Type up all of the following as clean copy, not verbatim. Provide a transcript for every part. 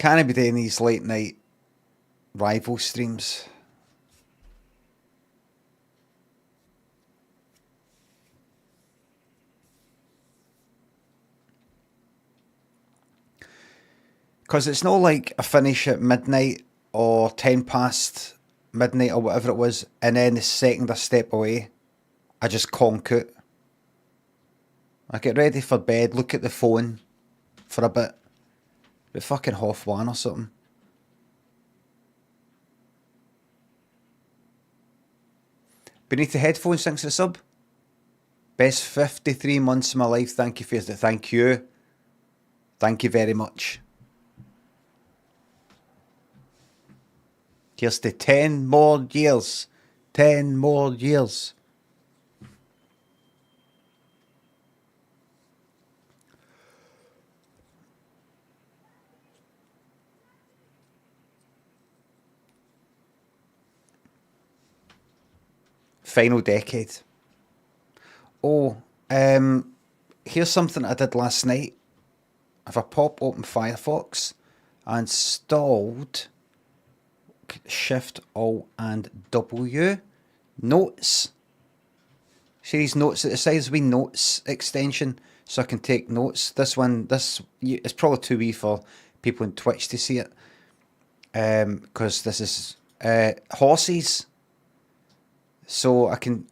can't be doing these late night rival streams. Because it's not like I finish at midnight or 10 past midnight or whatever it was, and then the second I step away, I just conk out. I get ready for bed, look at the phone for a bit. But fucking 1:30 or something. Beneath the headphones, thanks for the sub. Best 53 months of my life, thank you for it. Thank you. Thank you very much. Here's to 10 more years. 10 more years. Final decade. Oh, here's something I did last night. If I pop open Firefox, I installed Shift, Alt and W Notes. See these notes at the side? There's a wee notes extension so I can take notes. This one, it's probably too wee for people in Twitch to see it. Because this is horses. So I can...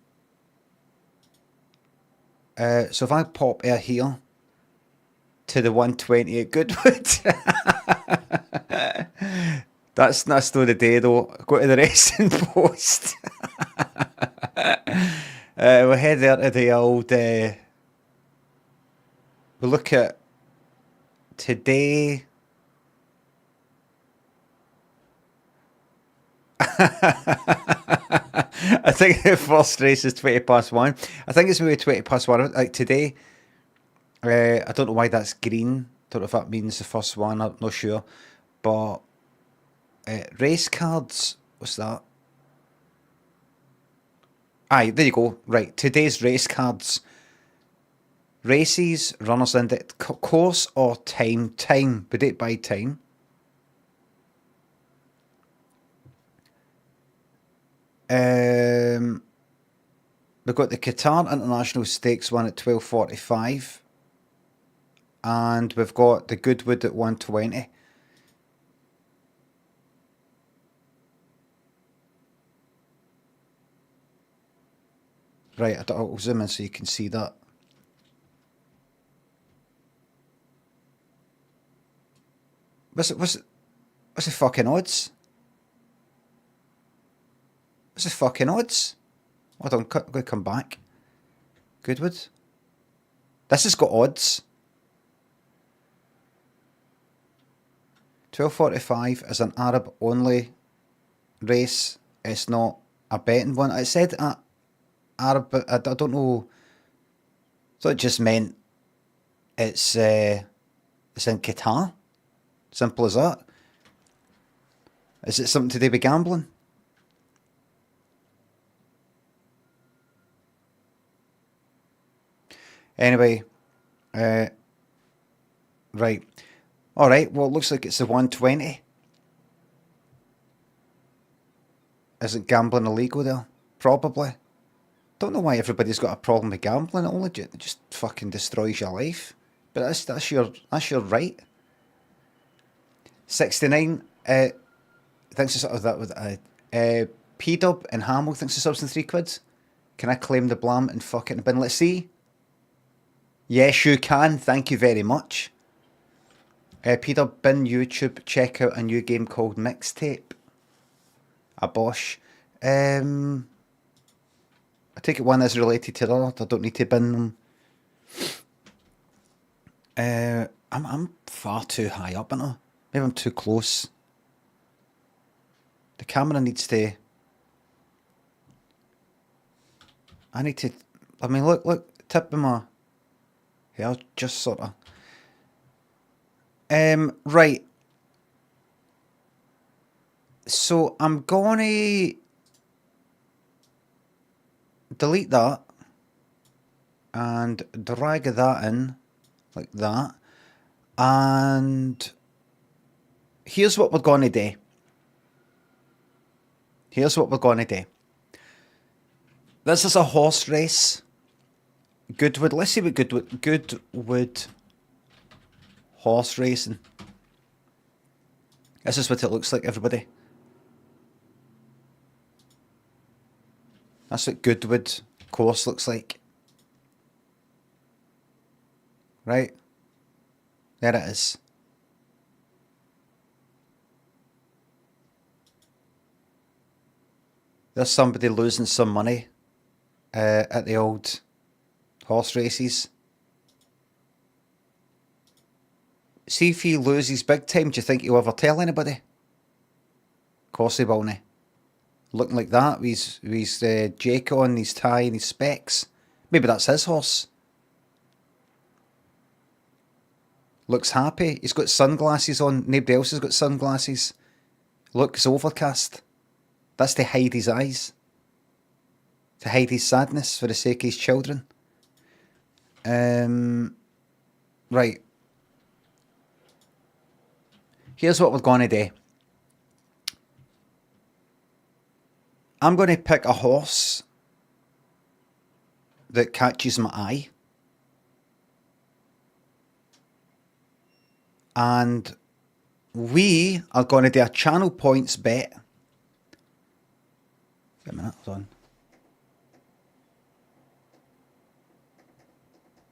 so if I pop air here to the 120 at Goodwood... That's not a story day though. Go to the rest in post. We'll head there to the old... we'll look at today. I think the first race is 20 past 1. I think it's maybe 20 past 1. Like today, I don't know why that's green. Don't know if that means the first one. I'm not sure. But race cards, what's that? Aye, there you go. Right, today's race cards. Races, runners index, course or time? Time. We did by time. We've got the Qatar International Stakes one at 12:45. And we've got the Goodwood at 1:20. Right, I'll zoom in so you can see that. What's the fucking odds? What's the fucking odds? Hold on, I'm going to come back. Goodwood. This has got odds. 12:45 is an Arab only race. It's not a betting one. It said Arab, but I don't know. I thought it just meant it's in Qatar. Simple as that. Is it something to do with gambling? Anyway, right. Alright, well, it looks like it's the 1:20. Isn't gambling illegal there? Probably. Don't know why everybody's got a problem with gambling. It only just fucking destroys your life. But that's your right. 69. Thanks to sort of that with P-Dub and Hamill thinks the subs in £3. Can I claim the blam and fuck it in the bin? Let's see. Yes, you can. Thank you very much. P-Dub, bin YouTube, check out a new game called Mixtape. A Bosch. I take it one is related to the other. I don't need to bin them. I'm far too high up, aren't I? Maybe I'm too close. The camera needs to... I need to... I mean, look, tip of my... Yeah, just sort of... right. So, I'm gonna... delete that. And drag that in. Like that. And... here's what we're going to do. Here's what we're going to do. This is a horse race. Goodwood. Let's see what Goodwood horse racing. This is what it looks like, everybody. That's what Goodwood course looks like. Right? There it is. There's somebody losing some money at the old horse races. See if he loses big time, do you think he'll ever tell anybody? Of course he will, looking like that with his Jake on, his tie and his specs. Maybe that's his horse. Looks happy. He's got sunglasses on. Nobody else has got sunglasses. Looks overcast. That's to hide his eyes. To hide his sadness for the sake of his children. Right. Here's what we're going to do. I'm going to pick a horse that catches my eye. And we are going to do a channel points bet. Wait a minute, hold on.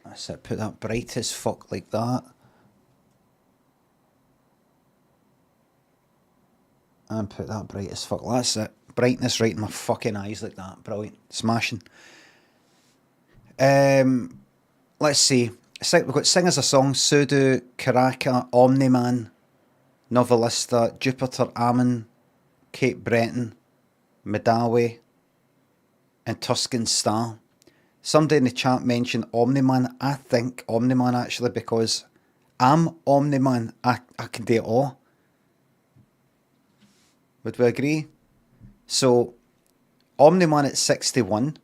That's it, put that bright as fuck like that. And put that bright as fuck. That's it. Brightness right in my fucking eyes like that. Brilliant. Smashing. Let's see. We've got Singers a Song, Sudo, Karaka, Omni-Man, Novelista, Jupiter, Ammon, Cape Breton, Medawe, and Tuscan Star. Somebody in the chat mentioned Omni-Man. I think Omni-Man actually, because I'm Omni-Man. I can do it all. Would we agree? So, Omni-Man at 61.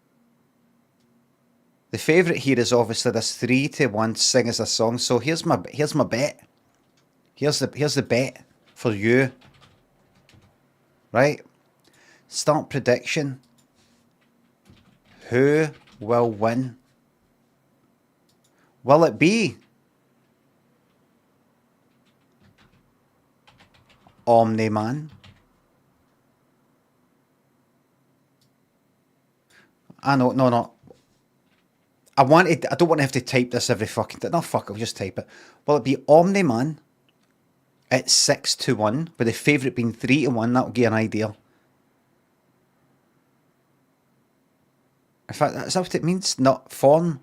The favourite here is obviously this 3-1 Singers a Song. So here's my bet. Here's the bet for you. Right? Start prediction. Who will win? Will it be Omni-Man? No. I don't want to have to type this every fucking time. No, fuck, I'll just type it. Will it be Omni-Man at 6-1, with the favourite being 3-1? That'll give you an idea. In fact, is that what it means? Not form?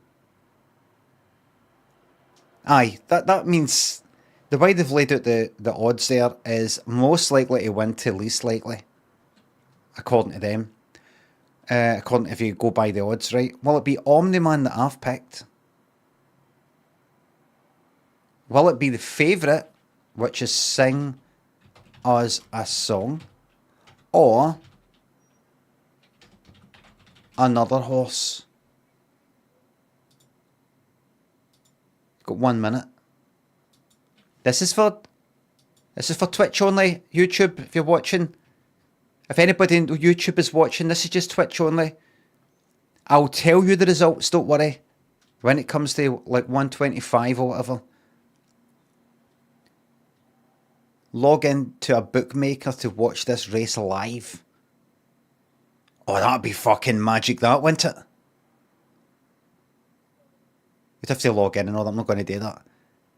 Aye, that means the way they've laid out the odds there is most likely to win to least likely, according to them. According to if you go by the odds, right? Will it be Omni-Man that I've picked? Will it be the favourite, which is Sing Us a Song? Or another horse? Got 1 minute. This is for Twitch only. YouTube, if you're watching. If anybody on YouTube is watching, this is just Twitch only. I'll tell you the results, don't worry. When it comes to like 125 or whatever. Log in to a bookmaker to watch this race live. Oh, that'd be fucking magic, that, wouldn't it? You'd have to log in and all that. I'm not going to do that.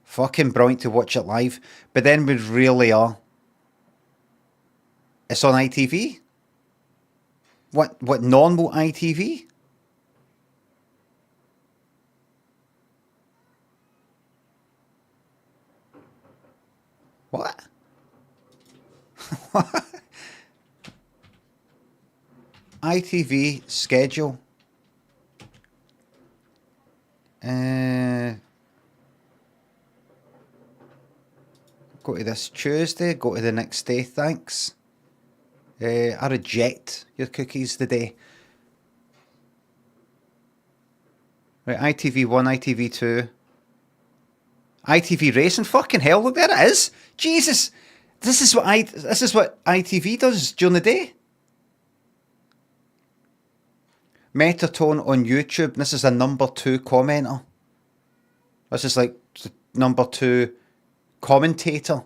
Fucking brilliant to watch it live. But then we really are. It's on ITV? What normal ITV? What? What? ITV schedule. Go to this Tuesday, go to the next day, thanks. I reject your cookies today. Right, ITV1, ITV2. ITV Racing, fucking hell, look, there it is. Jesus. This is what ITV does during the day. Metatone on YouTube. This is a number 2 commenter. This is like the number 2 commentator.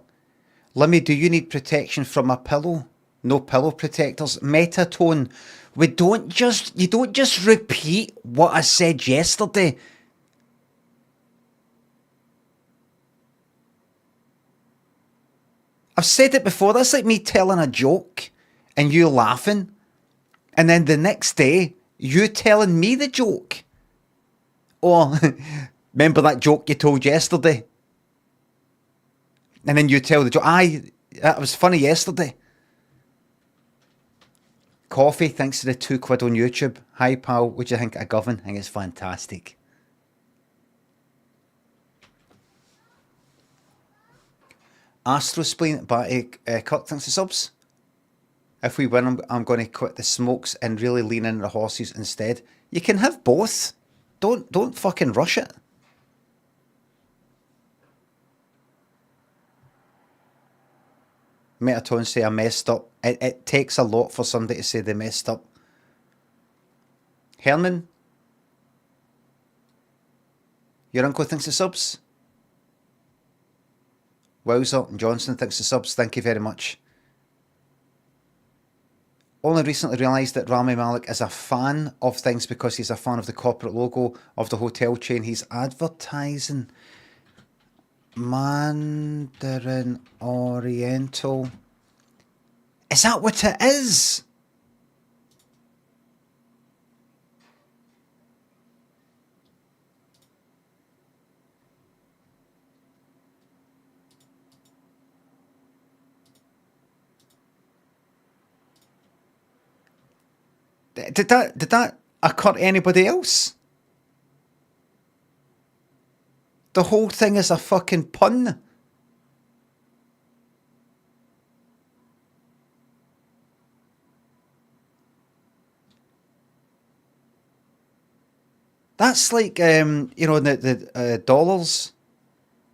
Lemmy, do you need protection from a pillow? No pillow protectors. Metatone. You don't just repeat what I said yesterday. I've said it before. That's like me telling a joke and you laughing, and then the next day you telling me the joke. Or remember that joke you told yesterday? And then you tell the joke. That was funny yesterday. Coffee, thanks to the £2 on YouTube. Hi pal, what do you think of Govan? I think it's fantastic. Astrospleen, but Kirk, thanks to subs. If we win, I'm going to quit the smokes and really lean into the horses instead. You can have both. Don't fucking rush it. Metatone say I messed up. It takes a lot for somebody to say they messed up. Herman, your uncle thinks the subs. Wowzer and Johnson thinks the subs. Thank you very much. Only recently realised that Rami Malek is a fan of things because he's a fan of the corporate logo of the hotel chain he's advertising. Mandarin Oriental. Is that what it is? Did that occur to anybody else? The whole thing is a fucking pun. That's like, the dollars.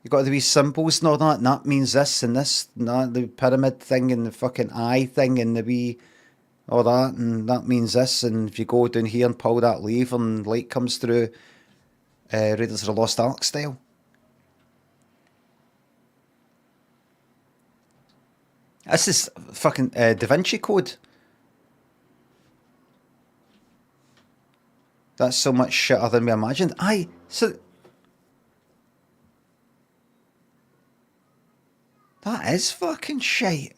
You got the wee symbols and all that, and that means this and this, and that, the pyramid thing and the fucking eye thing and the wee, all that, and that means this, and if you go down here and pull that lever and light comes through, Raiders of the Lost Ark style. This is fucking Da Vinci Code. That's so much shitter than we imagined. That is fucking shite.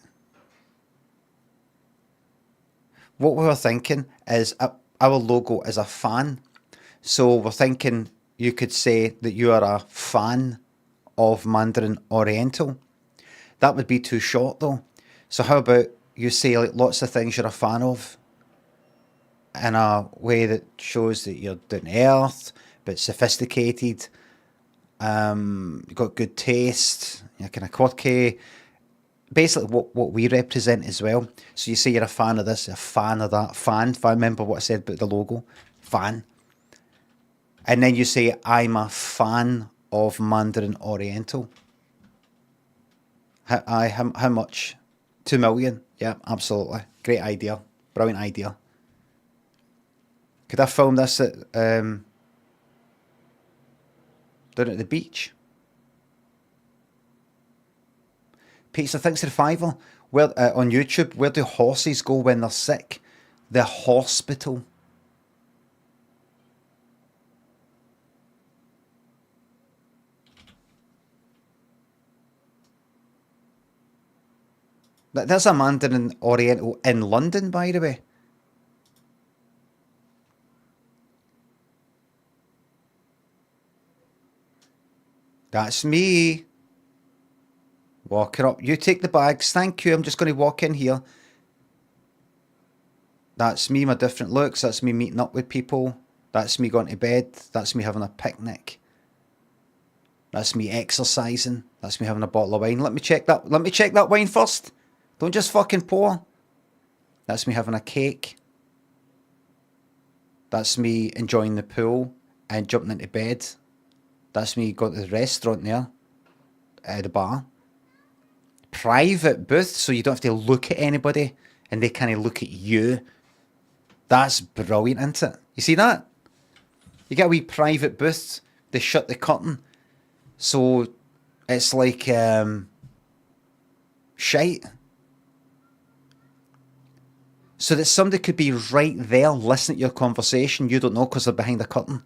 What we were thinking is our logo is a fan. So we're thinking you could say that you are a fan of Mandarin Oriental. That would be too short though. So how about you say like lots of things you're a fan of in a way that shows that you're down to earth, but sophisticated. You've got good taste, you're kind of quirky. Basically what we represent as well. So you say you're a fan of this, a fan of that, fan. If I remember what I said about the logo, fan. And then you say, I'm a fan of Mandarin Oriental. How much? 2 million? Yeah, absolutely. Great idea. Brilliant idea. Could I film this at down at the beach? Pizza, thanks to the fiver. Where on YouTube, where do horses go when they're sick? The hospital. There's a Mandarin Oriental in London, by the way. That's me. Walking up. You take the bags. Thank you. I'm just going to walk in here. That's me, my different looks. That's me meeting up with people. That's me going to bed. That's me having a picnic. That's me exercising. That's me having a bottle of wine. Let me check that wine first. Don't just fucking pour. That's me having a cake. That's me enjoying the pool and jumping into bed. That's me going to the restaurant there. The bar. private booth, so you don't have to look at anybody and they kind of look at you. That's brilliant, isn't it? You see that? You get a wee private booth, they shut the curtain, so it's like shite. So that somebody could be right there listening to your conversation, you don't know because they're behind the curtain.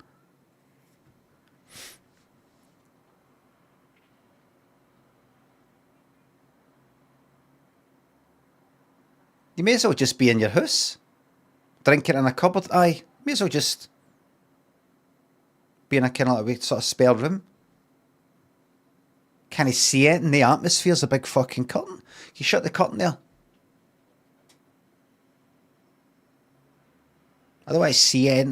You may as well just be in your house, drinking in a cupboard. Aye, may as well just be in a kind of like sort of spare room. Can you see it in the atmosphere's a big fucking curtain? You shut the curtain there. Otherwise, see it.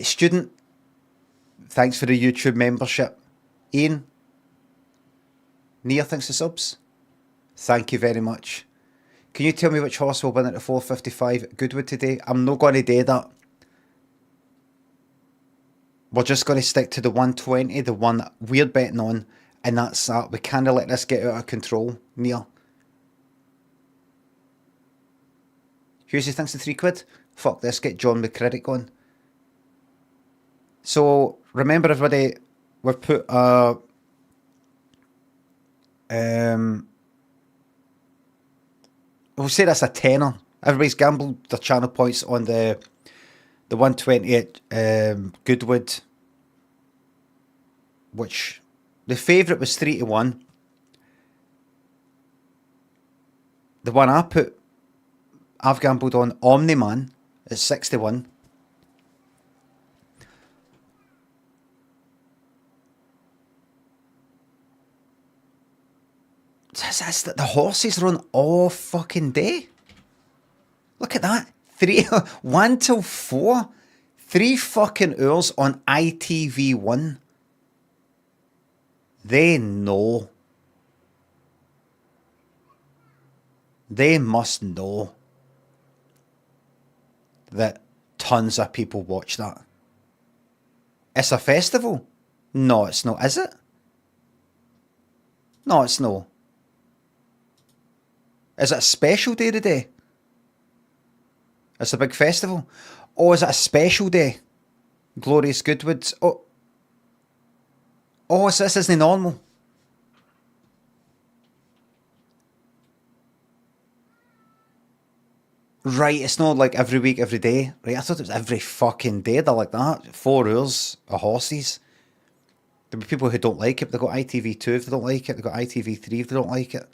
Student, thanks for the YouTube membership. Ian, Nia, thanks for subs. Thank you very much. Can you tell me which horse will win at the 4:55 at Goodwood today? I'm not going to do that. We're just going to stick to the 120, the one that we're betting on, and that's that. We can't let this get out of control, Nia. Husey thinks the £3. Fuck this, get John McCredit going. So remember, everybody, we've put a we'll say that's a tenner. Everybody's gambled their channel points on the 120 at Goodwood, which the favourite was 3-1. The one I've gambled on Omni Man at 6-1. The horses run all fucking day. Look at that. 1 till 4. 3 fucking hours on ITV1. They know. They must know that tons of people watch that. It's a festival. No, it's not, is it? No, it's not. Is it a special day today? It's a big festival. Oh, is it a special day? Glorious Goodwood. Oh, so this isn't normal. Right, it's not like every week, every day. Right, I thought it was every fucking day. They're like that. 4 hours of horses. There'll be people who don't like it, but they've got ITV2 if they don't like it. They've got ITV3 if they don't like it.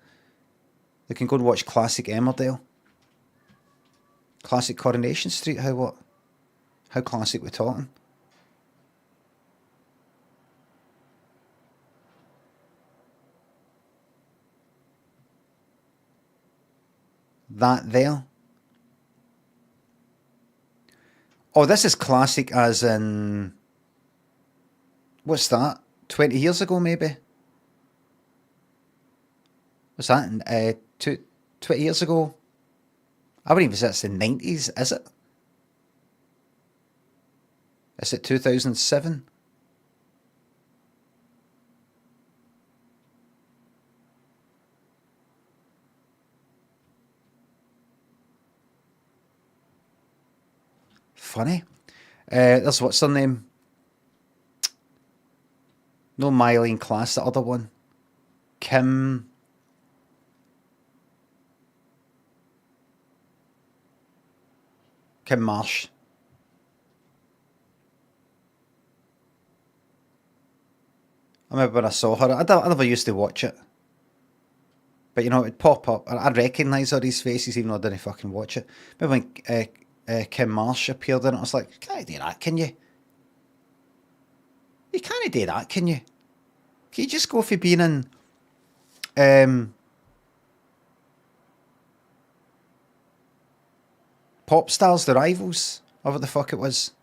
They can go and watch Classic Emmerdale. Classic Coronation Street, how classic we're talking? That there. Oh, this is classic as in... What's that? 20 years ago, maybe? What's that? 20 years ago? I wouldn't even say it's the 90s, is it? Is it 2007? Funny. There's what's her name? No, Miley in Class, the other one. Kim Marsh. I remember when I saw her. I never used to watch it. But, you know, it'd pop up. I'd recognise all these faces even though I didn't fucking watch it. Remember when Kim Marsh appeared in it? I was like, can't do that, can you? You can't do that, can you? Can you just go for being in... Pop Stars, The Rivals, or what the fuck it was.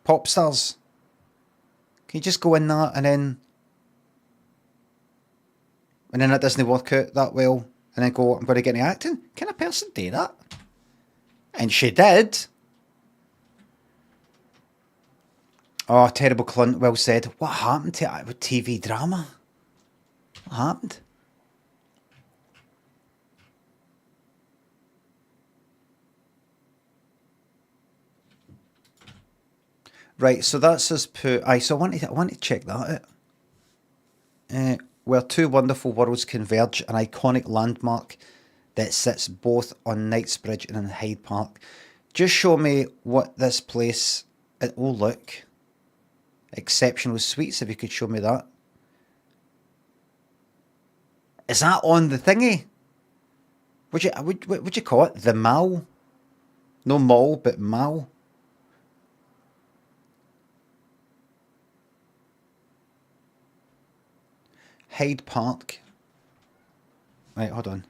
Pop Stars. Can you just go in that and then it doesn't work out that well? and then go, I'm going to get into acting? Can a person do that? And she did. Oh, terrible Clint, well said. What happened to it with TV drama? What happened? Right, so that's us put. So I want to check that out. Where two wonderful worlds converge, an iconic landmark that sits both on Knightsbridge and in Hyde Park. Just show me what this place. Oh look, exceptional suites. If you could show me that. Is that on the thingy? Would you call it the mall? No mall, but mall. Hyde Park. Right, hold on.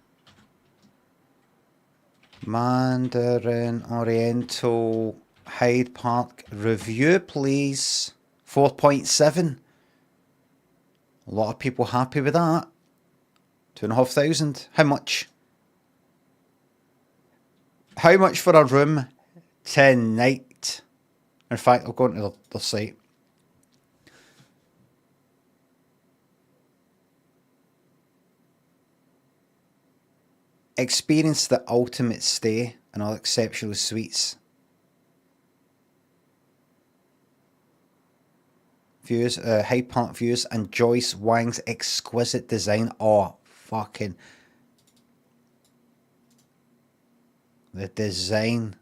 Mandarin, Oriental, Hyde Park. Review, please. 4.7. A lot of people happy with that. 2,500. How much? How much for a room tonight? In fact, I'll go into the site. Experience the ultimate stay in all exceptional suites. Views, Hyde Park views, and Joyce Wang's exquisite design. Oh, fucking. The design.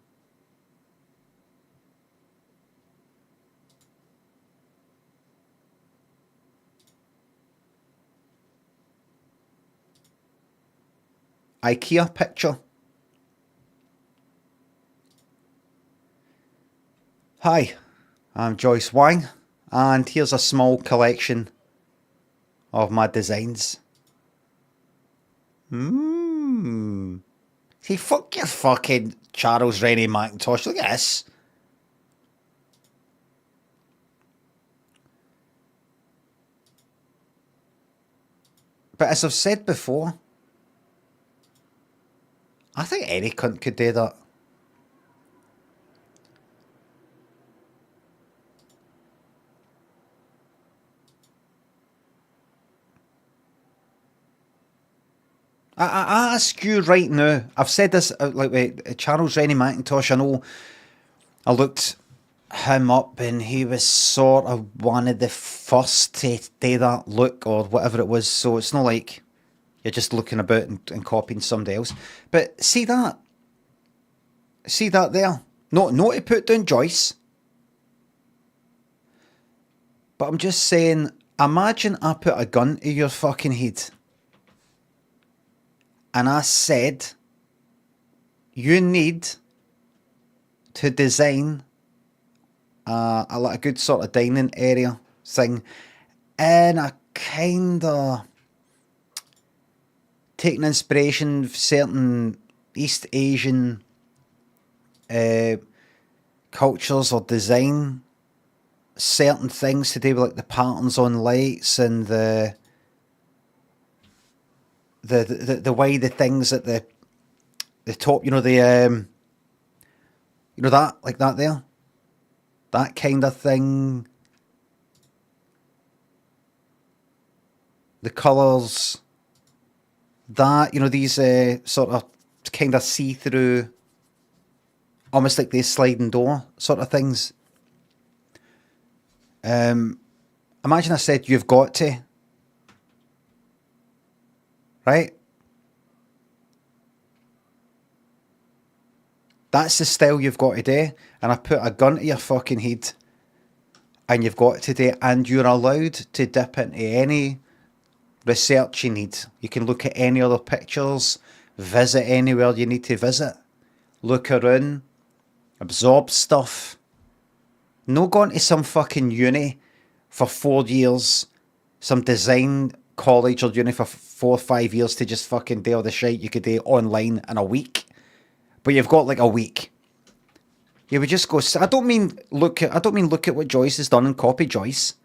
IKEA picture. Hi, I'm Joyce Wang, and here's a small collection of my designs. See, fuck your fucking Charles Rennie Mackintosh. Look at this. But as I've said before, I think any cunt could do that. I ask you right now, I've said this, like with Charles Rennie Mackintosh, I know I looked him up and he was sort of one of the first to do that look or whatever it was, so it's not like you're just looking about and copying somebody else. But see that there? Not to put down Joyce, but I'm just saying, imagine I put a gun to your fucking head and I said, you need to design a good sort of dining area thing in a kind of taking inspiration from certain East Asian cultures or design, certain things to do with like the patterns on lights and the way the things at the top, you know, that like that there, that kind of thing, the colours, that, you know, these sort of kind of see-through, almost like these sliding door sort of things. Imagine I said you've got to, right? That's the style you've got to do, and I put a gun to your fucking head, and you've got to do it, and you're allowed to dip into any research you need. You can look at any other pictures, visit anywhere you need to visit, look around, absorb stuff. No going to some fucking uni for 4 years, some design college or uni for 4 or 5 years to just fucking do all the shit you could do online in a week. But you've got like a week. You would just go. I don't mean look at what Joyce has done and copy Joyce.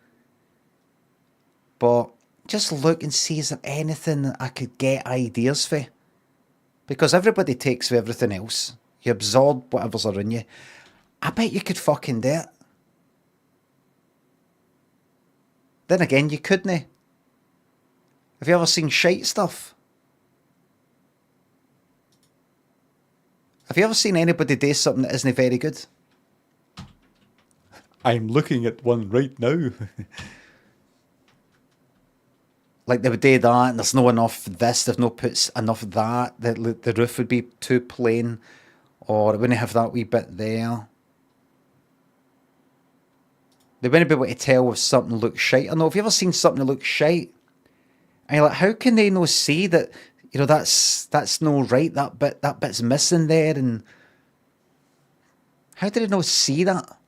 But just look and see, is there anything that I could get ideas for? Because everybody takes with everything else. You absorb whatever's around you. I bet you could fucking do it. Then again, you couldn't. Have you ever seen shite stuff? Have you ever seen anybody do something that isn't very good? I'm looking at one right now. Like they would do that, and there's no enough this, they've not put enough of that, the roof would be too plain, or it wouldn't have that wee bit there. They wouldn't be able to tell if something looks shite or not. Have you ever seen something that looks shite? And you're like, how can they not see that, you know, that's no right, that bit's missing there, and how did they not see that?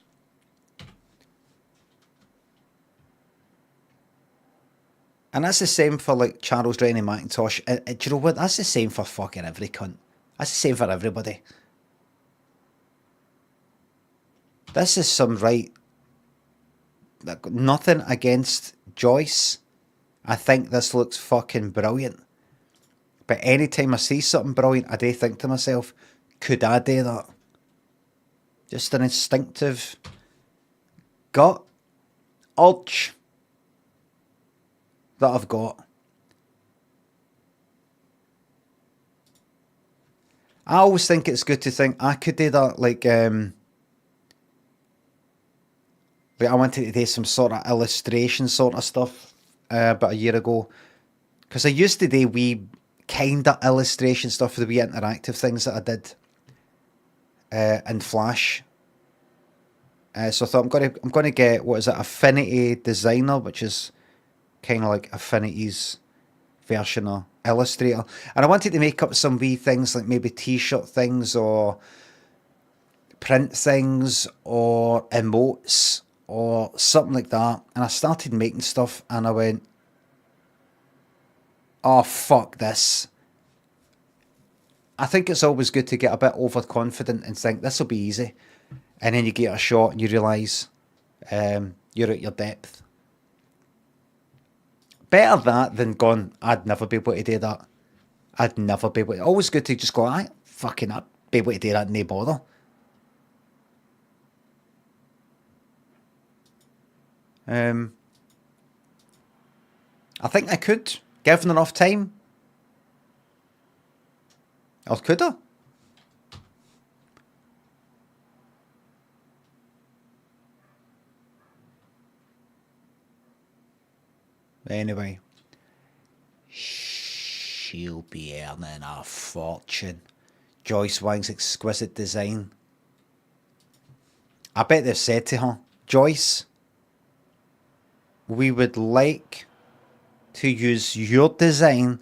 And that's the same for like Charles Rennie Macintosh. Do you know what? That's the same for fucking every cunt. That's the same for everybody. This is some right. Nothing against Joyce. I think this looks fucking brilliant. But anytime I see something brilliant, I do think to myself, could I do that? Just an instinctive gut urge that I've got. I always think it's good to think I could do that. Like I wanted to do some sort of illustration sort of stuff about a year ago, because I used to do wee kind of illustration stuff for the wee interactive things that I did in Flash. So I thought I'm gonna get, what is it, Affinity Designer, which is kind of like Affinity's version of Illustrator, and I wanted to make up some wee things like maybe t-shirt things or print things or emotes or something like that. And I started making stuff and I went, oh fuck this. I think it's always good to get a bit overconfident and think this will be easy, and then you get a shot and you realise you're at your depth. Better that than gone, I'd never be able to do that. I'd never be able to. Always good to just go, I'd be able to do that, no bother. I think I could, given enough time. Or could I? Anyway, she'll be earning a fortune. Joyce Wang's exquisite design. I bet they've said to her, Joyce, we would like to use your design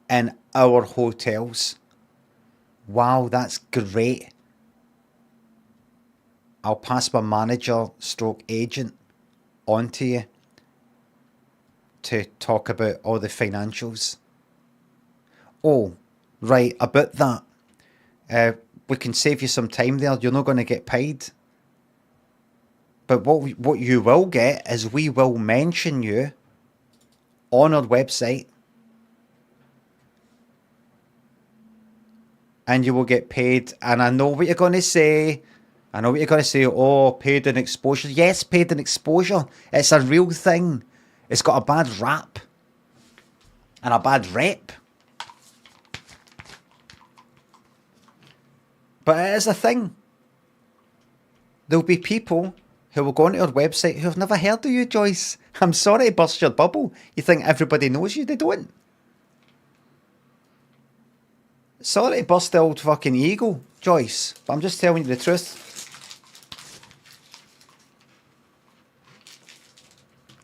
in our hotels. Wow, that's great. I'll pass my manager stroke agent on to you to talk about all the financials. Oh, right, about that. We can save you some time there. You're not going to get paid. But what you will get is we will mention you on our website. And you will get paid. And I know what you're going to say. Oh, paid in exposure. Yes, paid in exposure. It's a real thing. It's got a bad rap. And a bad rep. But it is a thing. There'll be people who will go onto our website who have never heard of you, Joyce. I'm sorry to burst your bubble. You think everybody knows you? They don't. Sorry to burst the old fucking ego, Joyce, but I'm just telling you the truth.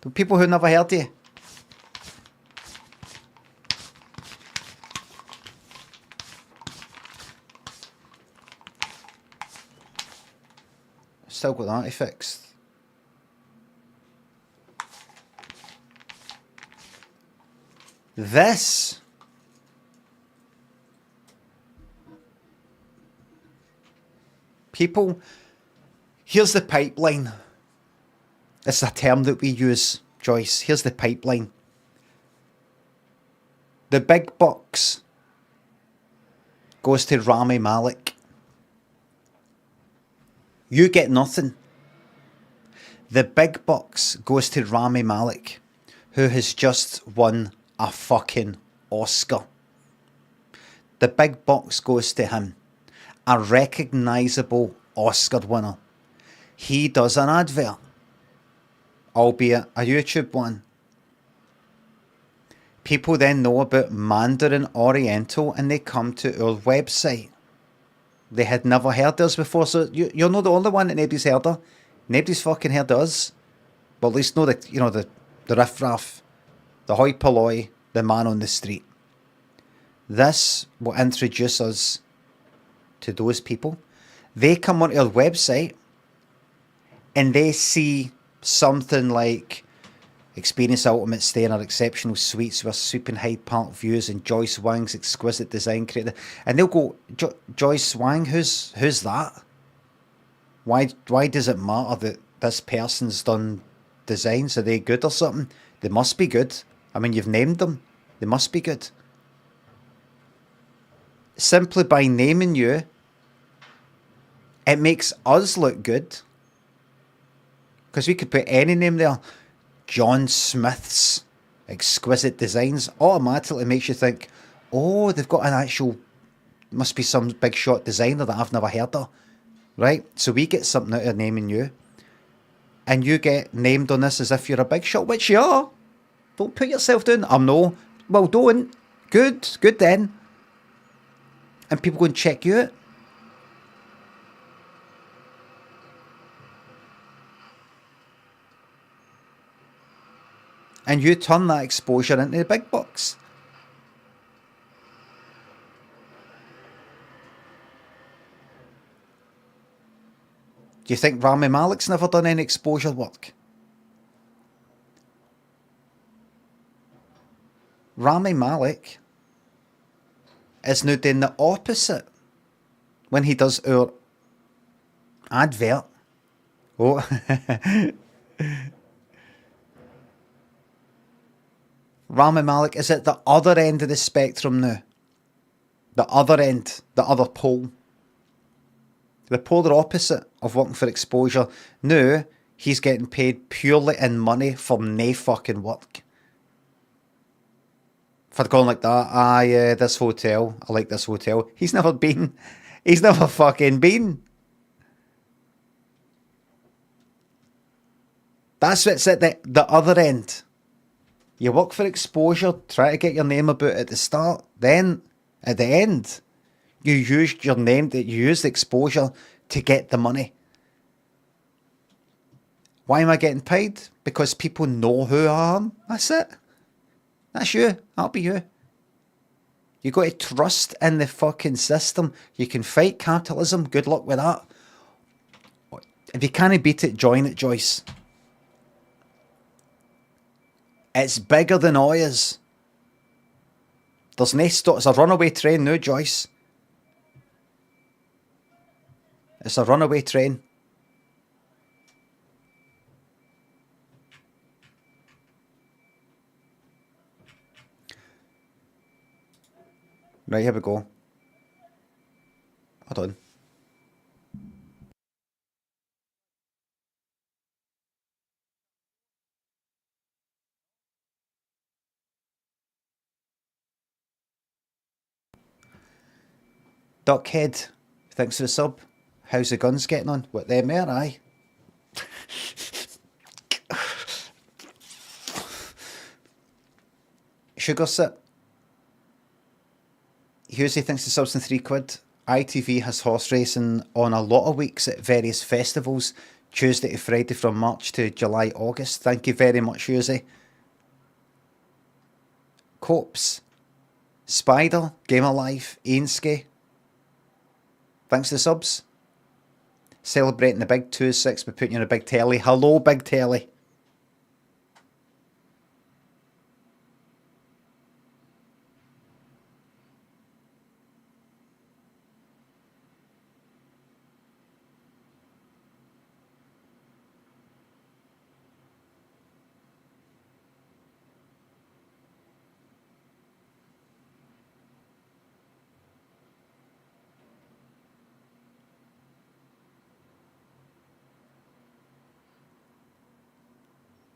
The people who never heard you. Still got that to fix. This people, here's the pipeline. It's a term that we use, Joyce. Here's the pipeline. The big bucks goes to Rami Malek. You get nothing. The big bucks goes to Rami Malek, who has just won a fucking Oscar. The big bucks goes to him. A recognisable Oscar winner. He does an advert, albeit a YouTube one. People then know about Mandarin Oriental and they come to our website. They had never heard of us before, so you're not the only one that nobody's heard of. Nobody's fucking heard of us. But at least know that, you know, the riffraff, the hoi polloi, the man on the street. This will introduce us to those people. They come onto our website and they see something like Experience Ultimate Stay in our exceptional suites with Super Hyde Park views and Joyce Wang's exquisite design created. And they'll go, Joyce Wang, who's that? Why does it matter that this person's done designs? Are they good or something? They must be good. I mean, you've named them. They must be good. Simply by naming you, it makes us look good. Because we could put any name there. John Smith's exquisite designs automatically makes you think, oh, they've got an actual, must be some big shot designer that I've never heard of. Right? So we get something out of naming you. And you get named on this as if you're a big shot, which you are. Don't put yourself down. I'm no. Well, don't. Good then. And people go and check you out. And you turn that exposure into the big bucks. Do you think Rami Malek's never done any exposure work? Rami Malek is now doing the opposite when he does our advert. Oh. Rami Malek is at the other end of the spectrum now. The other end, the other pole. The polar opposite of working for exposure. Now, he's getting paid purely in money for nae fucking work. For going like that, yeah, this hotel, I like this hotel. He's never been. He's never fucking been. That's what's at the other end. You work for exposure, try to get your name about at the start. Then, at the end, you used your name, you used exposure to get the money. Why am I getting paid? Because people know who I am. That's it. That's you. That'll be you. You got to trust in the fucking system. You can fight capitalism. Good luck with that. If you can't beat it, join it, Joyce. It's bigger than ours. There's no stop. It's a runaway train now, Joyce. It's a runaway train. Right, here we go. Hold on. Duckhead, thanks for the sub. How's the guns getting on? What, them there, aye? Sugar Sit. Husey thinks the subs in £3. ITV has horse racing on a lot of weeks at various festivals, Tuesday to Friday from March to July, August. Thank you very much, Husey. Copes. Spider, Gamer Life, Ainske. Thanks to the subs. Celebrating the big 2-6 by putting you on a big telly. Hello, big telly.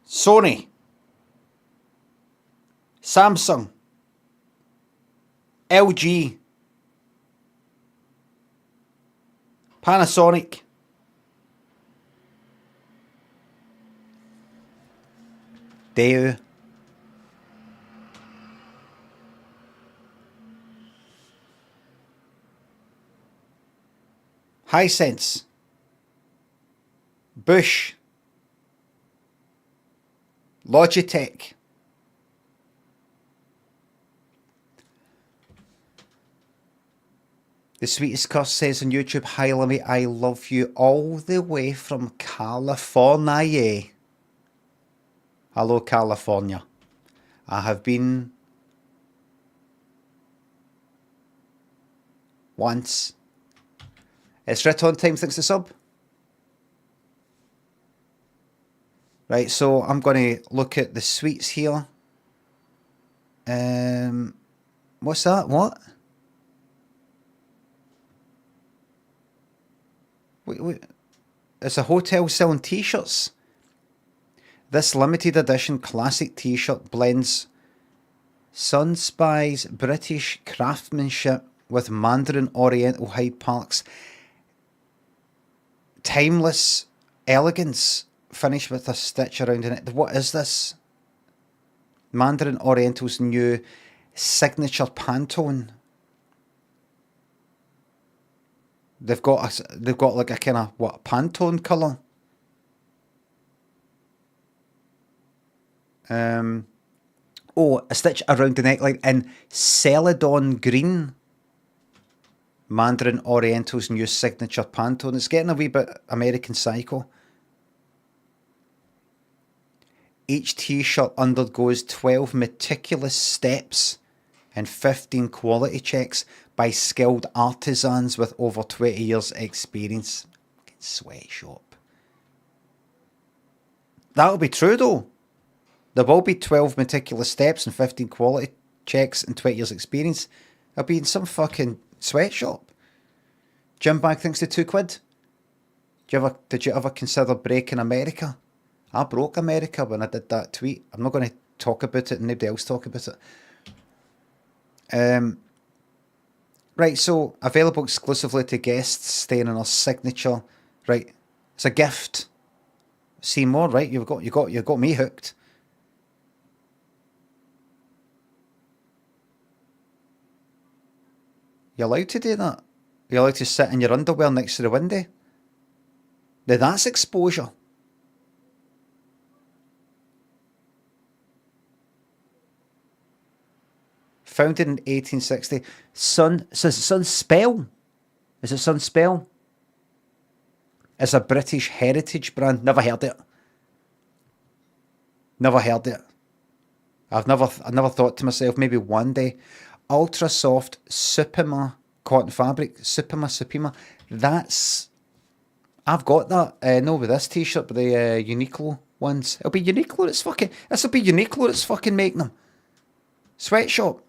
Sony, Samsung, LG, Panasonic, Daewoo, Hisense, Bush, Logitech, the sweetest cuss says on YouTube, hi Lemmy, I love you all the way from California. Hello California. I have been once. It's Rit on time, thanks to sub. Right, so I'm going to look at the sweets here. What's that? What? Wait. It's a hotel selling t-shirts. This limited edition classic t-shirt blends Sunspy's British craftsmanship with Mandarin Oriental Hyde Park's timeless elegance, finished with a stitch around in it. What is this? Mandarin Oriental's new signature Pantone. They've got like a kind of what, Pantone colour. Oh, a stitch around the neckline in Celadon Green. Mandarin Oriental's new signature Pantone. It's getting a wee bit American Psycho. Each t-shirt undergoes 12 meticulous steps and 15 quality checks by skilled artisans with over 20 years experience. Sweatshop. That'll be true though. There will be 12 meticulous steps and 15 quality checks and 20 years experience. I'll be in some fucking sweatshop. Gym bag thinks to £2. Did you ever consider breaking America? I broke America when I did that tweet. I'm not going to talk about it and nobody else talk about it. Right, so available exclusively to guests staying in our signature. Right, it's a gift. See more, right? You've got me hooked. You're allowed to do that. You're allowed to sit in your underwear next to the window. Now that's exposure. Founded in 1860. Sunspell? Is it Sunspell? It's a British heritage brand. Never heard it. Never heard it. I never thought to myself, maybe one day. Ultra soft Supima cotton fabric. Supima. That's... I've got that. No, with this t-shirt, but the Uniqlo ones. It'll be Uniqlo that's fucking... This'll be Uniqlo that's fucking making them. Sweatshop.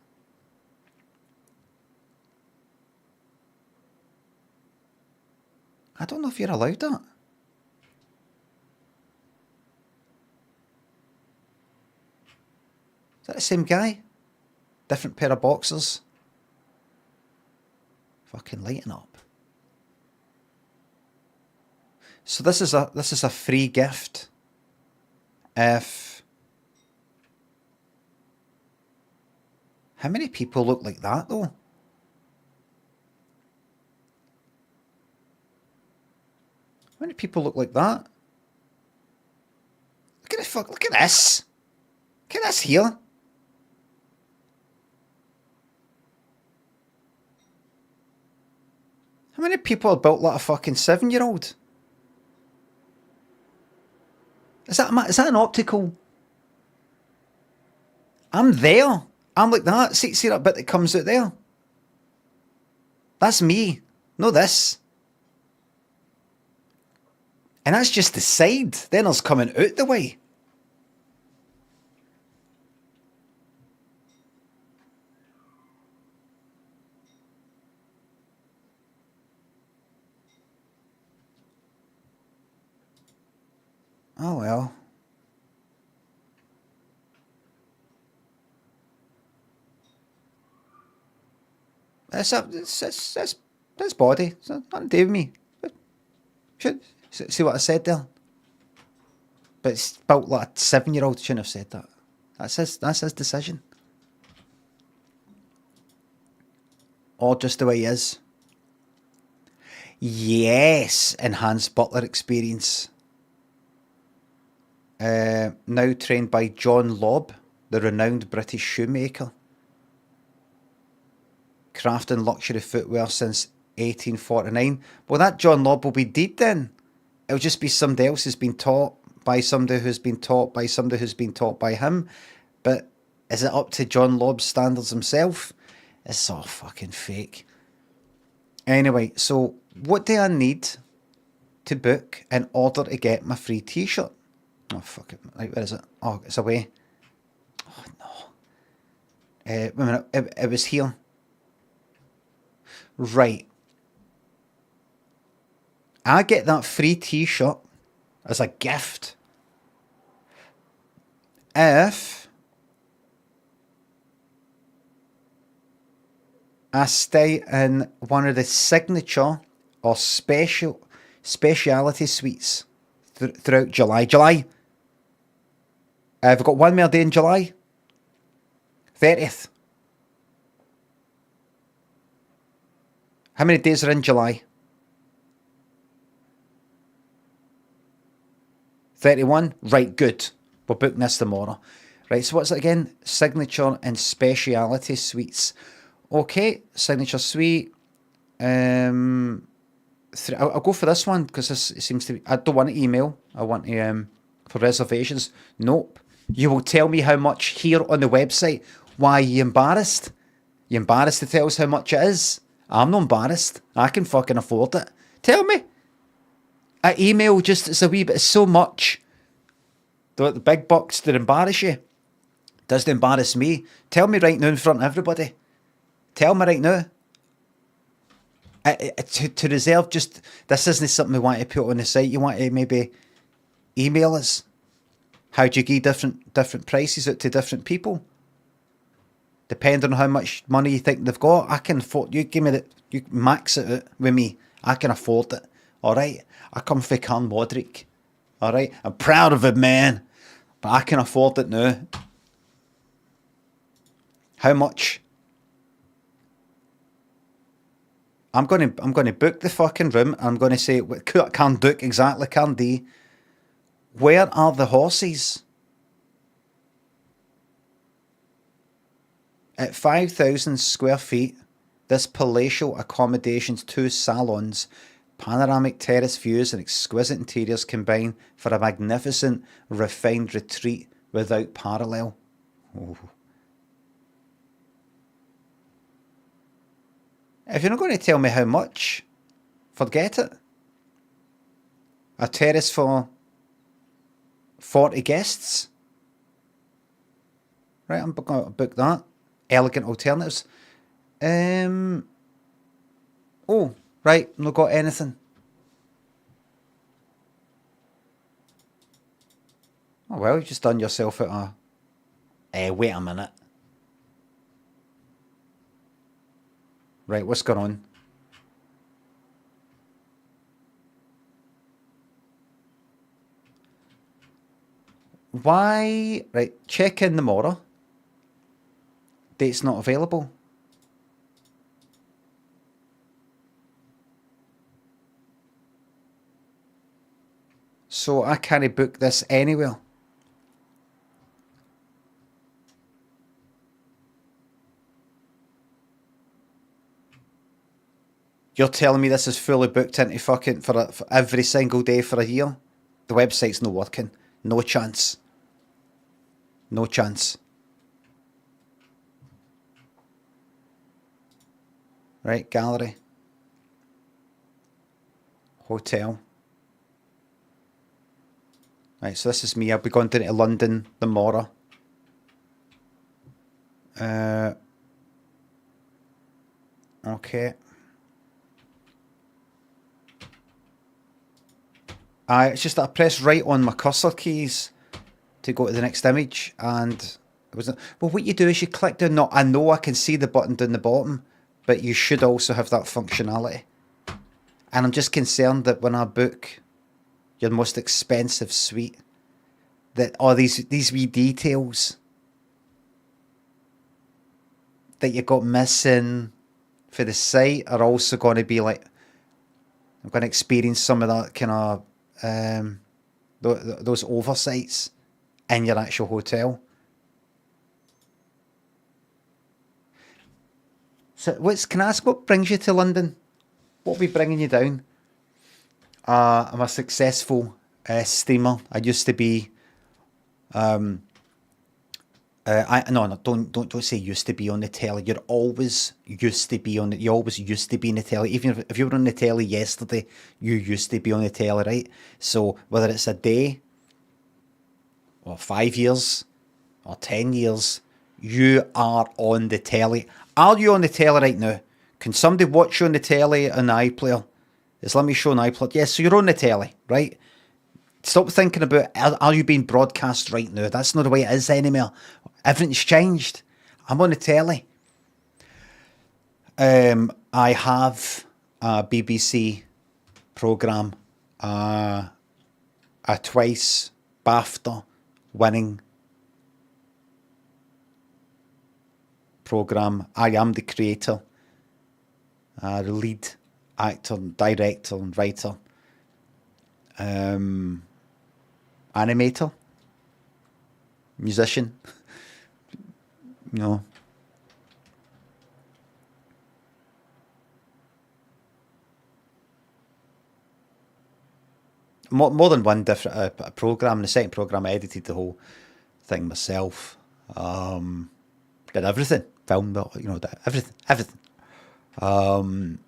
I don't know if you're allowed that. Is that the same guy? Different pair of boxers? Fucking lighten up. So this is a free gift. If... How many people look like that though? How many people look like that? Look at this. Look at this. Look at this here. How many people are built like a fucking 7-year-old? Is that an optical? I'm there. I'm like that. See that bit that comes out there? That's me. No this. And that's just the side. Then there's coming out the way. Oh well. That's body. It's nothing to do with me. Should see what I said there? But it's built like a 7-year-old shouldn't have said that. That's his decision. Or just the way he is. Yes, enhanced butler experience. Now trained by John Lobb, the renowned British shoemaker. Crafting luxury footwear since 1849. Well, that John Lobb will be dead then. It'll just be somebody else who's been taught by somebody who's been taught by somebody who's been taught by him. But is it up to John Lobb's standards himself? It's all fucking fake. Anyway, so what do I need to book in order to get my free t-shirt? Oh, fuck it. Right, where is it? Oh, it's away. Oh, no. Wait a minute. It was here. Right. I get that free t-shirt as a gift if I stay in one of the signature or speciality suites throughout July. I've got one more day in July. 30th. How many days are in July? 31? Right, good. We're booking this tomorrow. Right, so what's it again? Signature and speciality suites. Okay, signature suite. I'll go for this one because this seems to be... I don't want to email. I want to... for reservations. Nope. You will tell me how much here on the website. Why are you embarrassed? You embarrassed to tell us how much it is? I'm not embarrassed. I can fucking afford it. Tell me. An email just, it's a wee bit, it's so much. The big bucks that embarrass you. Doesn't embarrass me. Tell me right now in front of everybody. Tell me right now. To reserve just, this isn't something we want to put on the site. You want to maybe email us. How do you give different prices out to different people? Depending on how much money you think they've got, I can afford. You give me you max it out with me. I can afford it. All right. I come from Carnwadric. All right. I'm proud of it, man. But I can afford it now. How much? I'm going to book the fucking room. I'm going to say, can book exactly, can do. Where are the horses? At 5,000 square feet, this palatial accommodations, 2 salons, panoramic terrace views and exquisite interiors combine for a magnificent, refined retreat without parallel. Oh. If you're not going to tell me how much, forget it. A terrace for 40 guests. Right, I'm going to book that. Elegant alternatives. Oh, right, not got anything. Oh well, you've just done yourself out a... wait a minute. Right, what's going on? Why? Right, check in tomorrow. Date's not available. So I can't book this anywhere. You're telling me this is fully booked into fucking for every single day for a year? The website's not working. No chance. No chance. Right, gallery. Hotel. Right, so this is me. I'll be going down to London tomorrow. Okay. It's just that I pressed right on my cursor keys to go to the next image, and it wasn't. Well, what you do is you click down. No, I know I can see the button down the bottom, but you should also have that functionality. And I'm just concerned that when I book your most expensive suite, that all these wee details that you got missing for the site are also going to be like, I'm going to experience some of that kind of those oversights in your actual hotel. So can I ask what brings you to London? What will be bringing you down? I'm a successful streamer. I used to be. Don't say used to be on the telly. You're always used to be on it. You always used to be on the telly. Even if you were on the telly yesterday, you used to be on the telly, right? So whether it's a day, or 5 years, or 10 years, you are on the telly. Are you on the telly right now? Can somebody watch you on the telly on the iPlayer? Let me show an iPlayer. Yes, so you're on the telly, right? Stop thinking about, are you being broadcast right now? That's not the way it is anymore. Everything's changed. I'm on the telly. I have a BBC programme, a twice BAFTA winning programme. I am the creator, the lead actor, director and writer, animator, musician, you know. More than one different program. The second program, I edited the whole thing myself. Did everything, filmed it, everything. And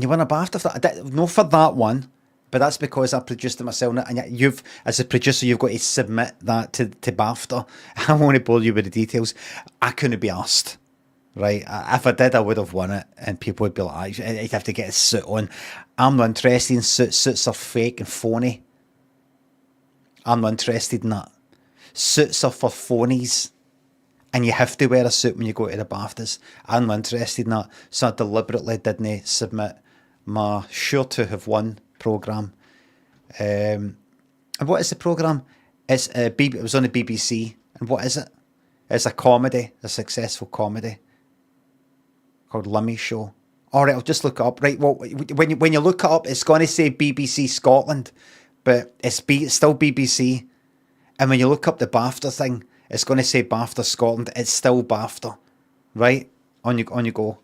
you won a BAFTA for that. No, for that one, but that's because I produced it myself. And as a producer, you've got to submit that to BAFTA. I won't bore you with the details. I couldn't be asked. Right, if I did, I would have won it, and people would be like, "I'd have to get a suit on." I'm not interested in suits. Suits are fake and phony. I'm not interested in that. Suits are for phonies, and you have to wear a suit when you go to the BAFTAs. I'm not interested in that, so I deliberately didn't submit my sure to have won programme. And what is the programme? It was on the BBC, and what is it? It's a comedy, a successful comedy called Limmy Show. All right, I'll just look it up. Right, well, when you look it up, it's going to say BBC Scotland, but it's still BBC. And when you look up the BAFTA thing, it's going to say BAFTA Scotland. It's still BAFTA, right? On you go.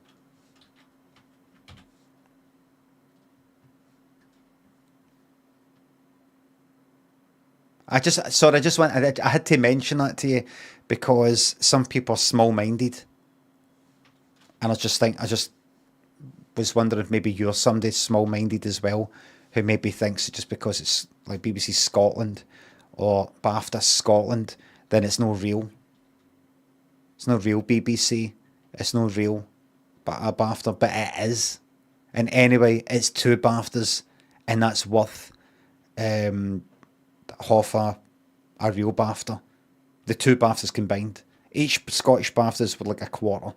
I had to mention that to you because some people are small-minded. And I just was wondering if maybe you're somebody small-minded as well, who maybe thinks just because it's like BBC Scotland or BAFTA Scotland, then it's no real. It's not real BBC. It's not real BAFTA, but it is. And anyway, it's 2 BAFTAs, and that's worth half a real BAFTA. The 2 BAFTAs combined. Each Scottish BAFTA is like a quarter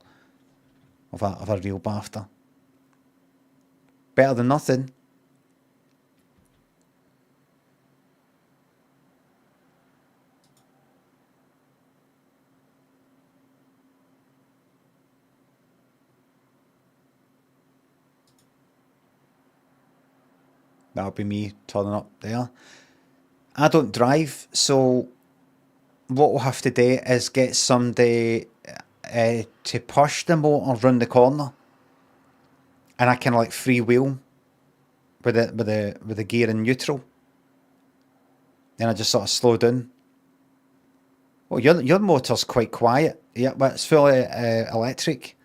of a real BAFTA. Better than nothing. That'll be me turning up there. I don't drive, so what we'll have to do is get somebody to push the motor round the corner, and I can like freewheel with the gear in neutral. Then I just sort of slow down. Well, your motor's quite quiet. Yeah, but it's fully electric.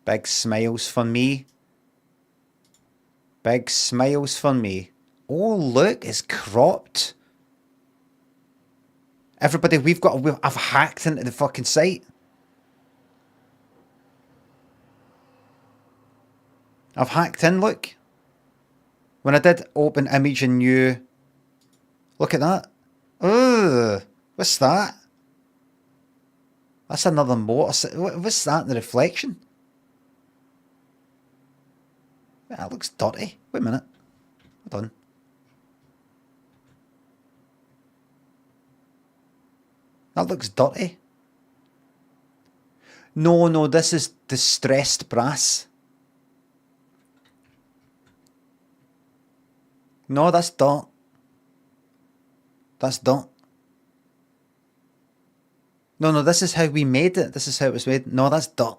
Big smiles for me. Big smiles for me. Oh, look, it's cropped. Everybody, I've hacked into the fucking site. I've hacked in, look. When I did open image and new, look at that. Ugh, what's that? That's another motor. What's that in the reflection? That looks dirty. Wait a minute. Hold on. That looks dirty. No, this is distressed brass. No, that's dirt. That's dirt. No, this is how we made it. This is how it was made. No, that's dirt.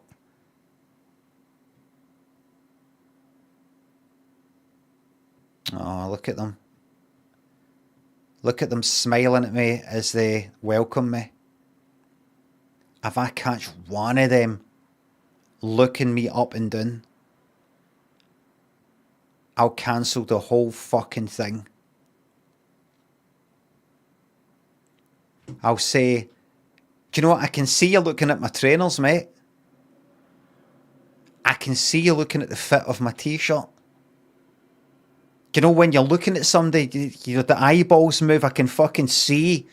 Oh, look at them. Look at them smiling at me as they welcome me. If I catch one of them looking me up and down, I'll cancel the whole fucking thing. I'll say, do you know what? I can see you looking at my trainers, mate. I can see you looking at the fit of my t-shirt. You know, when you're looking at somebody, you know, the eyeballs move. I can fucking see.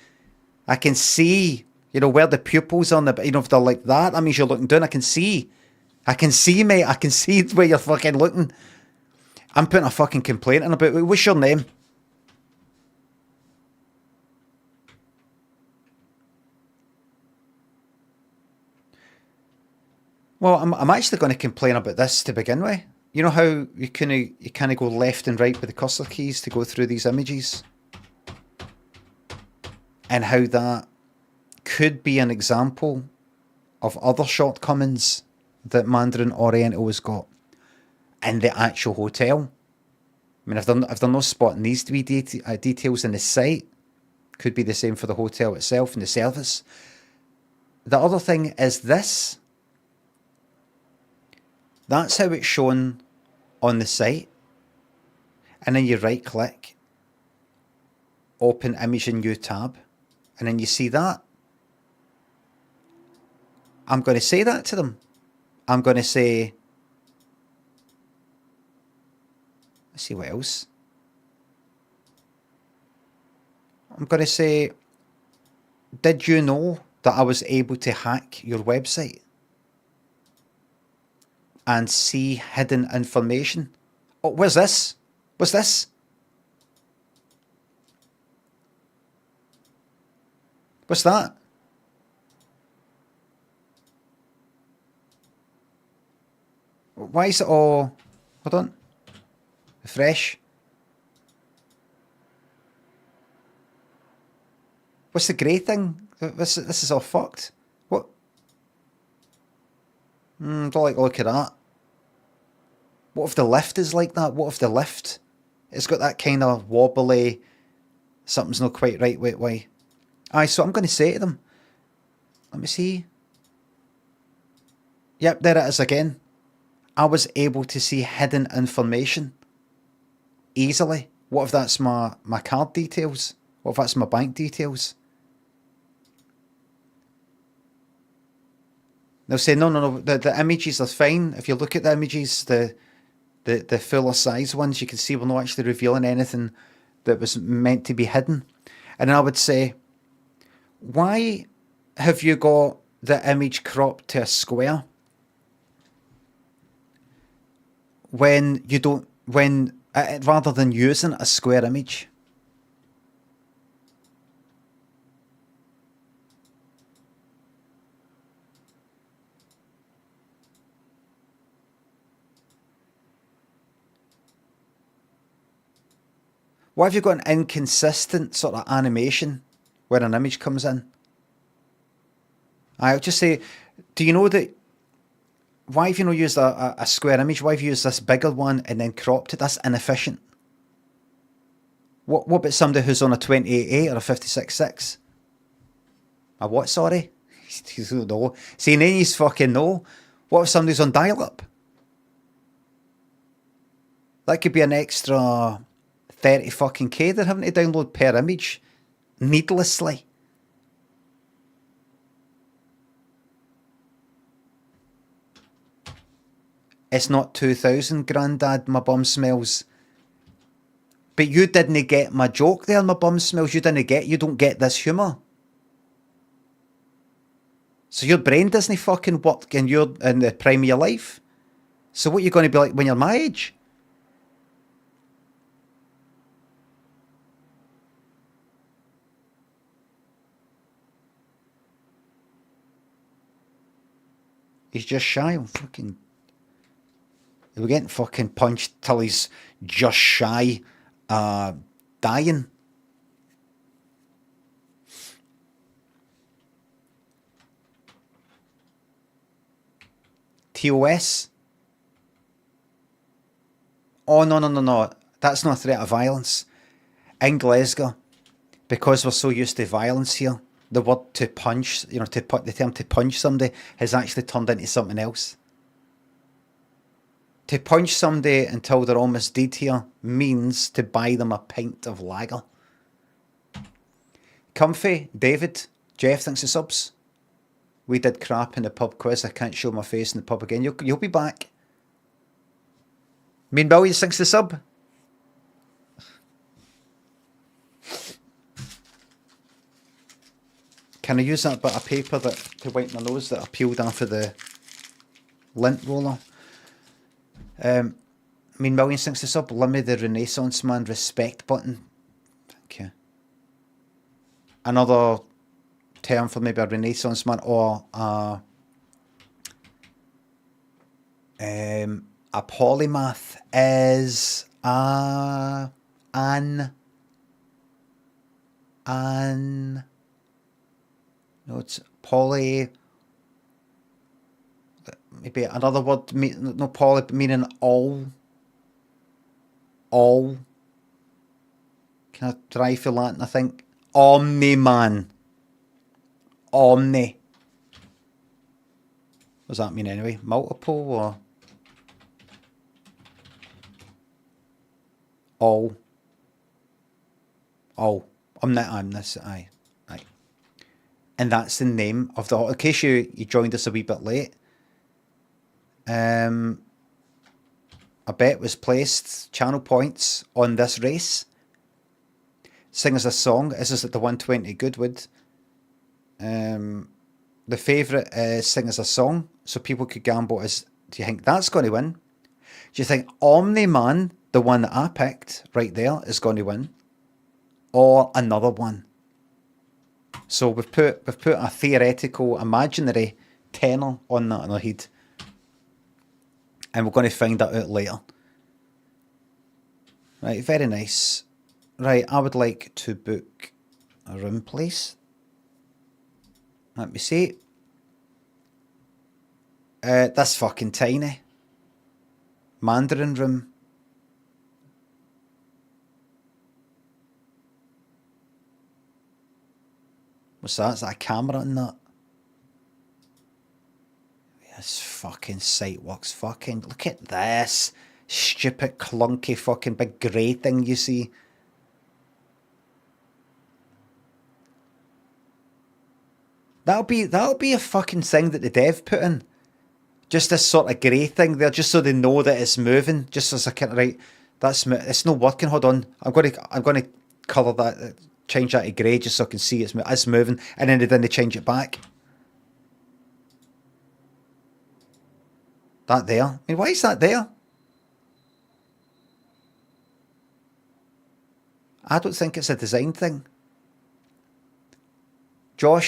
I can see, you know, where the pupils on the, you know, if they're like that, that means you're looking down. I can see. I can see, mate. I can see where you're fucking looking. I'm putting a fucking complaint in about it. What's your name? Well, I'm actually going to complain about this to begin with. You know how you kind of go left and right with the cursor keys to go through these images? And how that could be an example of other shortcomings that Mandarin Oriental has got in the actual hotel. I mean, if they're not spotting these three details in the site, could be the same for the hotel itself and the service. The other thing is this. That's how it's shown on the site. And then you right click, open image in new tab, and then you see that. I'm going to say that to them. I'm going to say, let's see what else. I'm going to say, did you know that I was able to hack your website and see hidden information? Oh, where's this? What's this? What's that? Why is it all... Hold on. Refresh. What's the grey thing? This is all fucked. What? Don't like the look at that. What if the lift is like that? What if the lift... It's got that kind of wobbly... Something's not quite right with why. Aye, so I'm going to say to them... Let me see. Yep, there it is again. I was able to see hidden information easily. What if that's my card details? What if that's my bank details? They'll say, no, the images are fine. If you look at the images, the fuller size ones, you can see we're not actually revealing anything that was meant to be hidden. And I would say, why have you got the image cropped to a square when you don't, rather than using a square image? Why have you got an inconsistent sort of animation where an image comes in? I'll just say, do you know that, why have you not used a square image? Why have you used this bigger one and then cropped it? That's inefficient. What about somebody who's on a 28.8 or a 56.6? A what, sorry? No. See, then he's fucking no. What if somebody's on dial-up? That could be an extra 30 fucking K they're having to download per image. Needlessly. It's not 2,000, Grandad, my bum smells. But you didn't get my joke there, my bum smells. You don't get this humour. So your brain doesn't fucking work and you're in the prime of your life. So what are you going to be like when you're my age? He's just shy on fucking... We're getting fucking punched till he's just shy dying. TOS? Oh, no. That's not a threat of violence. In Glasgow, because we're so used to violence here, the word to punch, to put the term to punch somebody has actually turned into something else. To punch somebody until they're almost dead here means to buy them a pint of lager. Comfy, David, Jeff, thanks for subs. We did crap in the pub quiz. I can't show my face in the pub again. You'll be back. Mean Billions, thanks for the sub. Can I use that bit of paper to wipe my nose that I peeled off of the lint roller? Mean Millions, thanks for the sub. Limmy the Renaissance Man, respect button. Thank you. Another term for maybe a Renaissance man or a polymath is no, it's poly. Maybe another word, no poly, meaning all. All. Can I try for Latin? I think Omni man. Omni. What does that mean anyway? Multiple or all? All. Omnis. Aye. And that's the name of the... In case you joined us a wee bit late, a bet was placed, channel points, on this race. Sing us a song. This is at the 120 Goodwood. The favourite is Sing us a song, so people could gamble as, do you think that's going to win? Do you think Omni Man, the one that I picked right there, is going to win? Or another one? So we've put a theoretical, imaginary tenor on that in our head. And we're going to find that out later. Right, very nice. Right, I would like to book a room, please. Let me see. That's fucking tiny. Mandarin room. What's that? Is that a camera in that? This fucking site works fucking... Look at this. Stupid, clunky, fucking big grey thing you see. That'll be a fucking thing that the dev put in. Just this sort of grey thing there, just so they know that it's moving. Just as a kind of, right, it's not working. Hold on, I'm going to colour that, change that to grey, just so I can see it's moving, and then they change it back. That there. I mean, why is that there? I don't think it's a design thing. Joe,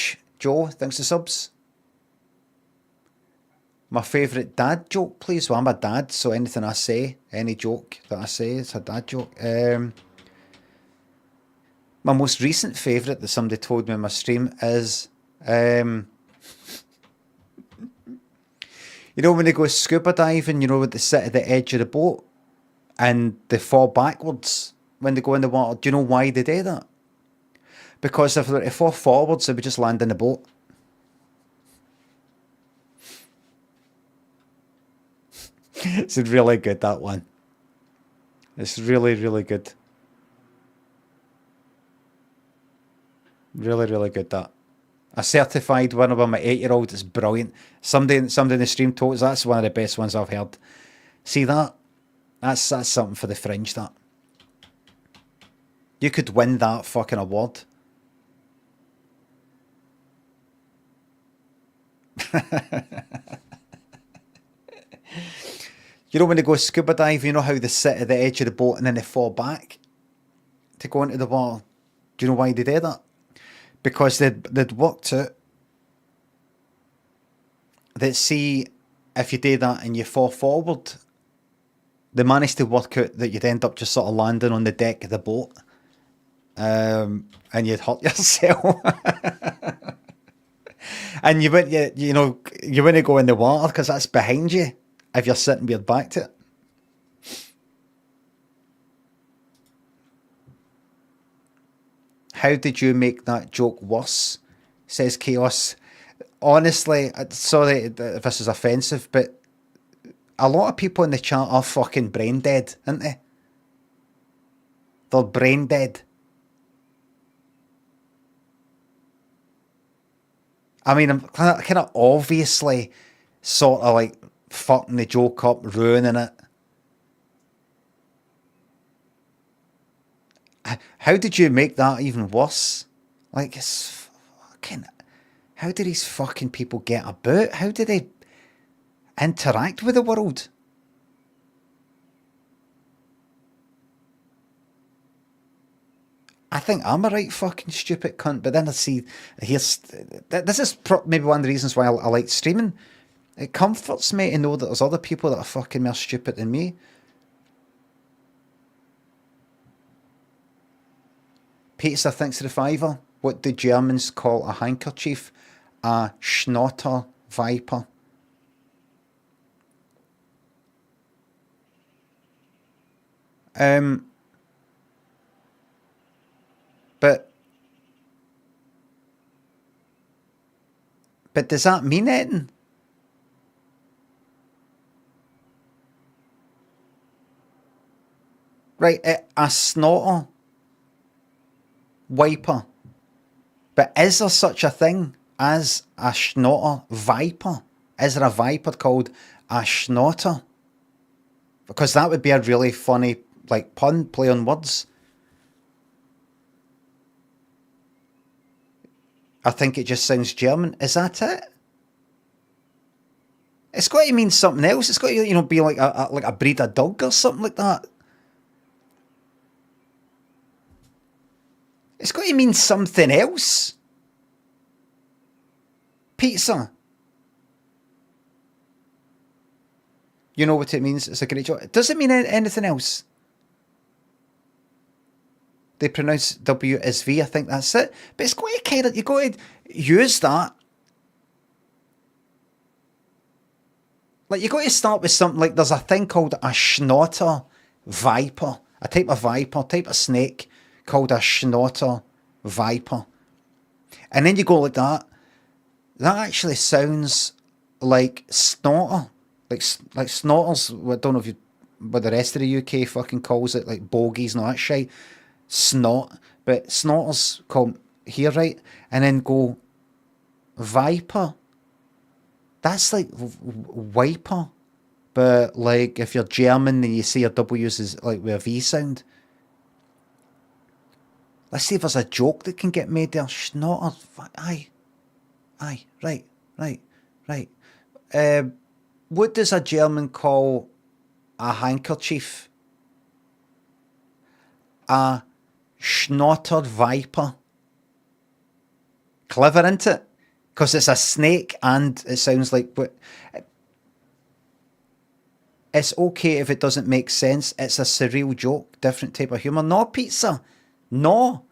thanks for subs. My favourite dad joke, please. Well, I'm a dad, so anything I say, any joke that I say, it's a dad joke. My most recent favourite that somebody told me in my stream is, you know when they go scuba diving, you know when they sit at the edge of the boat and they fall backwards when they go in the water. Do you know why they do that? Because if they were to fall forwards, they would just land in the boat. It's really good, that one. It's really, really good. Really, really good, that. A certified winner by my 8-year-old. It's brilliant. Somebody in the stream told us that's one of the best ones I've heard. See that? That's something for the fringe, that. You could win that fucking award. You know when they go scuba dive, you know how they sit at the edge of the boat and then they fall back to go into the water? Do you know why they do that? Because they'd worked out that, see, if you do that and you fall forward, they managed to work out that you'd end up just sort of landing on the deck of the boat, and you'd hurt yourself. And you wouldn't, you wouldn't go in the water because that's behind you if you're sitting with your back to it. How did you make that joke worse? Says Chaos. Honestly, sorry if this is offensive, but a lot of people in the chat are fucking brain dead, aren't they? They're brain dead. I mean, I'm kind of obviously sort of like fucking the joke up, ruining it. How did you make that even worse? Like, it's fucking... How do these fucking people get about? How do they interact with the world? I think I'm a right fucking stupid cunt, but then I see, this is maybe one of the reasons why I like streaming. It comforts me to know that there's other people that are fucking more stupid than me. Pizza thinks of the fiver. What do Germans call a handkerchief? A schnotter viper. But does that mean anything? Right, a snotter wiper. But is there such a thing as a schnotter viper? Is there a viper called a schnotter? Because that would be a really funny, like, pun, play on words. I think it just sounds German. Is that it? It's got to mean something else. It's got to, be like a breed of dog or something like that. It's got to mean something else. Pizza. You know what it means. It's a great joke. Does it mean anything else? They pronounce W as V. I think that's it. But it's got to kind of, you got to use that. Like, you got to start with something like, there's a thing called a schnotter viper. A type of snake called a schnotter viper. And then you go like that. That actually sounds like snorter. Like snorters. I don't know what the rest of the UK fucking calls it, like bogies and all that shit. Snort. But snorters call here, right? And then go viper. That's like wiper. But like if you're German and you see your W's is like with a V sound. Let's see if there's a joke that can get made there. Schnotter. Aye. Right. What does a German call a handkerchief? A schnottered viper. Clever, isn't it? Because it's a snake and it sounds like... It's okay if it doesn't make sense. It's a surreal joke. Different type of humour. No, pizza. No.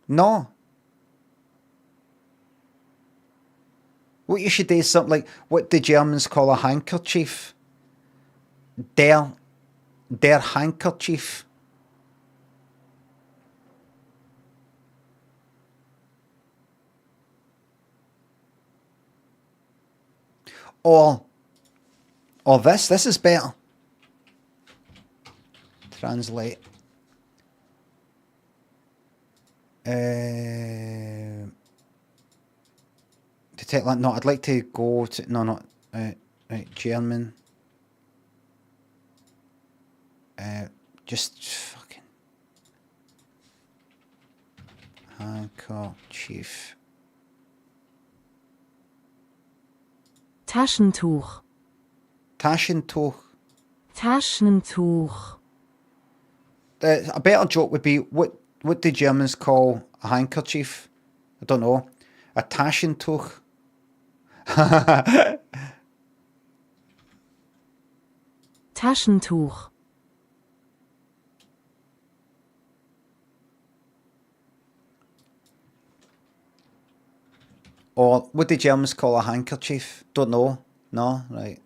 No. What you should do is something like, what the Germans call a handkerchief. Der handkerchief. Or this is better. Translate. Detect that. No, I'd like to go to... No, not... right, German. Just fucking... Handkerchief. Taschentuch. Taschentuch. Taschentuch. A better joke would be, what do Germans call a handkerchief? I don't know. A Taschentuch. Taschentuch. Or what do Germans call a handkerchief? Don't know. No? Right.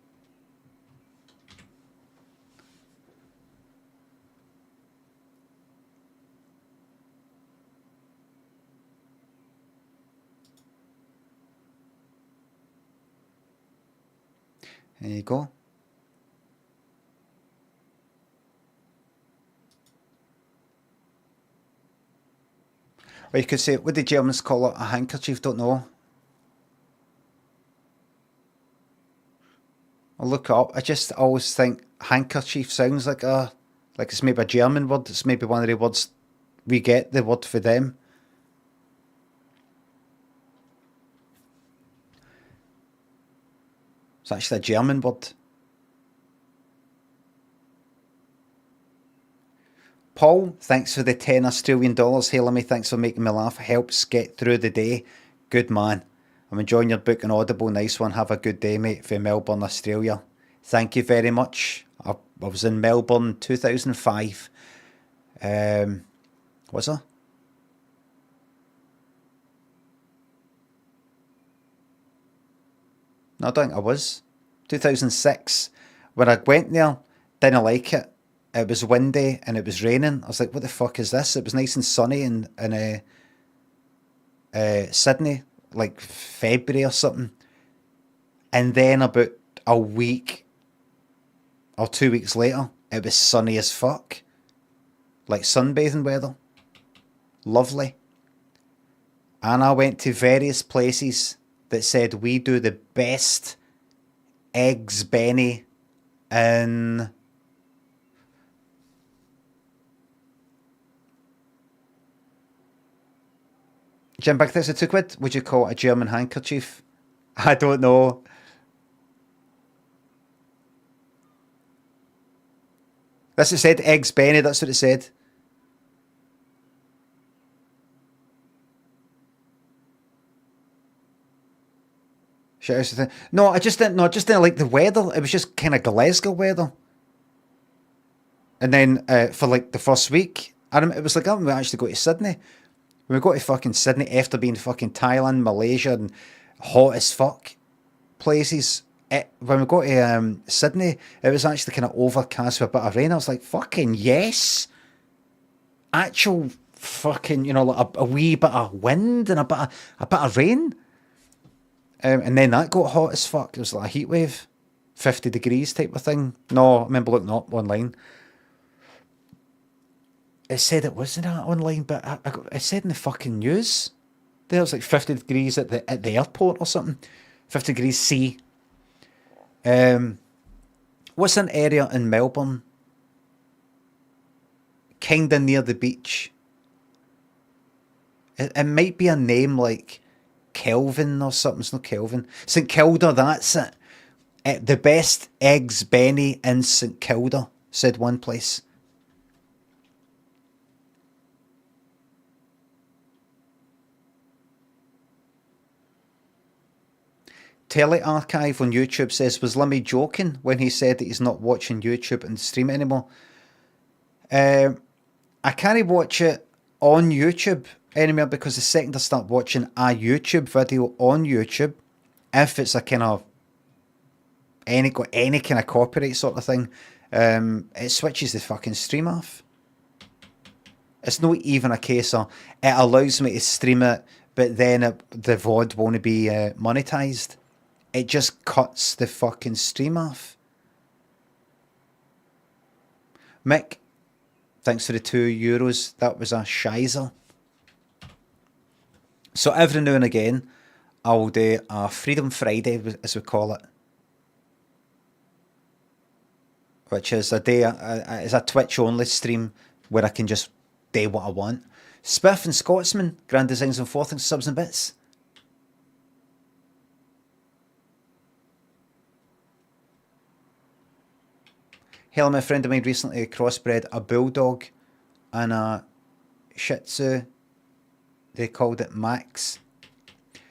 There you go. Or you could say, what do Germans call it? A handkerchief? Don't know. I'll look it up. I just always think handkerchief sounds like it's maybe a German word. It's maybe one of the words we get the word for them. It's actually a German word. Paul, thanks for the $10 Australian. Hey, Lemmy, thanks for making me laugh. Helps get through the day. Good man. I'm enjoying your book on Audible. Nice one. Have a good day, mate, from Melbourne, Australia. Thank you very much. I was in Melbourne 2005. Was I? No, I don't think I was. 2006. When I went there, didn't like it. It was windy and it was raining. I was like, what the fuck is this? It was nice and sunny in Sydney, like February or something. And then about a week or 2 weeks later, it was sunny as fuck. Like sunbathing weather. Lovely. And I went to various places that said we do the best eggs Benny in Jim Big Tits of £2. Would you call it a German handkerchief? I don't know. That's what it said. Eggs Benny, that's what it said. No, I just didn't like the weather. It was just kind of Glasgow weather. And then for like the first week, it was like, I'm actually go to Sydney. When we go to fucking Sydney after being fucking Thailand, Malaysia, and hot as fuck places, when we go to Sydney, it was actually kind of overcast with a bit of rain. I was like, fucking yes. Actual fucking, like a wee bit of wind and a bit of rain. And then that got hot as fuck. It was like a heat wave. 50 degrees type of thing. No, I remember looking up online. It said it wasn't that online, but it said in the fucking news. There was like 50 degrees at the airport or something. 50 degrees C. What's an area in Melbourne? Kinda near the beach. It might be a name like Kelvin or something. It's not Kelvin. St Kilda, that's it. The best eggs Benny in St Kilda, said one place. Telearchive on YouTube says, was Lemmy joking when he said that he's not watching YouTube and stream it anymore? I can't watch it on YouTube anymore because the second I start watching a YouTube video on YouTube, if it's a kind of any kind of copyright sort of thing, it switches the fucking stream off. It's not even a case of it allows me to stream it, but then the VOD won't be monetized. It just cuts the fucking stream off. Mick, thanks for the €2. That was a shizer. So every now and again, I'll do a Freedom Friday, as we call it, which is a day, is a Twitch only stream where I can just do what I want. Spiff and Scotsman, Grand Designs and Forthings, subs and bits. Hell, my friend of mine recently crossbred a bulldog and a Shih Tzu. They called it Max.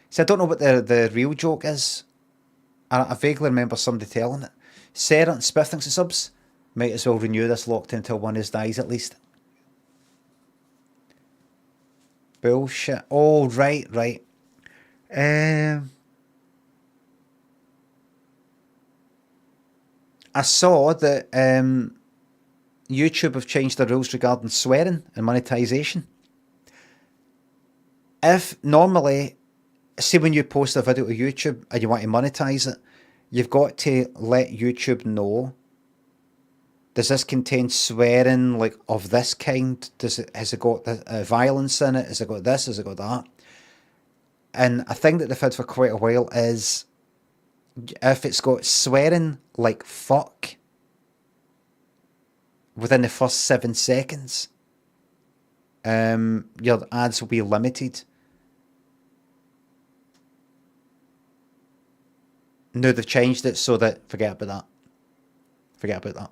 So I don't know what the real joke is. I vaguely remember somebody telling it. Sarah and Spiff thinks the subs. Might as well renew this locked until one of us dies at least. Bullshit. Oh, right. I saw that YouTube have changed the rules regarding swearing and monetization. If normally, say when you post a video to YouTube and you want to monetize it, you've got to let YouTube know, does this contain swearing like of this kind? Has it got violence in it? Has it got this? Has it got that? And a thing that they've had for quite a while is if it's got swearing like fuck within the first 7 seconds, your ads will be limited. No, they've changed it so that forget about that.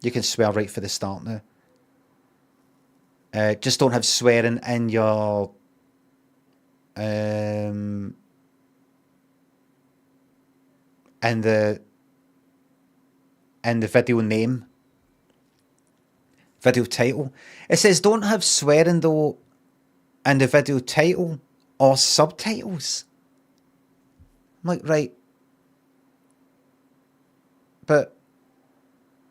You can swear right for the start now. Just don't have swearing in your in the video name, video title. It says don't have swearing though in the video title or subtitles. I'm like, right. But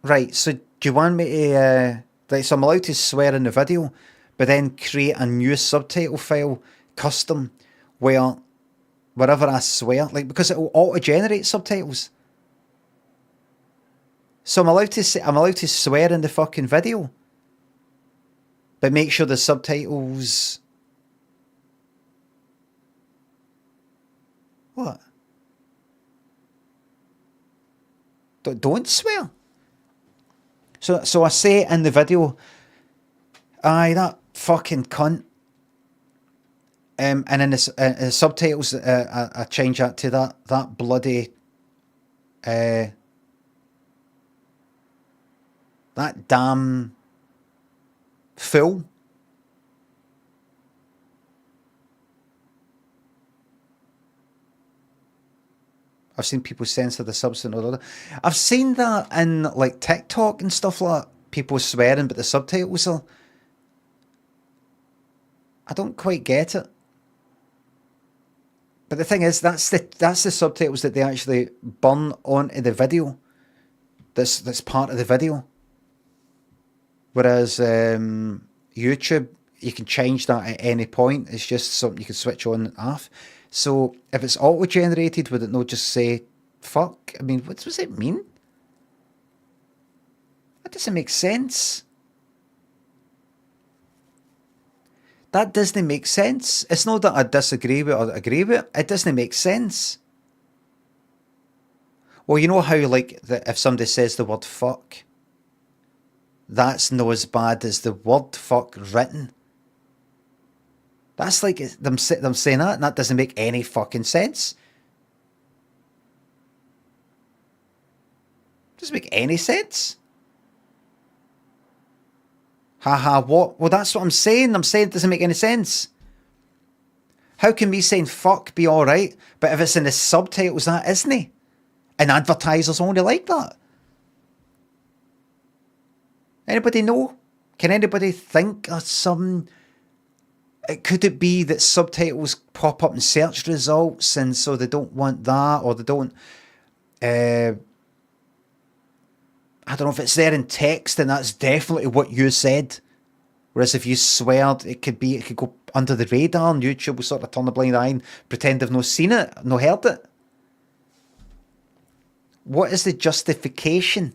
right, so do you want me to right, so I'm allowed to swear in the video, but then create a new subtitle file, custom, where wherever I swear, like, because it will auto-generate subtitles. So I'm allowed to swear in the fucking video, but make sure the subtitles. What? Don't swear. So I say in the video, aye, that fucking cunt. And in the subtitles, I change that to that bloody, that damn fool. I've seen people censor the subs and all that. I've seen that in like TikTok and stuff like that. People swearing, but the subtitles are. I don't quite get it. But the thing is, that's the subtitles that they actually burn onto the video. That's part of the video. Whereas YouTube, you can change that at any point. It's just something you can switch on and off. So if it's auto-generated, would it not just say fuck? I mean, what does it mean? That doesn't make sense. That doesn't make sense. It's not that I disagree with or agree with it. It doesn't make sense. Well, you know how, like, if somebody says the word fuck, that's not as bad as the word fuck written. That's like them saying that, and that doesn't make any fucking sense. Doesn't make any sense. Haha, what? Well, that's what I'm saying. I'm saying it doesn't make any sense. How can me saying fuck be alright, but if it's in the subtitles, that isn't? And advertisers only like that. Anybody know? Can anybody think of some... Could it be that subtitles pop up in search results and so they don't want that, or they don't... I don't know if it's there in text and that's definitely what you said. Whereas if you sweared, it could go under the radar and YouTube will sort of turn a blind eye and pretend they've not seen it, not heard it. What is the justification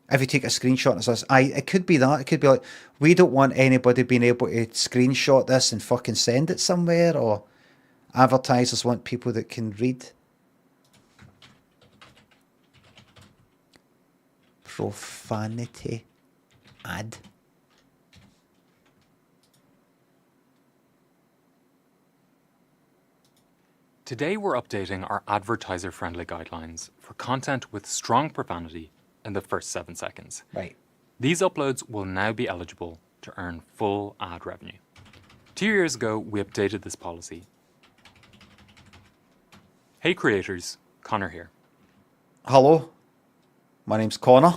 If you take a screenshot and it says, it could be that. It could be like, we don't want anybody being able to screenshot this and fucking send it somewhere, or advertisers want people that can read. Profanity ad. Today we're updating our advertiser-friendly guidelines for content with strong profanity in the first 7 seconds. Right. These uploads will now be eligible to earn full ad revenue. 2 years ago, we updated this policy. Hey creators, Connor here. Hello, my name's Connor,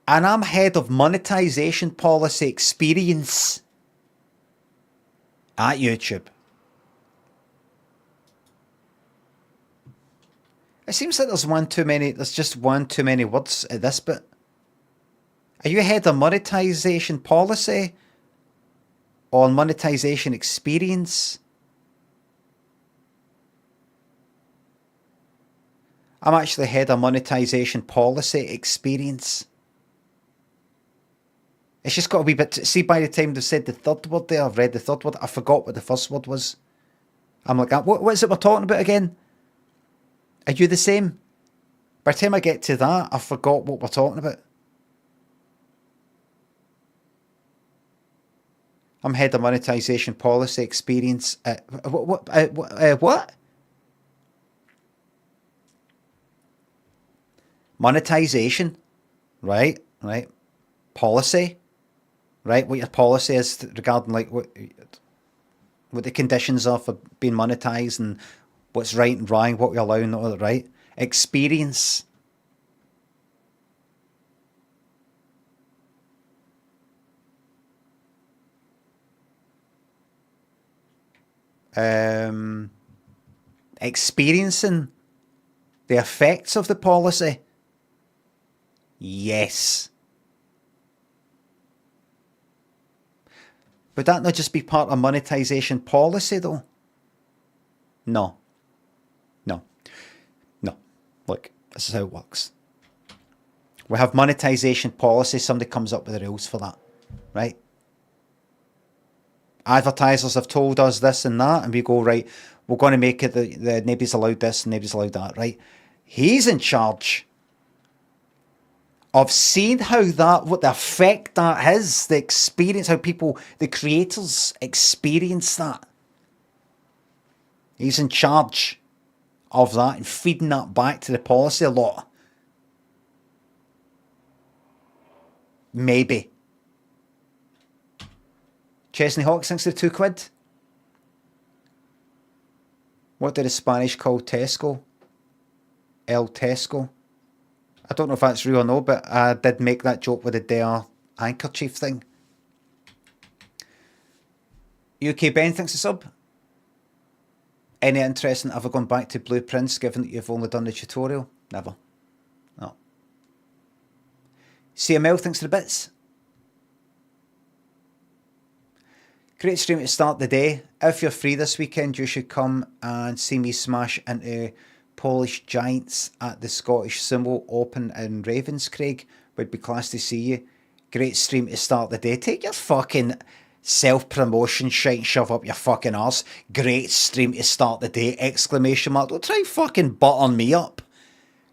and I'm head of monetization policy experience at YouTube. It seems like there's just one too many words at this bit. Are you head of monetization policy or monetization experience? I'm actually head of monetization policy experience. It's just got a wee bit. See, by the time they said the third word there, I've read the third word, I forgot what the first word was. I'm like, what is it we're talking about again? Are you the same? By the time I get to that, I forgot what we're talking about. I'm head of monetization policy experience. What? Monetization, right? Policy, right? What your policy is regarding like what the conditions are for being monetized and what's right and wrong, what we allow and not, right? Experience. Experiencing the effects of the policy. Yes. Would that not just be part of monetization policy though? No. Look, this is how it works. We have monetization policy, somebody comes up with the rules for that, right? Advertisers have told us this and that, and we go, right, we're going to make it that nobody's allowed this and nobody's allowed that, right? He's in charge of seeing what the effect that has, the experience, how people, the creators experience that. He's in charge of that and feeding that back to the policy a lot. Maybe. Chesney Hawks thinks they're £2. What did the Spanish call Tesco? El Tesco. I don't know if that's real or no, but I did make that joke with the Dare handkerchief thing. UK Ben thinks a sub. Any interest in ever going back to blueprints given that you've only done the tutorial? Never. No. CML thinks the bits. Great stream to start the day. If you're free this weekend, you should come and see me smash into Polish Giants at the Scottish Sumo Open in Ravenscraig. Would be class to see you. Great stream to start the day. Take your fucking self-promotion shite and shove up your fucking arse. Great stream to start the day! Exclamation mark. Don't try fucking butter me up.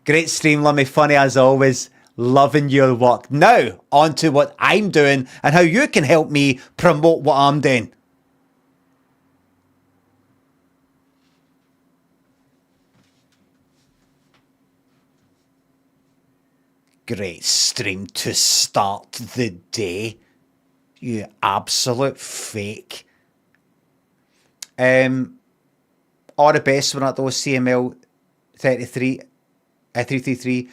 Great stream, Lummy. Funny as always. Loving your work. Now, on to what I'm doing and how you can help me promote what I'm doing. Great stream to start the day. You absolute fake. All the best one at those CML 333.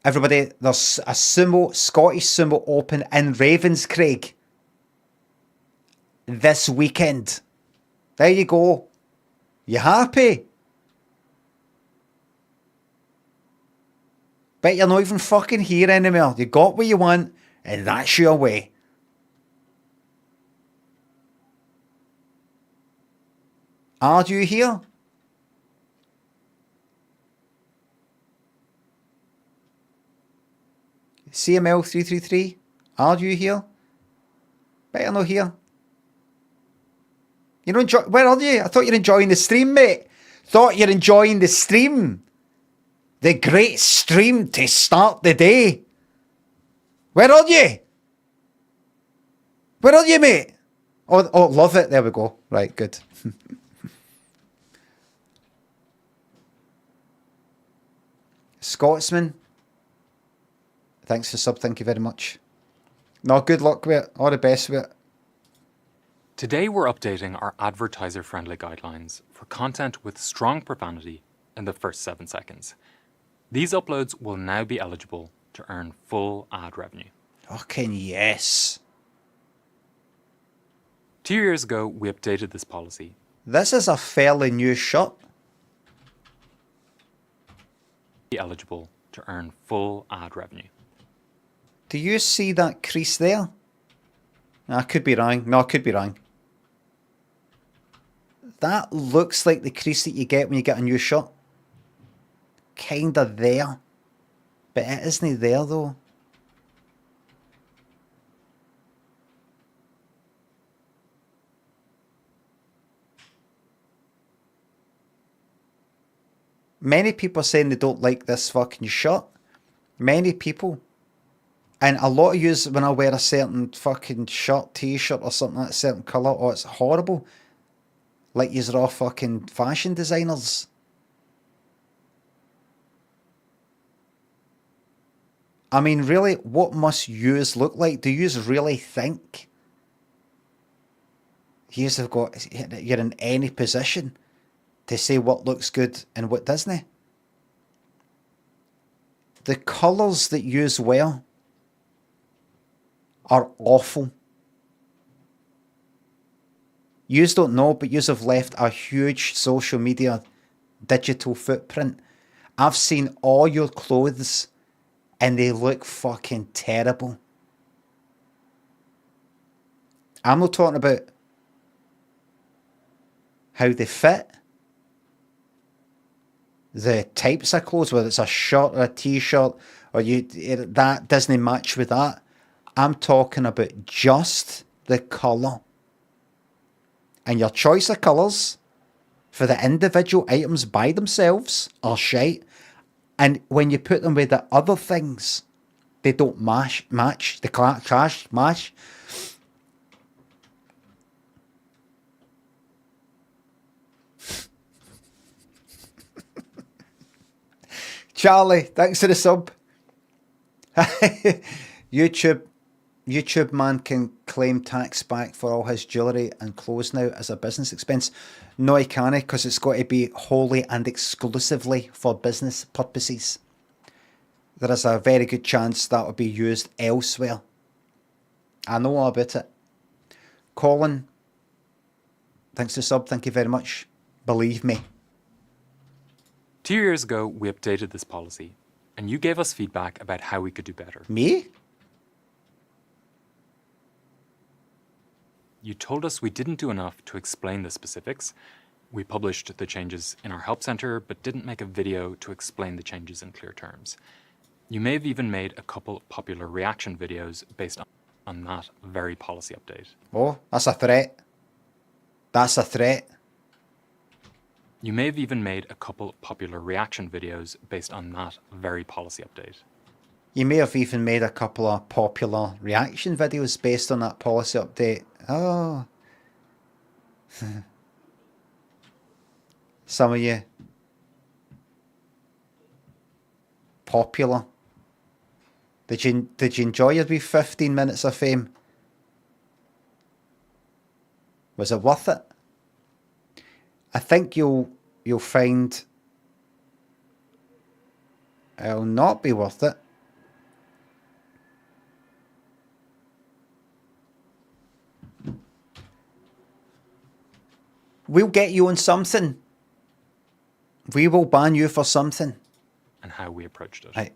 Everybody, there's a Scottish Sumo Open in Ravenscraig this weekend. There you go. You happy? Bet you're not even fucking here anymore. You got what you want, and that's your way. Are you here? CML333, are you here? Better not here. You don't enjoy. Where are you? I thought you're enjoying the stream, mate. Thought you're enjoying the stream. The great stream to start the day. Where are you? Where are you, mate? Oh, love it. There we go. Right, good. Scotsman. Thanks for sub. Thank you very much. No, good luck with it. All the best with it. Today we're updating our advertiser-friendly guidelines for content with strong profanity in the first 7 seconds. These uploads will now be eligible to earn full ad revenue. Fucking yes. 2 years ago, we updated this policy. This is a fairly new shot. Be eligible to earn full ad revenue. Do you see that crease there? I could be wrong. No, I could be wrong. That looks like the crease that you get when you get a new shot. Kinda there. But it isn't there though. Many people are saying they don't like this fucking shot. Many people. And a lot of yous, when I wear a certain fucking shirt, t-shirt or something like a certain colour, oh, it's horrible. Like yous are all fucking fashion designers. I mean, really, what must yous look like? Do yous really think yous have got, you're in any position to say what looks good and what doesn't? The colours that yous wear are awful. Yous don't know, but yous have left a huge social media digital footprint. I've seen all your clothes and they look fucking terrible. I'm not talking about how they fit, the types of clothes, whether it's a shirt or a t-shirt, or that doesn't match with that. I'm talking about just the colour. And your choice of colours for the individual items by themselves are shite. And when you put them with the other things, they don't match. They clash, match. Charlie, thanks for the sub. YouTube man can claim tax back for all his jewellery and clothes now as a business expense. No, he can't, because it's got to be wholly and exclusively for business purposes. There is a very good chance that will be used elsewhere. I know all about it. Colin, thanks for the sub. Thank you very much. Believe me. 2 years ago, we updated this policy, and you gave us feedback about how we could do better. Me? You told us we didn't do enough to explain the specifics. We published the changes in our help center, but didn't make a video to explain the changes in clear terms. You may have even made a couple popular reaction videos based on that very policy update. Oh, that's a threat. That's a threat. You may have even made a couple popular reaction videos based on that very policy update. You may have even made a couple of popular reaction videos based on that policy update. Oh. Some of you. Popular. Did you enjoy your wee 15 minutes of fame? Was it worth it? I think you'll find it'll not be worth it. We'll get you on something. We will ban you for something. And how we approached it. Right.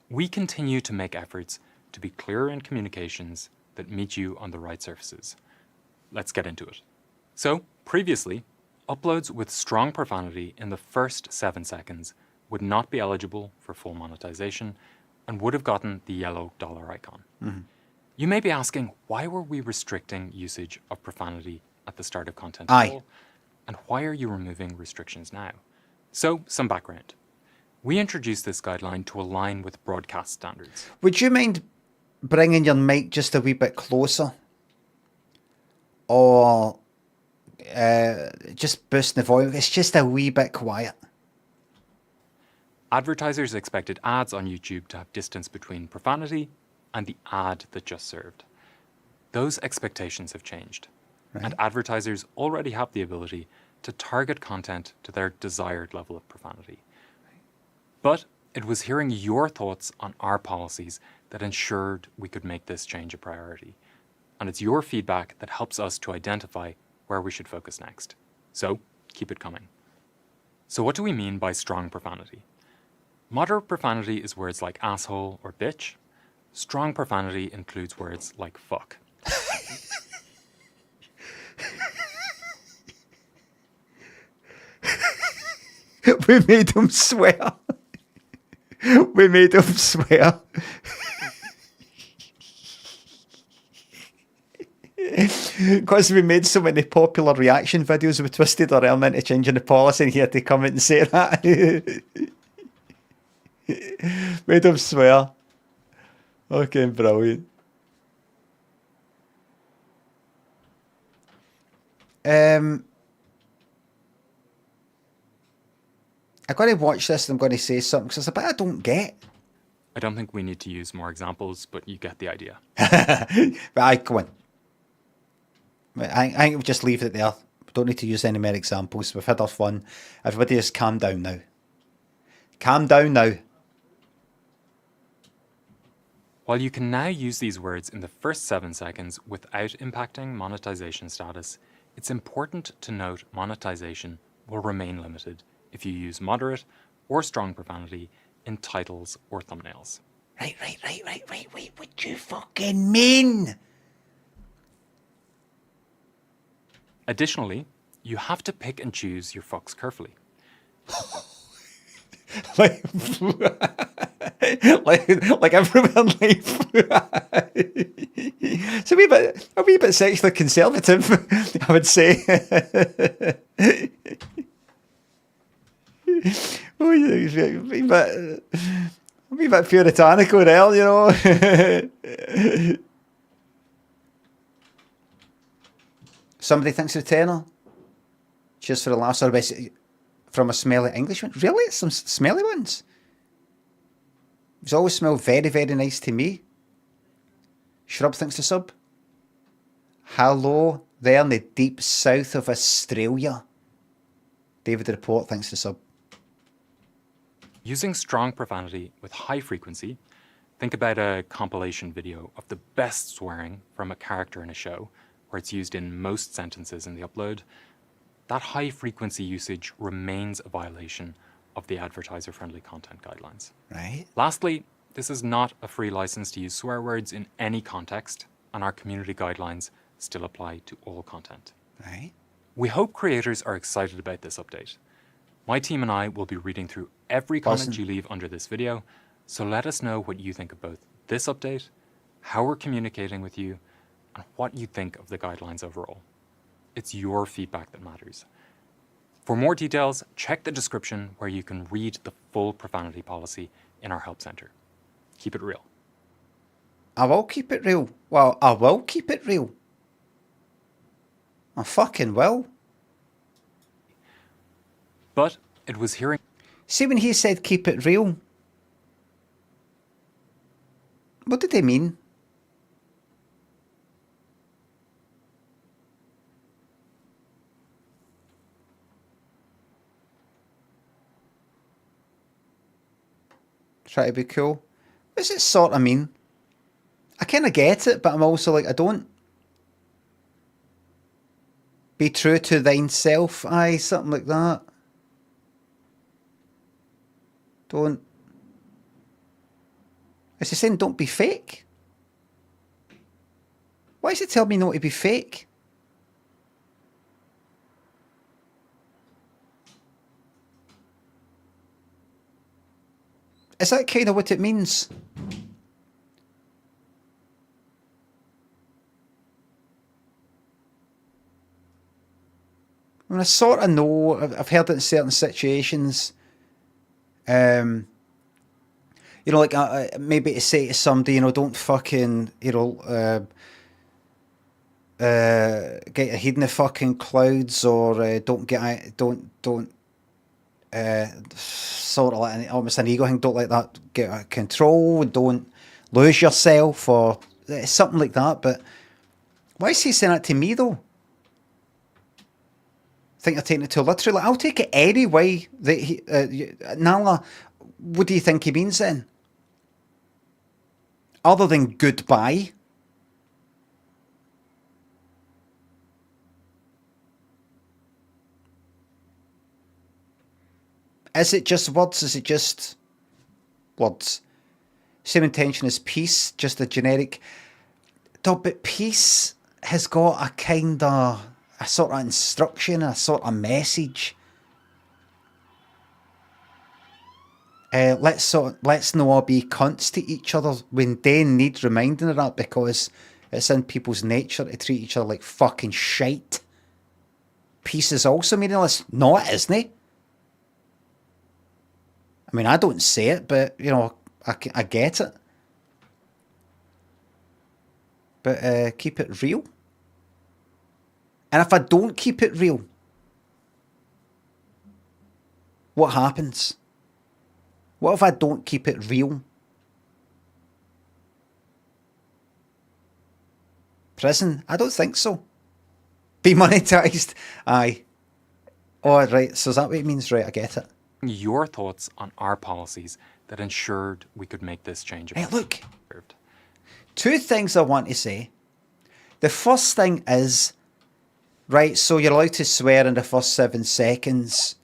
We continue to make efforts to be clearer in communications that meet you on the right surfaces. Let's get into it. So, previously, uploads with strong profanity in the first 7 seconds would not be eligible for full monetization and would have gotten the yellow dollar icon. You may be asking, why were we restricting usage of profanity at the start of content at all? And why are you removing restrictions now? So, some background. We introduced this guideline to align with broadcast standards. Would you mind bringing your mic just a wee bit closer? Or just boosting the volume? It's just a wee bit quiet. Advertisers expected ads on YouTube to have distance between profanity and the ad that just served. Those expectations have changed, and advertisers already have the ability to target content to their desired level of profanity. But it was hearing your thoughts on our policies that ensured we could make this change a priority. And it's your feedback that helps us to identify where we should focus next. So keep it coming. So what do we mean by strong profanity? Moderate profanity is words like asshole or bitch. Strong profanity includes words like fuck. We made him swear. We made him swear. Because we made so many popular reaction videos, we twisted our arm into changing the policy and he had to come in and say that. Made him swear. Okay, brilliant. I'm going to watch this and I'm going to say something because there's a bit I don't get. I don't think we need to use more examples, but you get the idea. Right, go on. I think we'll just leave it there. We don't need to use any more examples. We've had our fun. Everybody just calm down now. Calm down now. While you can now use these words in the first 7 seconds without impacting monetization status, it's important to note monetization will remain limited if you use moderate or strong profanity in titles or thumbnails. Right. What do you fucking mean? Additionally, you have to pick and choose your fucks carefully. like everyone life. It's a wee bit sexually conservative, I would say. A wee bit puritanical there, you know. Somebody thinks of tenor. Cheers for the last service from a smelly Englishman. Really? Some smelly ones? He's always smelled very, very nice to me. Shrub thinks to sub. Hello there in the deep south of Australia. David the Report thinks to sub. Using strong profanity with high frequency, think about a compilation video of the best swearing from a character in a show, where it's used in most sentences in the upload. That high frequency usage remains a violation of the advertiser-friendly content guidelines. Right. Lastly, this is not a free license to use swear words in any context, and our community guidelines still apply to all content. Right. We hope creators are excited about this update. My team and I will be reading through every comment you leave under this video, so let us know what you think of both this update, how we're communicating with you, and what you think of the guidelines overall. It's your feedback that matters. For more details, check the description where you can read the full profanity policy in our help center. Keep it real. I will keep it real. Well, I will keep it real. I fucking will. But it was hearing... See, when he said keep it real, what did he mean? Try to be cool. What does it sort of mean? I kind of get it, but I'm also like, I don't. Be true to thine self. Aye, something like that. Don't. Is he saying don't be fake? Why does it tell me not to be fake? Is that kind of what it means? I sort of know, I've heard it in certain situations. You know, like maybe to say to somebody, you know, don't fucking, you know, get your head in the fucking clouds, or don't sort of like almost an ego thing. Don't let that get out of control. Don't lose yourself, or something like that. But why is he saying that to me though? Think you're taking it too literally. I'll take it any way that he, Nala. What do you think he means then? Other than goodbye. Is it just words? Is it just words? Same intention as peace, just a generic. But peace has got a kind of, a sort of instruction, a sort of message. Let's not all be cunts to each other when they need reminding of that, because it's in people's nature to treat each other like fucking shite. Peace is also meaningless. No, it isn't. I mean, I don't say it, but, you know, I get it. But keep it real. And if I don't keep it real, what happens? What if I don't keep it real? Prison? I don't think so. Be monetized? Aye. Oh, right. So is that what it means? Right, I get it. Your thoughts on our policies that ensured we could make this change. Hey, look. Two things I want to say. The first thing is, right, so you're allowed to swear in the first 7 seconds.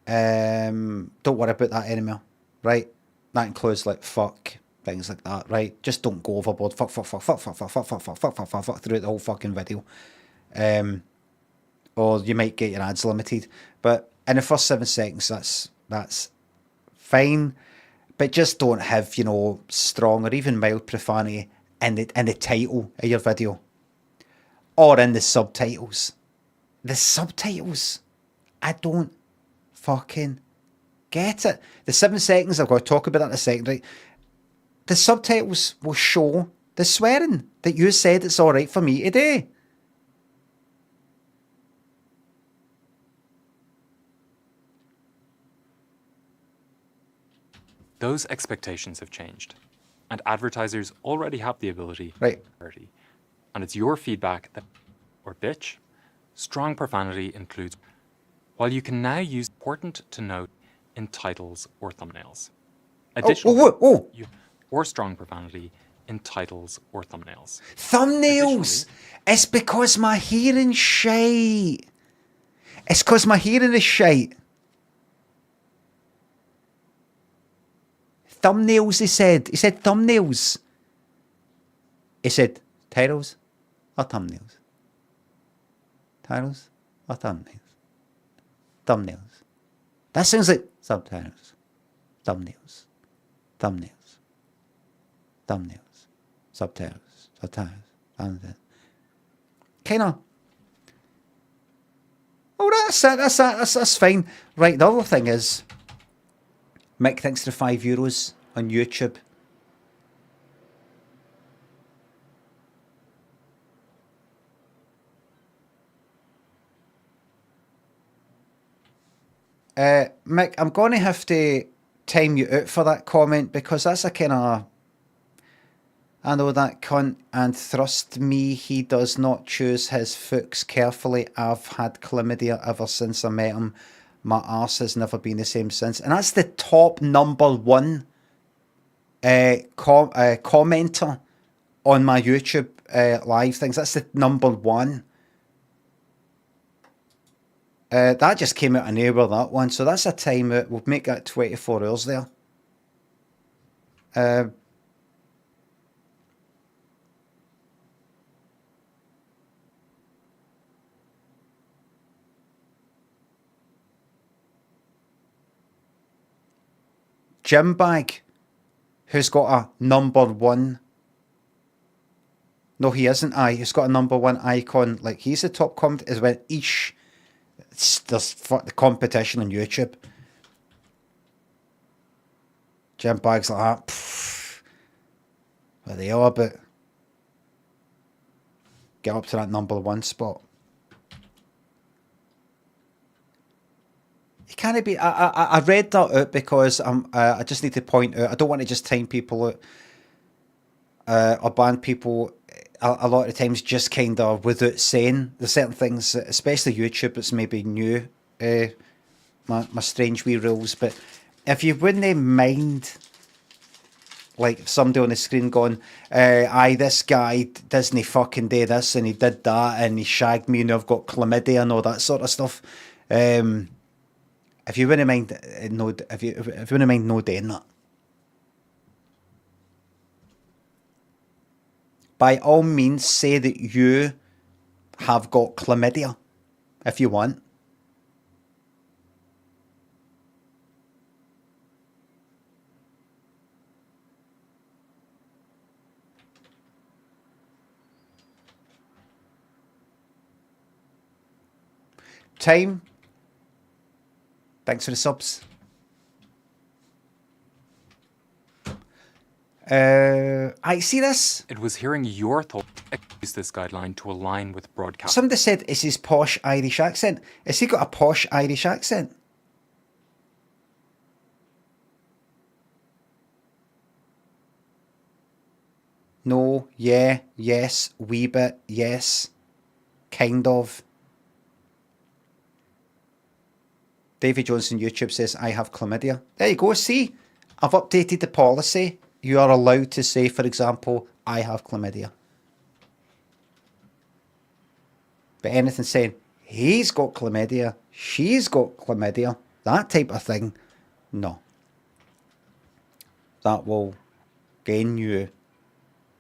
Don't worry about that anymore, right? That includes like fuck, things like that, right? Just don't go overboard. Fuck throughout the whole fucking video. Or you might get your ads limited. But in the first 7 seconds, that's fine. But just don't have, you know, strong or even mild profanity in the title of your video. Or in the subtitles. The subtitles. I don't fucking get it. The 7 seconds, I've got to talk about that in a second, right? The subtitles will show the swearing that you said it's alright for me today. Those expectations have changed, and advertisers already have the ability. Right. And it's your feedback that, or bitch, strong profanity includes, while you can now use important to note in titles or thumbnails. Additionally, or strong profanity in titles or thumbnails. Thumbnails! It's because my hearing's shite. It's because my hearing is shite. Thumbnails, he said. He said thumbnails. He said titles or thumbnails. Titles or thumbnails. Thumbnails. That sounds like subtitles. Thumbnails. Thumbnails. Thumbnails. Subtitles. Subtitles. Thumbnails. Kind of. Oh, that's fine. Right, the other thing is, Mick, thanks for the €5 on YouTube. Mick, I'm going to have to time you out for that comment, because that's a kind of, I know that cunt, and trust me, he does not choose his fooks carefully. I've had chlamydia ever since I met him. My arse has never been the same since. And that's the top #1 commenter on my YouTube live things. That's the #1. That just came out of nowhere, that one. So that's a timeout. We'll make that 24 hours there. Gym Bag, who's got a #1. No, he isn't. He's got a #1 icon. Like, he's the top comment as well. Ish. There's the competition on YouTube. Gym bags like that. Pff, where they are, but get up to that number one spot. You can't be. I read that out because I just need to point out. I don't want to just time people out or ban people. A lot of times, just kind of without saying there's certain things, especially YouTube, it's maybe new. My strange wee rules, but if you wouldn't mind, like somebody on the screen going, "Aye, this guy doesn't fucking do this and he did that and he shagged me and I've got chlamydia and all that sort of stuff." If you wouldn't mind, if you wouldn't mind no doing that, by all means, say that you have got chlamydia, if you want. Time. Thanks for the subs. I see this. It was hearing your thoughts use this guideline to align with broadcast. Somebody said it's his posh Irish accent. Has he got a posh Irish accent? No, yeah, yes, wee bit, yes, kind of. David Johnson YouTube says, I have chlamydia. There you go, see? I've updated the policy. You are allowed to say, for example, I have chlamydia. But anything saying, he's got chlamydia, she's got chlamydia, that type of thing, no. That will gain you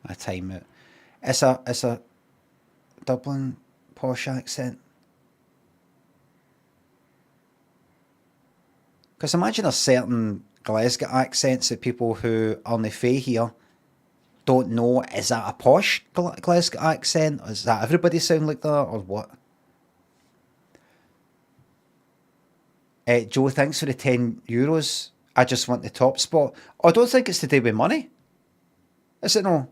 a timeout. It's a Dublin posh accent. Because imagine there's certain Glasgow accents that people who aren't fae here don't know, is that a posh Glasgow accent? Or is that everybody sound like that, or what? Joe, thanks for the €10. I just want the top spot. I don't think it's to do with money. Is it no?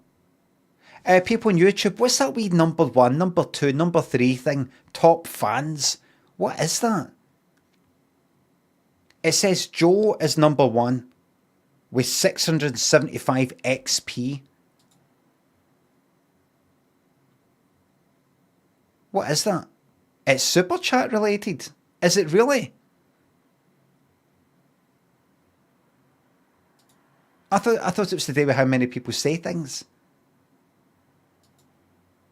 People on YouTube, what's that wee number 1, number 2, number 3 thing? Top fans. What is that? It says Joe is number 1 with 675 XP. What is that? It's super chat related. Is it really? I thought it was to do with how many people say things.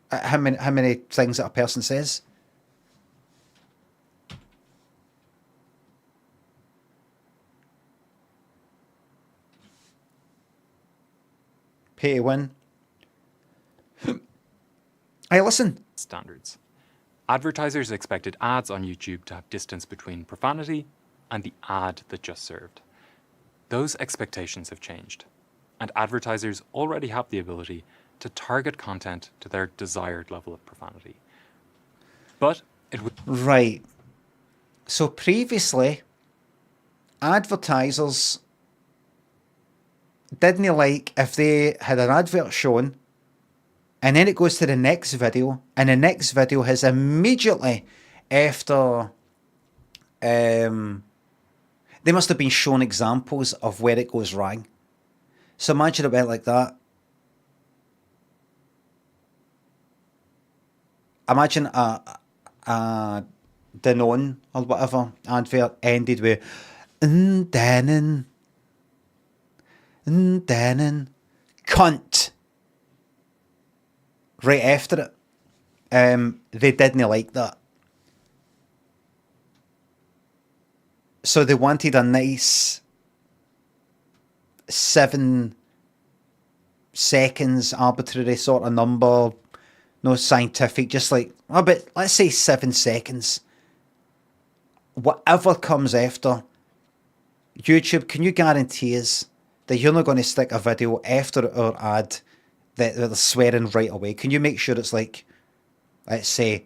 How many things that a person says. Pay to win. Hey, listen. Standards. Advertisers expected ads on YouTube to have distance between profanity and the ad that just served. Those expectations have changed, and advertisers already have the ability to target content to their desired level of profanity. But it would... Right. So previously, advertisers didn't like if they had an advert shown and then it goes to the next video and the next video has immediately after they must have been shown examples of where it goes wrong. So imagine it went like that. Imagine a Danone or whatever advert ended with Dannon, cunt. Right after it. They didn't like that. So they wanted a nice 7 seconds arbitrary sort of number, no scientific, just like, oh, but let's say 7 seconds. Whatever comes after, YouTube, can you guarantee us that you're not going to stick a video after our ad that they're swearing right away? Can you make sure it's like, let's say,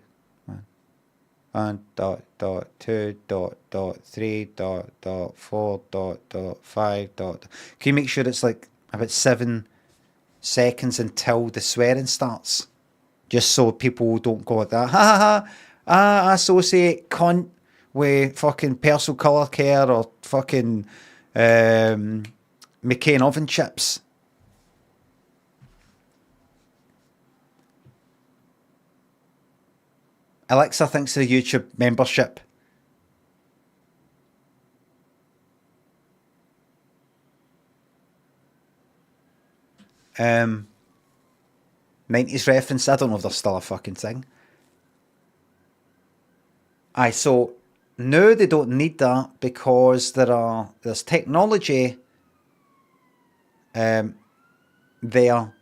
1.2.3.4.5. Can you make sure it's like about 7 seconds until the swearing starts? Just so people don't go like that. Ha ha ha. I associate cunt with fucking personal colour care or fucking McCain oven chips. Alexa thinks of the YouTube membership. '90s reference. I don't know if there's still a fucking thing. Aye, so now they don't need that because there's technology there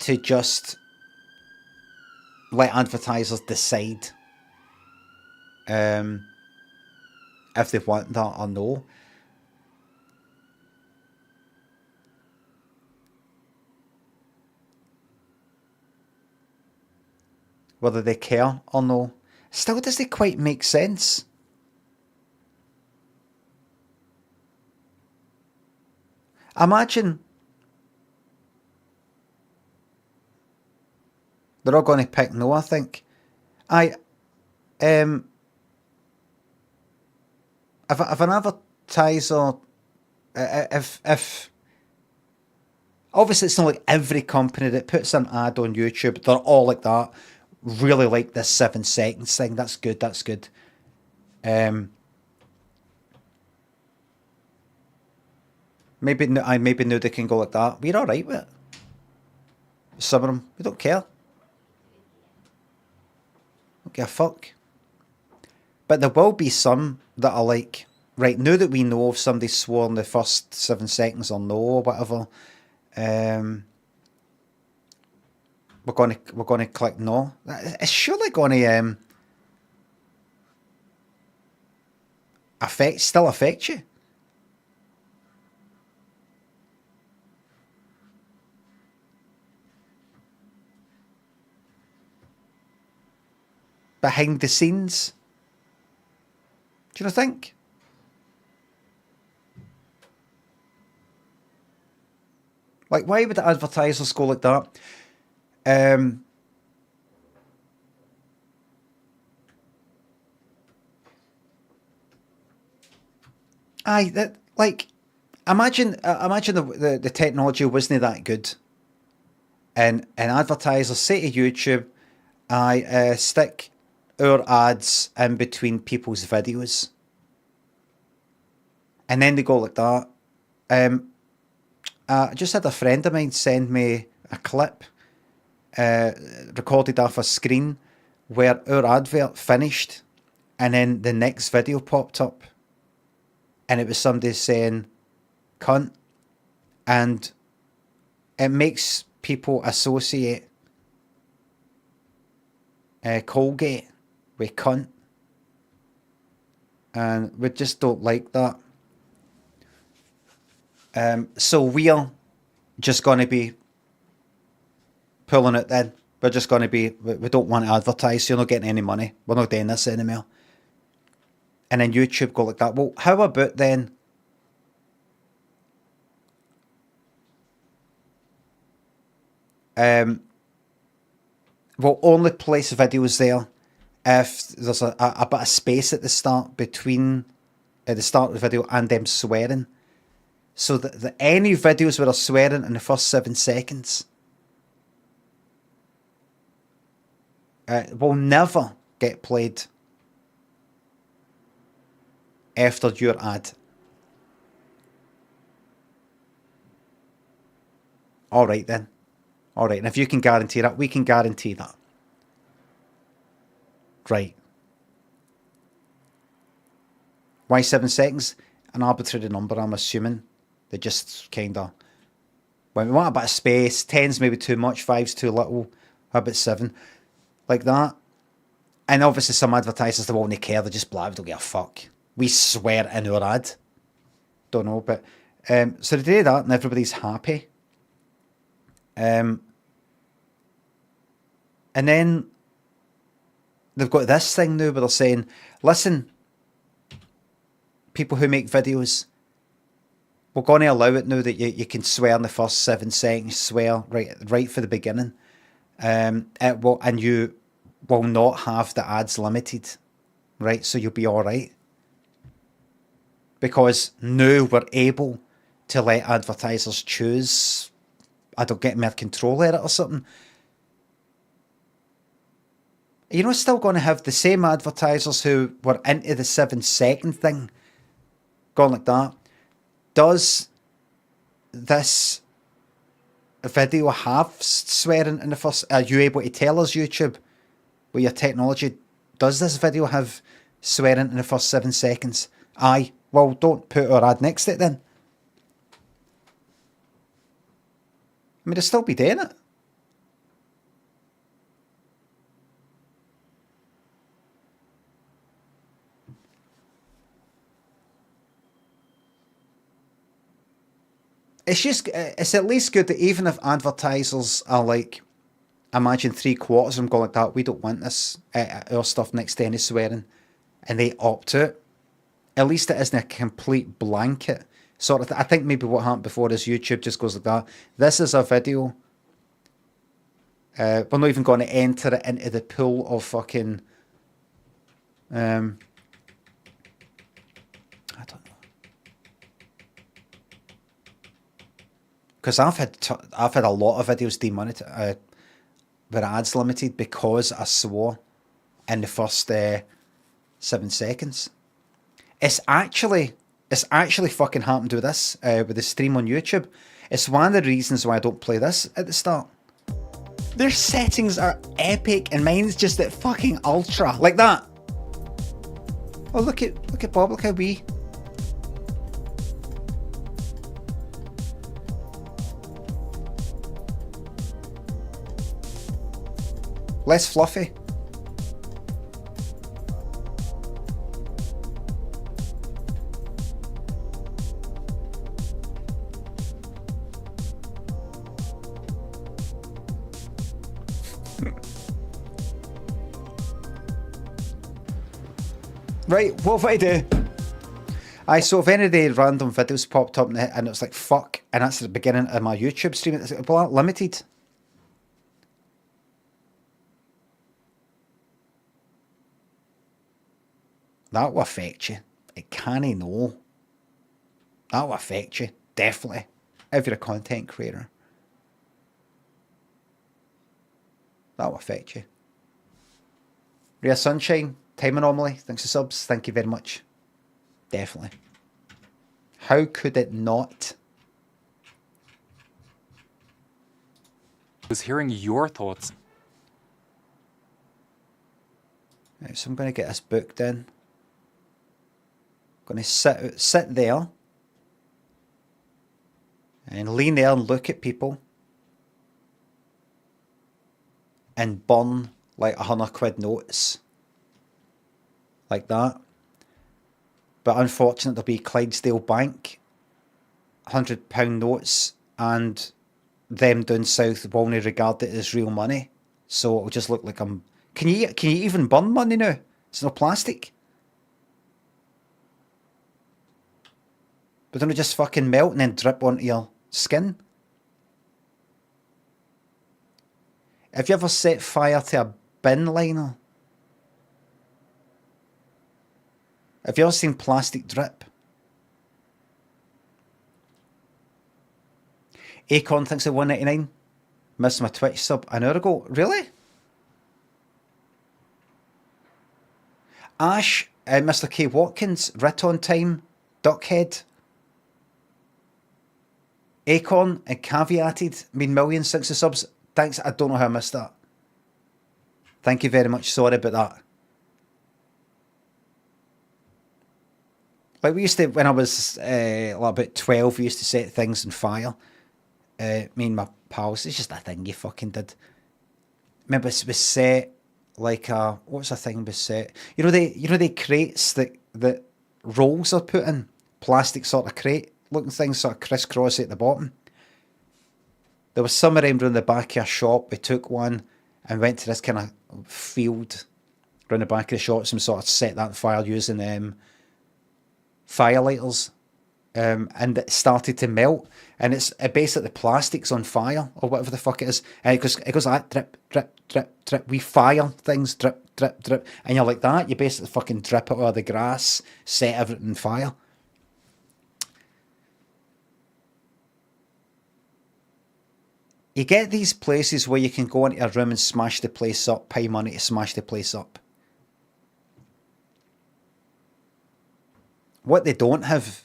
to just let advertisers decide if they want that or no. Whether they care or no. Still doesn't quite make sense. Imagine they're all going to pick no, I think. If an advertiser, if obviously it's not like every company that puts an ad on YouTube, they're all like that. Really like this 7 seconds thing. That's good. That's good. Maybe now they can go like that. We're all right with it. Some of them, we don't care. Don't give a fuck. But there will be some that are like, right, now that we know if somebody's sworn the first 7 seconds or no or whatever, we're going to click no. It's surely going to affect you. Behind the scenes, do you not think? Like, why would the advertisers go like that? Imagine the technology wasn't that good, and advertisers say to YouTube, stick our ads in between people's videos, and then they go like that. I just had a friend of mine send me a clip recorded off a screen where our advert finished and then the next video popped up and it was somebody saying cunt, and it makes people associate Colgate with cunt, and we just don't like that. So we're just going to be pulling it then. We're just going to be, we don't want to advertise, so you're not getting any money. We're not doing this anymore. And then YouTube go like that. Well, how about then we'll only place videos there if there's a bit of space at the start between the start of the video and them swearing. So that any videos where they're swearing in the first 7 seconds will never get played after your ad. All right then. All right, and if you can guarantee that, we can guarantee that. Right. Why 7 seconds? An arbitrary number, I'm assuming. They just kind of, when we want a bit of space, 10's maybe too much, 5's too little, how about 7? Like that. And obviously some advertisers, they won't care, they just blab, don't give a fuck. We swear in our ad. Don't know, but so they do that and everybody's happy. And then they've got this thing now where they're saying, listen, people who make videos, we're going to allow it now that you can swear in the first 7 seconds, swear right for the beginning. And you will not have the ads limited, right? So you'll be all right. Because now we're able to let advertisers choose, I don't get more control of it or something. You know, still going to have the same advertisers who were into the 7-second thing, going like that. Does this video have swearing in the first? Are you able to tell us, YouTube, with your technology, does this video have swearing in the first 7 seconds? Aye. Well, don't put our ad next to it then. I mean, they'll still be doing it. It's at least good that even if advertisers are like, imagine 3/4 of them go like that, we don't want this, our stuff next to any swearing, and they opt out, at least it isn't a complete blanket sort of thing. I think maybe what happened before is YouTube just goes like that. This is a video. We're not even going to enter it into the pool of fucking... I don't know. Because I've had a lot of videos demonetized, with ads limited because I swore in the first 7 seconds. It's actually fucking happened with this, with the stream on YouTube. It's one of the reasons why I don't play this at the start. Their settings are epic and mine's just at fucking ultra. Like that. Oh, look at Bob, look how wee. Less fluffy. Right, what have I do? So if any of the random videos popped up and it's like, fuck, and that's the beginning of my YouTube stream, it's like, well, limited. That will affect you. It can't know. That will affect you, definitely, if you're a content creator. That will affect you. Rare Sunshine, Time Anomaly, thanks for subs, thank you very much. Definitely. How could it not? I was hearing your thoughts. Right, so I'm going to get this booked in. I'm going to sit there and lean there and look at people and burn like £100 notes. Like that. But unfortunately, there'll be Clydesdale Bank, £100 notes, and them down south will not regard it as real money. So it'll just look like I'm... Can you even burn money now? It's no plastic. But don't it just fucking melt and then drip onto your skin? Have you ever set fire to a bin liner? Have you ever seen plastic drip? Acon thinks at 199. Missed my Twitch sub an hour ago. Really? Ash, Mr. K. Watkins, Rit on Time, Duckhead. Acon and Caveated, millions, 60 subs. Thanks, I don't know how I missed that. Thank you very much, sorry about that. Like we used to, when I was like about 12, we used to set things on fire. Me and my pals, it's just a thing you fucking did. Remember, it was set like a, what's the thing was set? You know the crates that rolls are put in? Plastic sort of crate looking things, sort of crisscross at the bottom. There was some of them around the back of a shop. We took one and went to this kind of field around the back of the shops and sort of set that fire using firelighters. And it started to melt, and it's basically the plastic's on fire or whatever the fuck it is, and it goes like drip, drip, drip, drip. We fire things, drip, drip, drip, and you're like that. You basically fucking drip it out of the grass, set everything on fire. You get these places where you can go into a room and smash the place up, pay money to smash the place up. What they don't have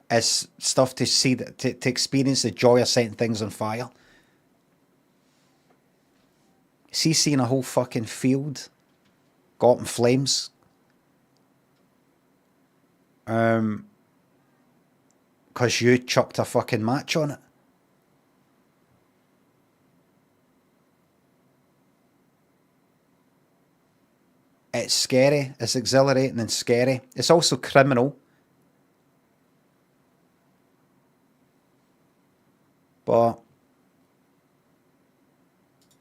is stuff to see, to experience the joy of setting things on fire. See, seeing a whole fucking field go up in flames. Because you chucked a fucking match on it. It's scary. It's exhilarating and scary. It's also criminal. But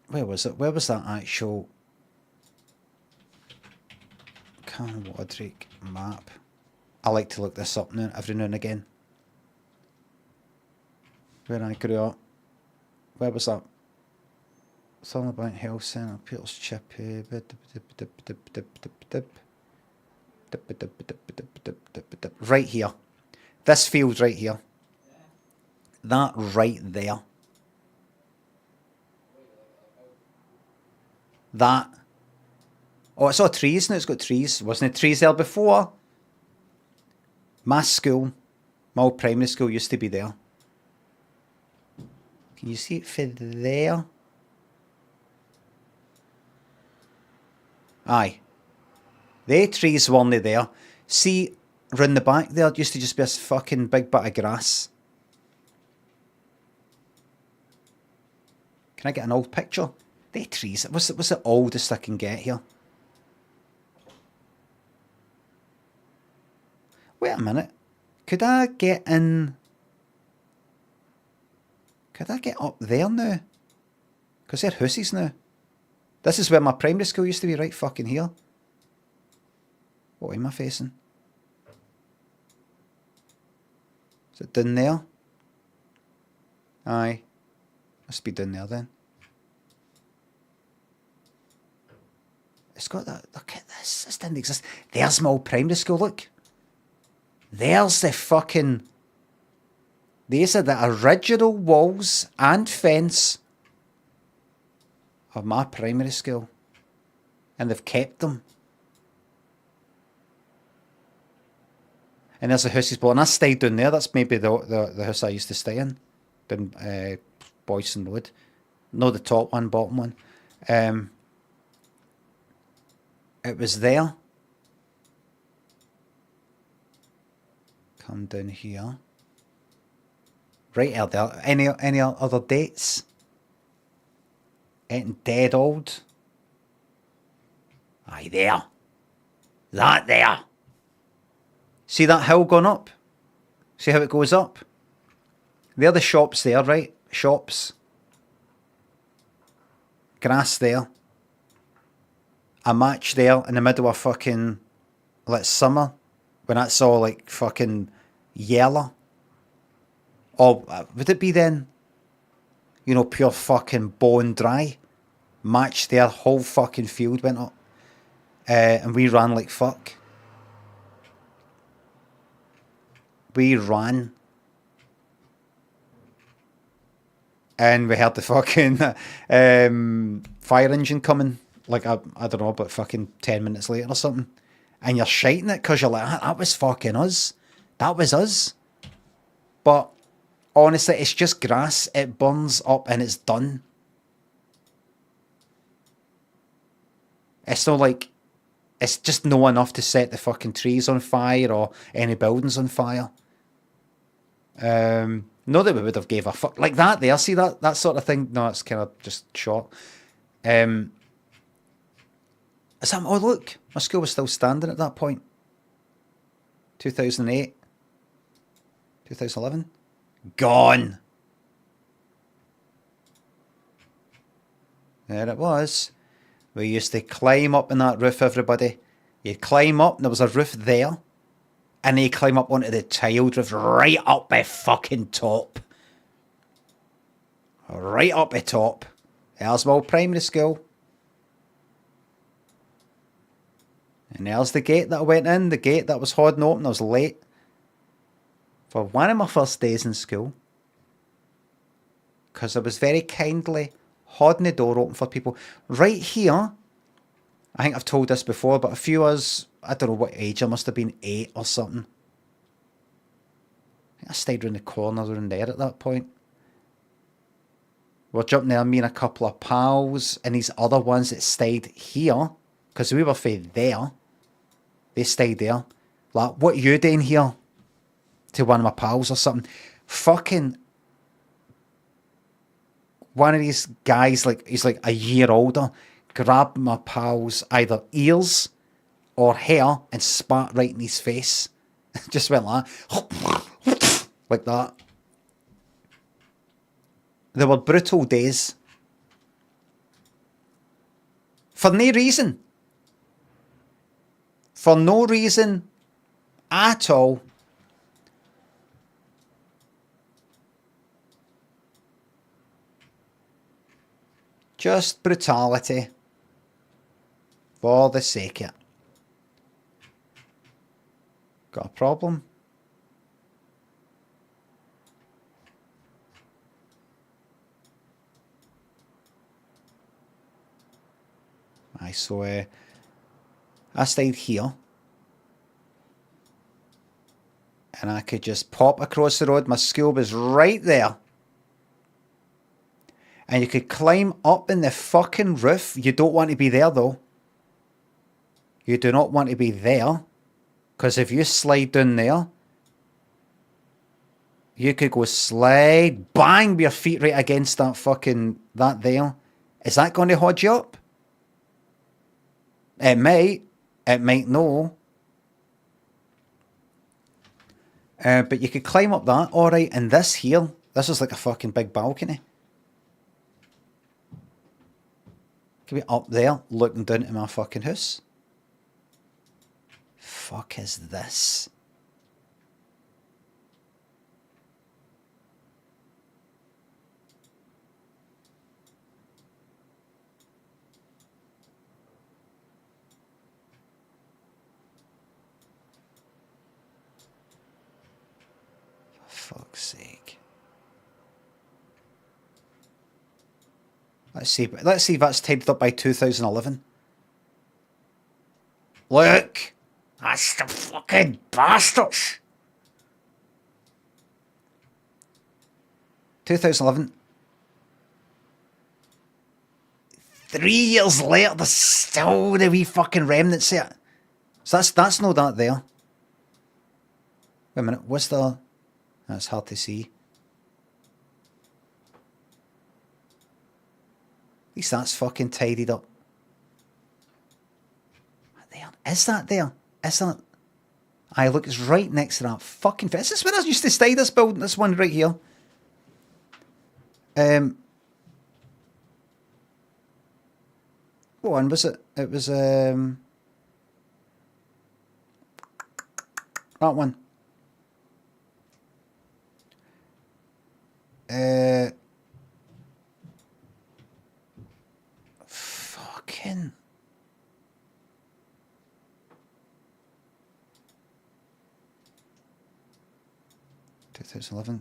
where was it? Where was that actual Carnwadric map? I like to look this up now, every now and again. Where I grew up. Where was that? It's all about health centre, Peter's Chippy. Right here. This field right here. That right there. That. Oh, it's all trees now. It's got trees. Wasn't it trees there before? My school, my old primary school used to be there. Can you see it for there? Aye. The trees weren't there. See, round the back there, it used to just be a fucking big bit of grass. Can I get an old picture? The trees. What's the oldest I can get here? Wait a minute. Could I get in? Could I get up there now? Because they're houses now. This is where my primary school used to be, right fucking here. What am I facing? Is it down there? Aye. Must be down there then. It's got that. Look at this. This didn't exist. There's my old primary school, look. There's the fucking... These are the original walls and fence of my primary school. And they've kept them. And there's the houses below. And I stayed down there. That's maybe the house I used to stay in. Down Boyson Road. No, the top one, bottom one. It was there. Come down here. Right out there. Any other dates? Ain't dead old. Aye, there. That there. See that hill going up? See how it goes up? They're the shops there, right? Shops. Grass there. A match there in the middle of fucking, like, summer. When that's all, like, fucking yellow. Or would it be then? You know, pure fucking bone dry. Match there, whole fucking field went up. And we ran like fuck. We ran. And we heard the fucking fire engine coming. Like, I don't know, but fucking 10 minutes later or something. And you're shiting it because you're like, that was fucking us. That was us. But honestly, it's just grass. It burns up and it's done. It's not like, it's just no enough to set the fucking trees on fire or any buildings on fire. Not that we would have gave a fuck. Like that there, see that sort of thing? No, it's kind of just short. Oh, look, my school was still standing at that point. 2008. 2011. Gone. There it was. We used to climb up in that roof, everybody. You'd climb up, and there was a roof there. And then you climb up onto the tiled roof right up the fucking top. Right up the top. There's my old primary school. And there's the gate that I went in. The gate that was holding open. I was late. For one of my first days in school. Because I was very kindly holding the door open for people. Right here. I think I've told this before, but a few of us, I don't know what age, I must have been 8 or something. I think I stayed around the corner around there at that point. We're jumping there, me and a couple of pals, and these other ones that stayed here, because we were from there. They stayed there. Like, what are you doing here? To one of my pals or something. Fucking one of these guys, like, he's like a year older, grabbed my pal's either ears or hair and spat right in his face. Just went like that. They were brutal days. For no reason. For no reason at all. Just brutality. For the sake of it. Got a problem? Aye, so I stayed here. And I could just pop across the road. My school was right there. And you could climb up in the fucking roof. You don't want to be there though. You do not want to be there. Because if you slide down there, you could go slide, bang, with your feet right against that fucking, that there. Is that going to hold you up? It might no. But you could climb up that, alright, and this here, this is like a fucking big balcony. Could be up there, looking down at my fucking house. Fuck is this? For fuck's sake. Let's see if that's typed up by 2011. Look! That's the fucking bastards! 2011. 3 years later, there's still the wee fucking remnants there. So that's no that there. Wait a minute, what's the... That's hard to see. At least that's fucking tidied up. There. Is that there? Is that... Aye, look, it's right next to that fucking... Is this where I used to stay, this building? This one right here. What one was it? It was, that one. Fucking... ...2011.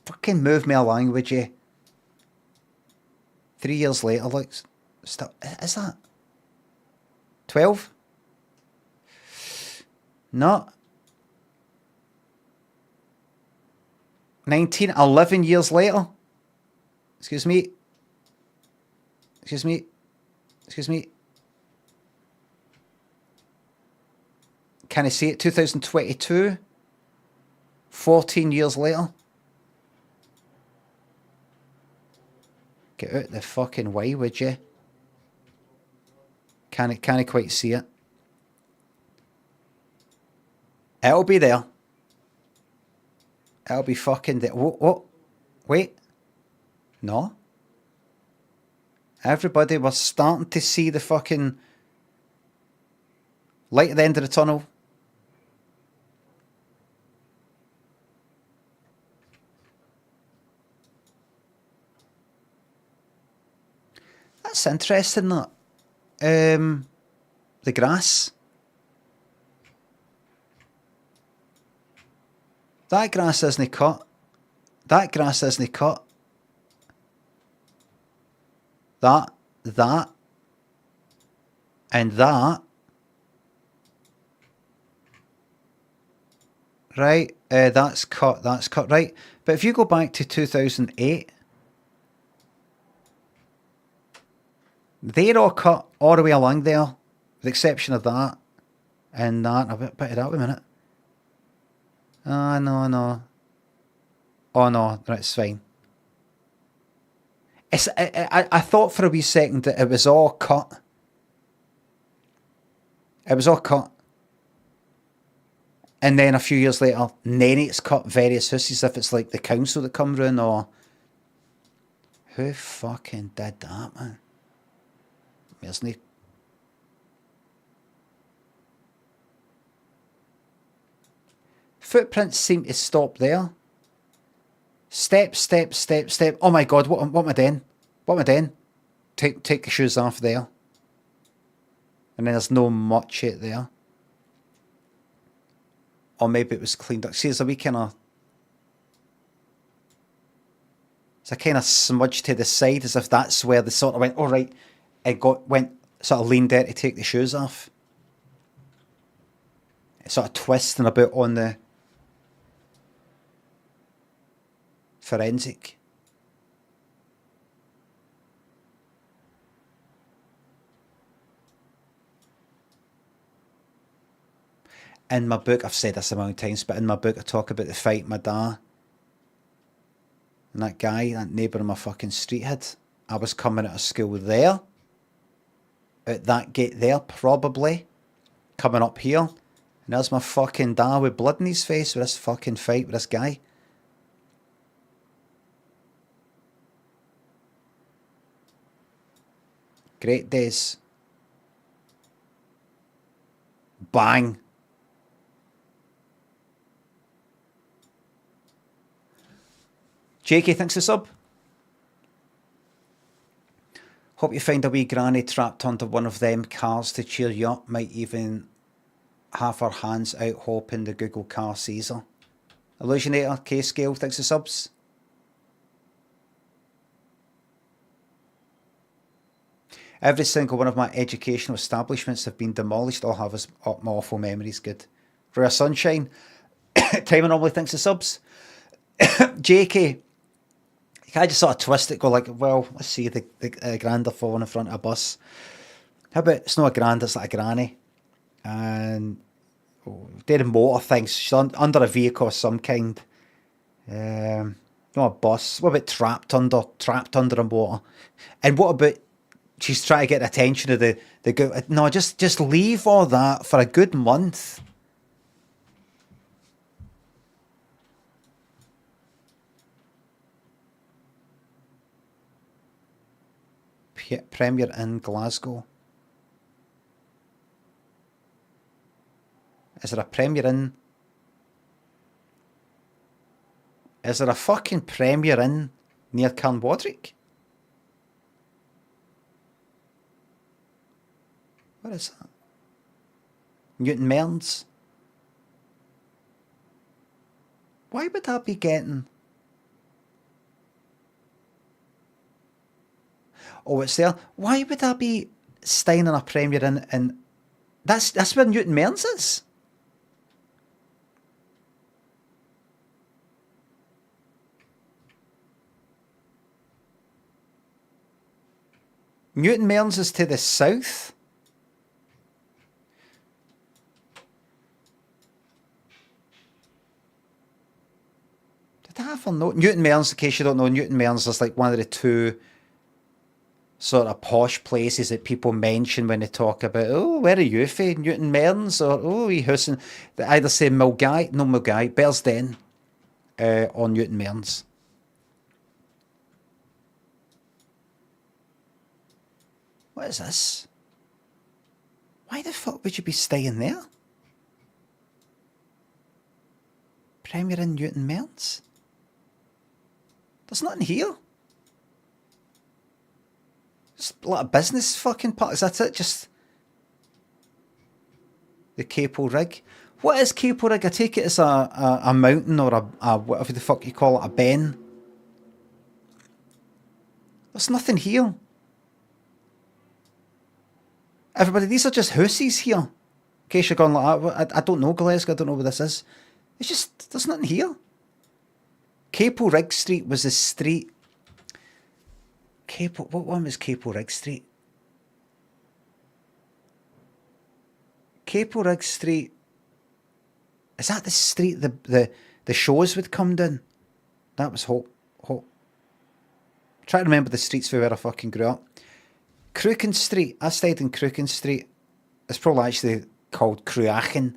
Fucking move me along, would you? 3 years later, like... Still, is that... 12? No. 19, 11 years later. Excuse me. Excuse me. Excuse me. Can I see it? 2022. 14 years later. Get out the fucking way, would you? Can't quite see it. It'll be there. It'll be fucking there. What? Wait. No. Everybody, we're starting to see the fucking light at the end of the tunnel. That's interesting, that. The grass. That grass isn't cut. That grass isn't cut. That, and that. Right, that's cut, right. But if you go back to 2008, they're all cut all the way along there, with the exception of that and that. A bit of that, wait a minute. No. Oh no, that's fine. I thought for a wee second that it was all cut. It was all cut. And then a few years later, then it's cut various houses, if it's like the council that come round, or... Who fucking did that, man? Isn't he? Footprints seem to stop there. Step. Oh my god, what am I doing? What am I doing? Take the shoes off there. And then there's no much out there. Or maybe it was cleaned up. See, there's a wee kind of... It's a kind of smudge to the side, as if that's where they sort of went, all right, it went sort of leaned there to take the shoes off. It's sort of twisting about on the forensic. In my book, I've said this a million times, but in my book I talk about the fight my dad and that guy, that neighbour on my fucking street had. I was coming out of school there, at that gate there, probably, coming up here, and there's my fucking dad with blood in his face with this fucking fight with this guy. Great days. Bang. JK, thanks for the sub. Hope you find a wee granny trapped under one of them cars to cheer you up. Might even have her hands out hoping the Google car sees her. Illusionator, K-Scale, thanks for subs. Every single one of my educational establishments have been demolished. I'll have my awful memories. Good. Rare Sunshine, Time Anomaly, thanks for subs. JK, I just sort of twist it, go like, well, let's see, the grander falling in front of a bus. How about, it's not a grand, it's like a granny. And they're in motor things. She's under a vehicle of some kind. Not a bus. What about trapped under a motor? And what about, she's trying to get the attention of the no, just leave all that for a good month. Premier in Glasgow. Is there a Premier in? Is there a fucking Premier in near Carnwadric? What is that? Newton Mearns? Why would I be getting... Oh, it's there. Why would I be staying in a Premier Inn? And that's where Newton Mearns is. Newton Mearns is to the south. Did I ever know? Newton Mearns, in case you don't know, Newton Mearns is like one of the two sort of posh places that people mention when they talk about, oh, where are you from? Newton Mearns, or oh, we Husson. They either say Milgay, Bearsden, or Newton Mearns. What is this? Why the fuck would you be staying there? Premier in Newton Mearns? There's nothing here. Just a lot of business fucking parts. That's it. Just the Capo Rig. What is Capo Rig? I take it as a mountain or a whatever the fuck you call it, a ben. There's nothing here. Everybody, these are just houses here. In case you're going like that. I don't know, Glasgow. I don't know what this is. It's just, there's nothing here. Capo Rig Street was the street. What one was Capo Rig Street? Capo Rig Street. Is that the street the shows would come down? That was hot. Try to remember the streets for where I fucking grew up. Crooken Street. I stayed in Crooken Street. It's probably actually called Cruachan.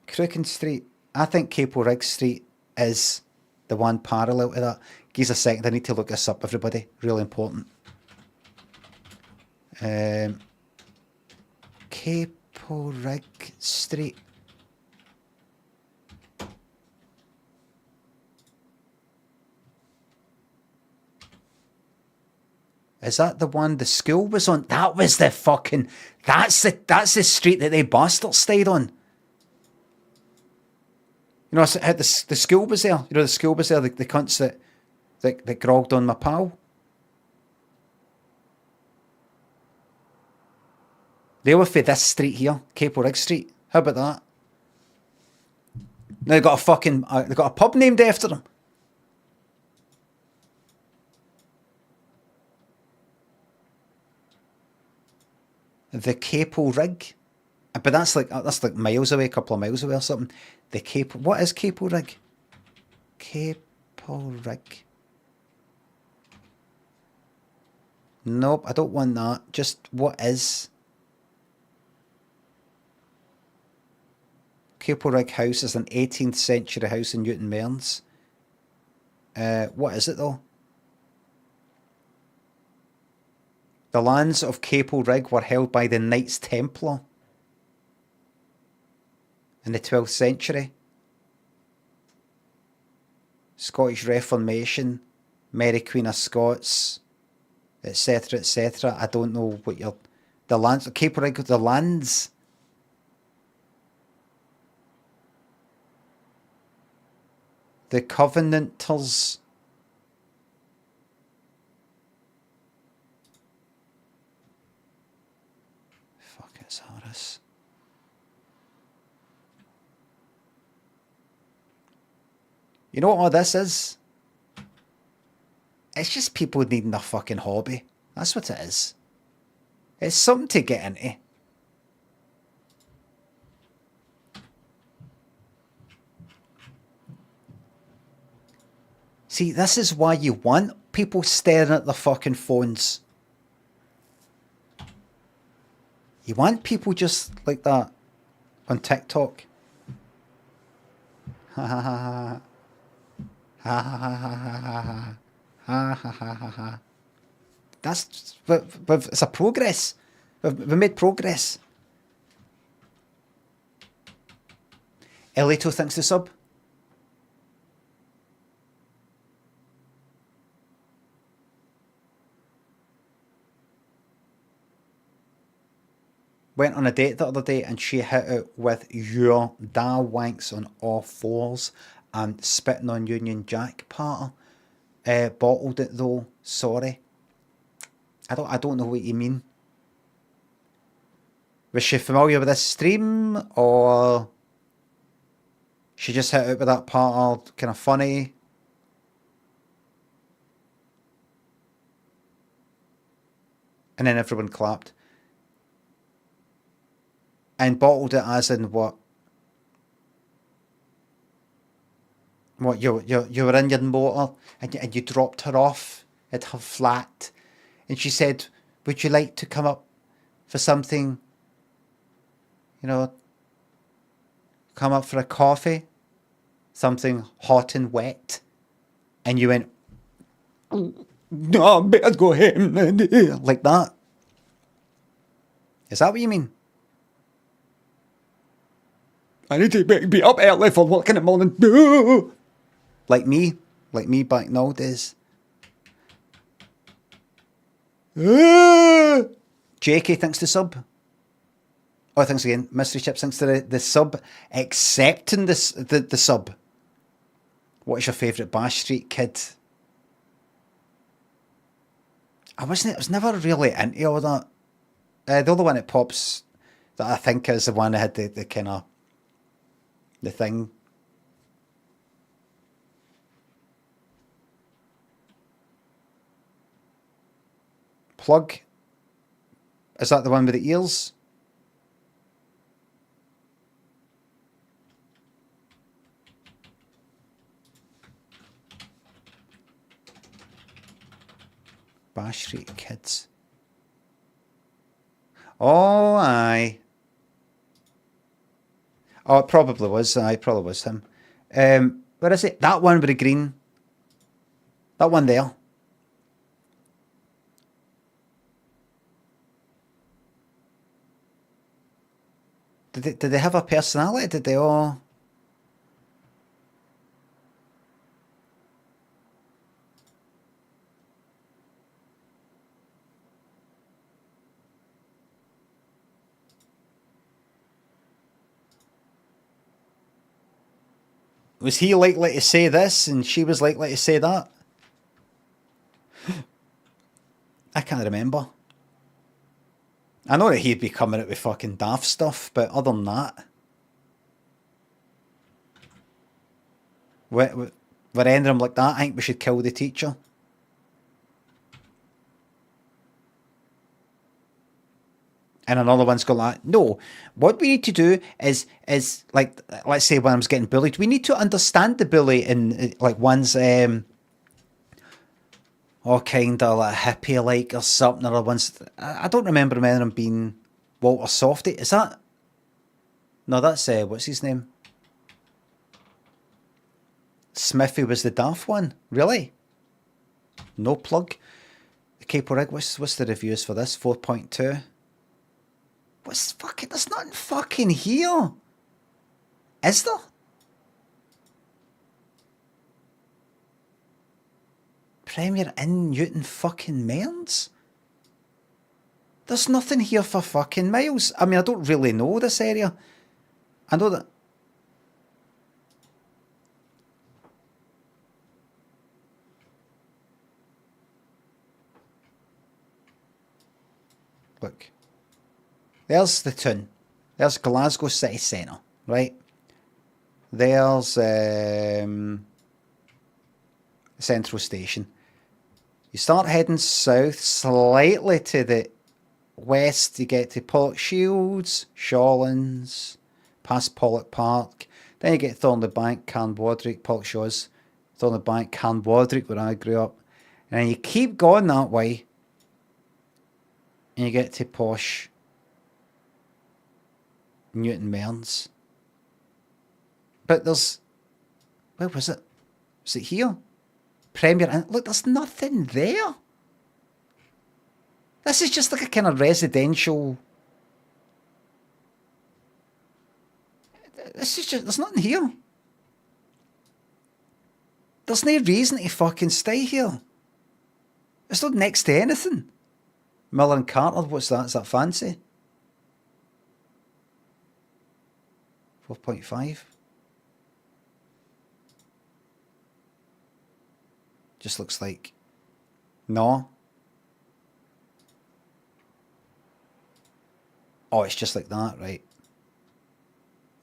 Crooken Street. I think Capo Rig Street is the one parallel to that. Give us a second. I need to look this up, everybody. Really important. Capo Rig Street. Is that the one the school was on? That was the fucking... That's the street that they bastards stayed on. You know, the school was there. You know, the school was there. The cunts that grogged on my pal. They were for this street here, Capo Rig Street. How about that? Now they got a pub named after them. The Capo Rig. But that's like miles away, a couple of miles away or something. The Capo... What is Capo Rig? Capo Rig. Nope, I don't want that. Just what is... Capo Rig House is an 18th century house in Newton Mearns. What is it though? The lands of Capo Rig were held by the Knights Templar in the 12th century. Scottish Reformation, Mary Queen of Scots, etc., etc. I don't know what you're... The lands... Capo Rig, the lands... The Covenanters... It's Harris. You know what all this is? It's just people needing a fucking hobby. That's what it is. It's something to get into. See, this is why you want people staring at their fucking phones. You want people just like that on TikTok. Ha ha ha ha ha ha ha ha ha ha ha ha ha. That's it's a progress. We've made progress. Elito thinks the sub. Went on a date the other day and she hit it with your da wanks on all fours and spitting on Union Jack part. Bottled it though. Sorry. I don't know what you mean. Was she familiar with this stream or she just hit it with that part kind of funny? And then everyone clapped. And bottled it as in what? What, you were in your motor and you dropped her off at her flat and she said, would you like to come up for something, you know, come up for a coffee, something hot and wet, and you went, no, I better go home, like that. Is that what you mean? I need to be up early for work in the morning. Like me back in the old days. JK thanks to sub. Oh, thanks again. Mystery Chips thanks to the sub. Accepting the sub. What is your favourite Bash Street kid? I was never really into all that. The other one that pops that I think is the one that had the kind of the thing. Plug. Is that the one with the ears? Bash Street Kids. Oh, aye. Oh, it probably was. Aye, probably was him. Where is it? That one with the green. That one there. Did they have a personality? Did they all? Was he likely to say this and she was likely to say that? I can't remember. I know that he'd be coming out with fucking daft stuff, but other than that... We're ending him like that. I think we should kill the teacher. And another one's going like, no, what we need to do is like, let's say when I was getting bullied, we need to understand the bully in like one's kind of like hippie like or something, or one's, I don't remember any of them being Walter Softy. Is that? No, that's what's his name? Smithy was the daft one. Really? No plug. The Capo Rig. What's the reviews for this? 4.2. What's fucking? There's nothing fucking here. Is there? Premier in Newton fucking Mearns? There's nothing here for fucking miles. I mean, I don't really know this area. I know that. Look. There's the town. There's Glasgow City Centre, right? There's Central Station. You start heading south slightly to the west, you get to Pollock Shields, Shawlands, past Pollock Park. Then you get Thornley Bank, Carnwadric, Pollock Shaws, Thornley Bank, Carnwadric, where I grew up. And then you keep going that way, and you get to posh Newton Mearns. But there's... Where was it? Was it here? Premier Inn. Look, there's nothing there. This is just like a kind of residential... This is just... There's nothing here. There's no reason to fucking stay here. It's not next to anything. Miller and Carter, what's that? Is that fancy? 4.5. Just looks like... No. Oh, it's just like that, right?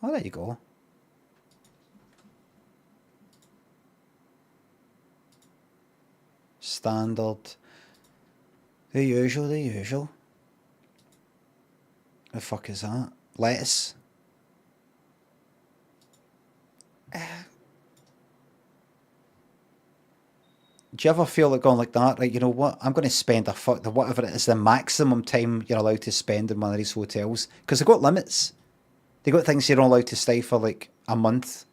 Oh, there you go. Standard. The usual, the usual. The fuck is that? Lettuce. Do you ever feel like going like that? Right, you know what? I'm going to spend whatever it is, the maximum time you're allowed to spend in one of these hotels. Because they've got limits. They've got things you're not allowed to stay for like a month.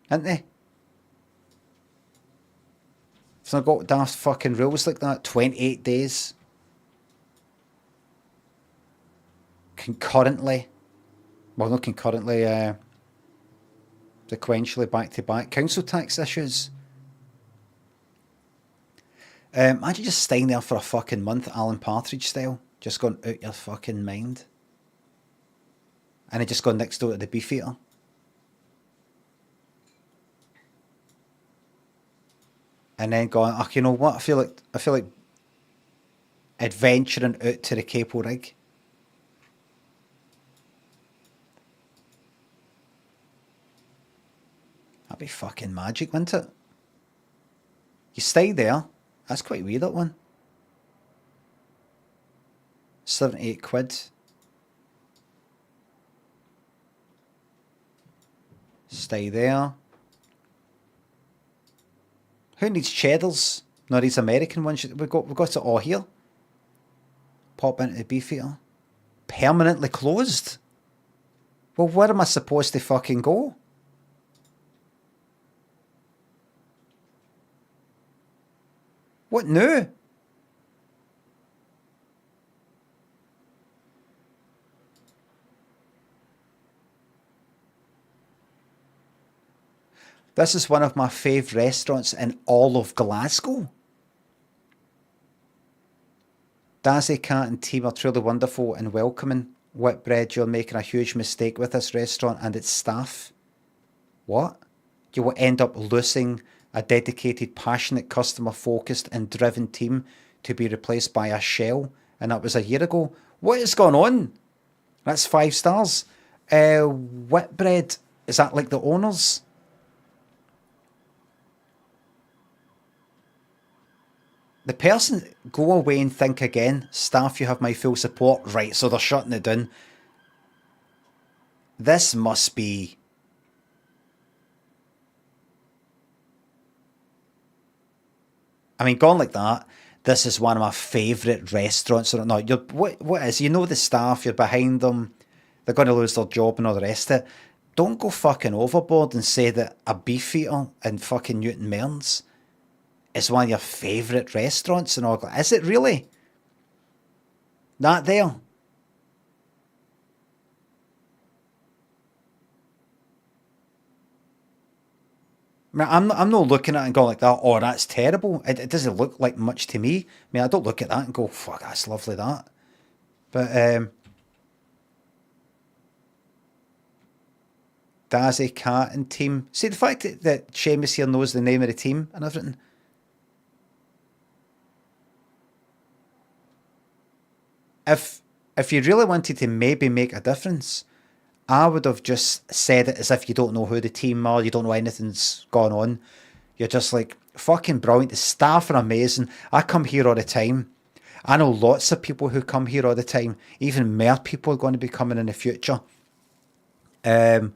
Haven't they? So they've got daft fucking rules like that. 28 days. concurrently, well, not concurrently, sequentially back to back council tax issues. Imagine just staying there for a fucking month, Alan Partridge style, just going out your fucking mind. And then just going next door to the Beefeater. And then going, oh, you know what? I feel like adventuring out to the Capo Rig. That'd be fucking magic, wouldn't it? You stay there. That's quite weird, that one. 78 quid. Stay there. Who needs cheddars? No, these American ones. We've got it all here. Pop into the Beefeater. Permanently closed? Well, where am I supposed to fucking go? What now? This is one of my favourite restaurants in all of Glasgow. Dazzy Cat and team are truly wonderful and welcoming. Whitbread, you're making a huge mistake with this restaurant and its staff. What? You will end up losing a dedicated, passionate, customer-focused and driven team to be replaced by a shell. And that was a year ago. What is going on? That's 5 stars. Whitbread, is that like the owners? The person, go away and think again. Staff, you have my full support. Right, so they're shutting it down. This must be... I mean, gone like that, this is one of my favourite restaurants. Or not, what is, you know the staff, you're behind them, they're going to lose their job and all the rest of it. Don't go fucking overboard and say that a Beefeater in fucking Newton Mearns is one of your favourite restaurants and all. Is it really? That there? I mean, I'm not looking at it and going like that, oh, that's terrible. It doesn't look like much to me. I mean, I don't look at that and go, fuck, that's lovely, that. But, Dazzy, Cat and team. See, the fact that Seamus here knows the name of the team and everything. If you really wanted to maybe make a difference, I would have just said it as if you don't know who the team are, you don't know anything's going on. You're just like, fucking brilliant. The staff are amazing. I come here all the time. I know lots of people who come here all the time. Even more people are going to be coming in the future. I'm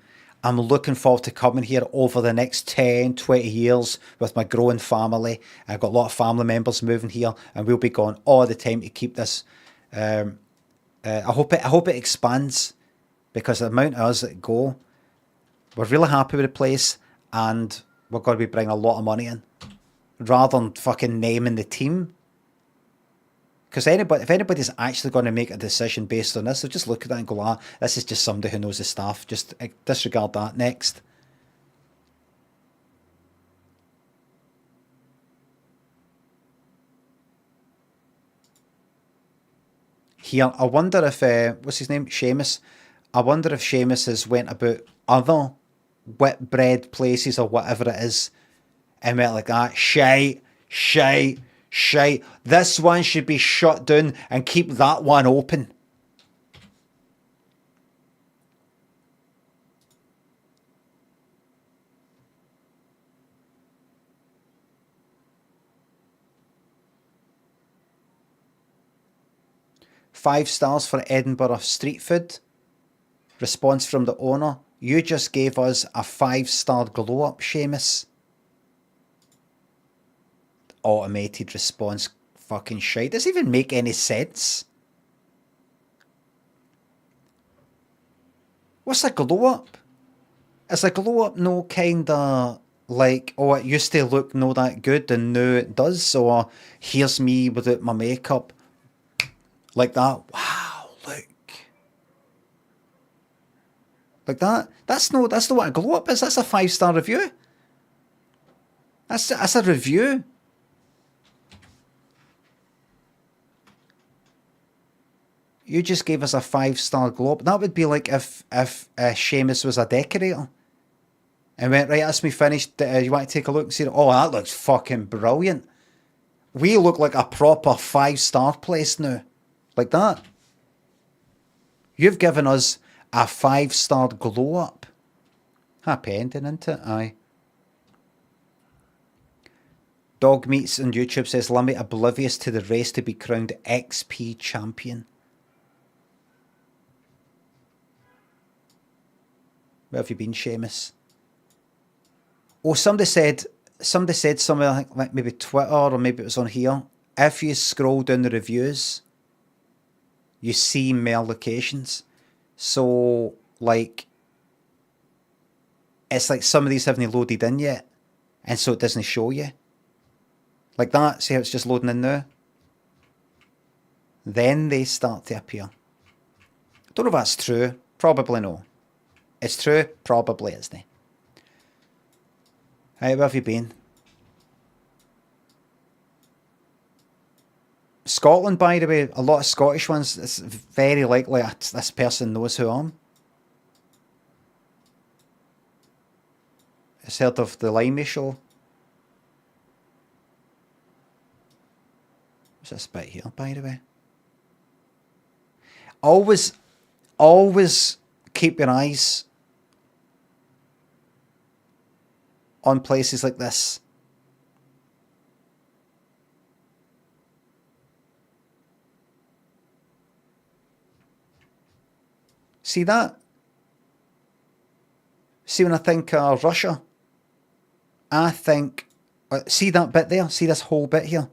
looking forward to coming here over the next 10, 20 years with my growing family. I've got a lot of family members moving here, and we'll be going all the time to keep this. I hope it expands, because the amount of us that go, we're really happy with the place, and we're going to be bringing a lot of money in, rather than fucking naming the team. Because if anybody's actually going to make a decision based on this, they'll just look at that and go, ah, this is just somebody who knows the staff. Just disregard that. Next. Here, I wonder if, what's his name? Seamus. I wonder if Seamus has went about other Whitbread places or whatever it is and went like that. Shite. This one should be shut down and keep that one open. Five stars for Edinburgh street food. Response from the owner. You just gave us a 5-star glow up, Seamus. Automated response. Fucking shite. Does it even make any sense? What's a glow up? Is a glow up no kinda like, oh, it used to look no that good and now it does, or here's me without my makeup like that? Wow, look. Like that. That's not what a glow up is. That's a 5-star review. That's a review. You just gave us a 5-star glow up. That would be like if Seamus was a decorator and went, right, that's me finished. You want to take a look and see? Oh, that looks fucking brilliant. We look like a proper 5-star place now. Like that. You've given us a 5-star glow up. Happy ending, isn't it? Aye. Dog Meats on YouTube says, Limit oblivious to the race to be crowned XP champion. Where have you been, Seamus? Oh, somebody said somewhere, like maybe Twitter or maybe it was on here. If you scroll down the reviews, you see more locations. So, like, it's like some of these haven't loaded in yet, and so it doesn't show you. Like that. See how it's just loading in now? Then they start to appear. I don't know if that's true. Probably no. It's true. Probably isn't. Hey, where have you been? Scotland, by the way, a lot of Scottish ones. It's very likely this person knows who I am. It's heard of the Limey show. What's this bit here, by the way? Always keep your eyes on places like this. See that? See when I think Russia, I think, see that bit there? See this whole bit here?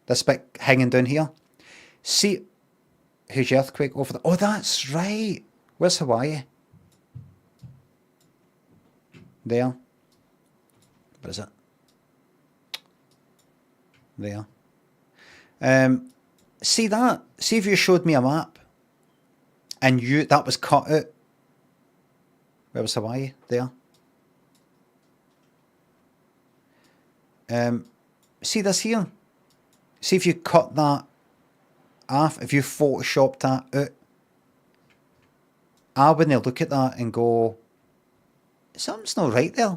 This bit hanging down here? See, huge earthquake over there. Oh, that's right. Where's Hawaii? There. What is it? There. See that? See if you showed me a map and that was cut out. Where was Hawaii? There. See this here? See if you cut that off, if you photoshopped that out. I wouldn't look at that and go, something's not right there.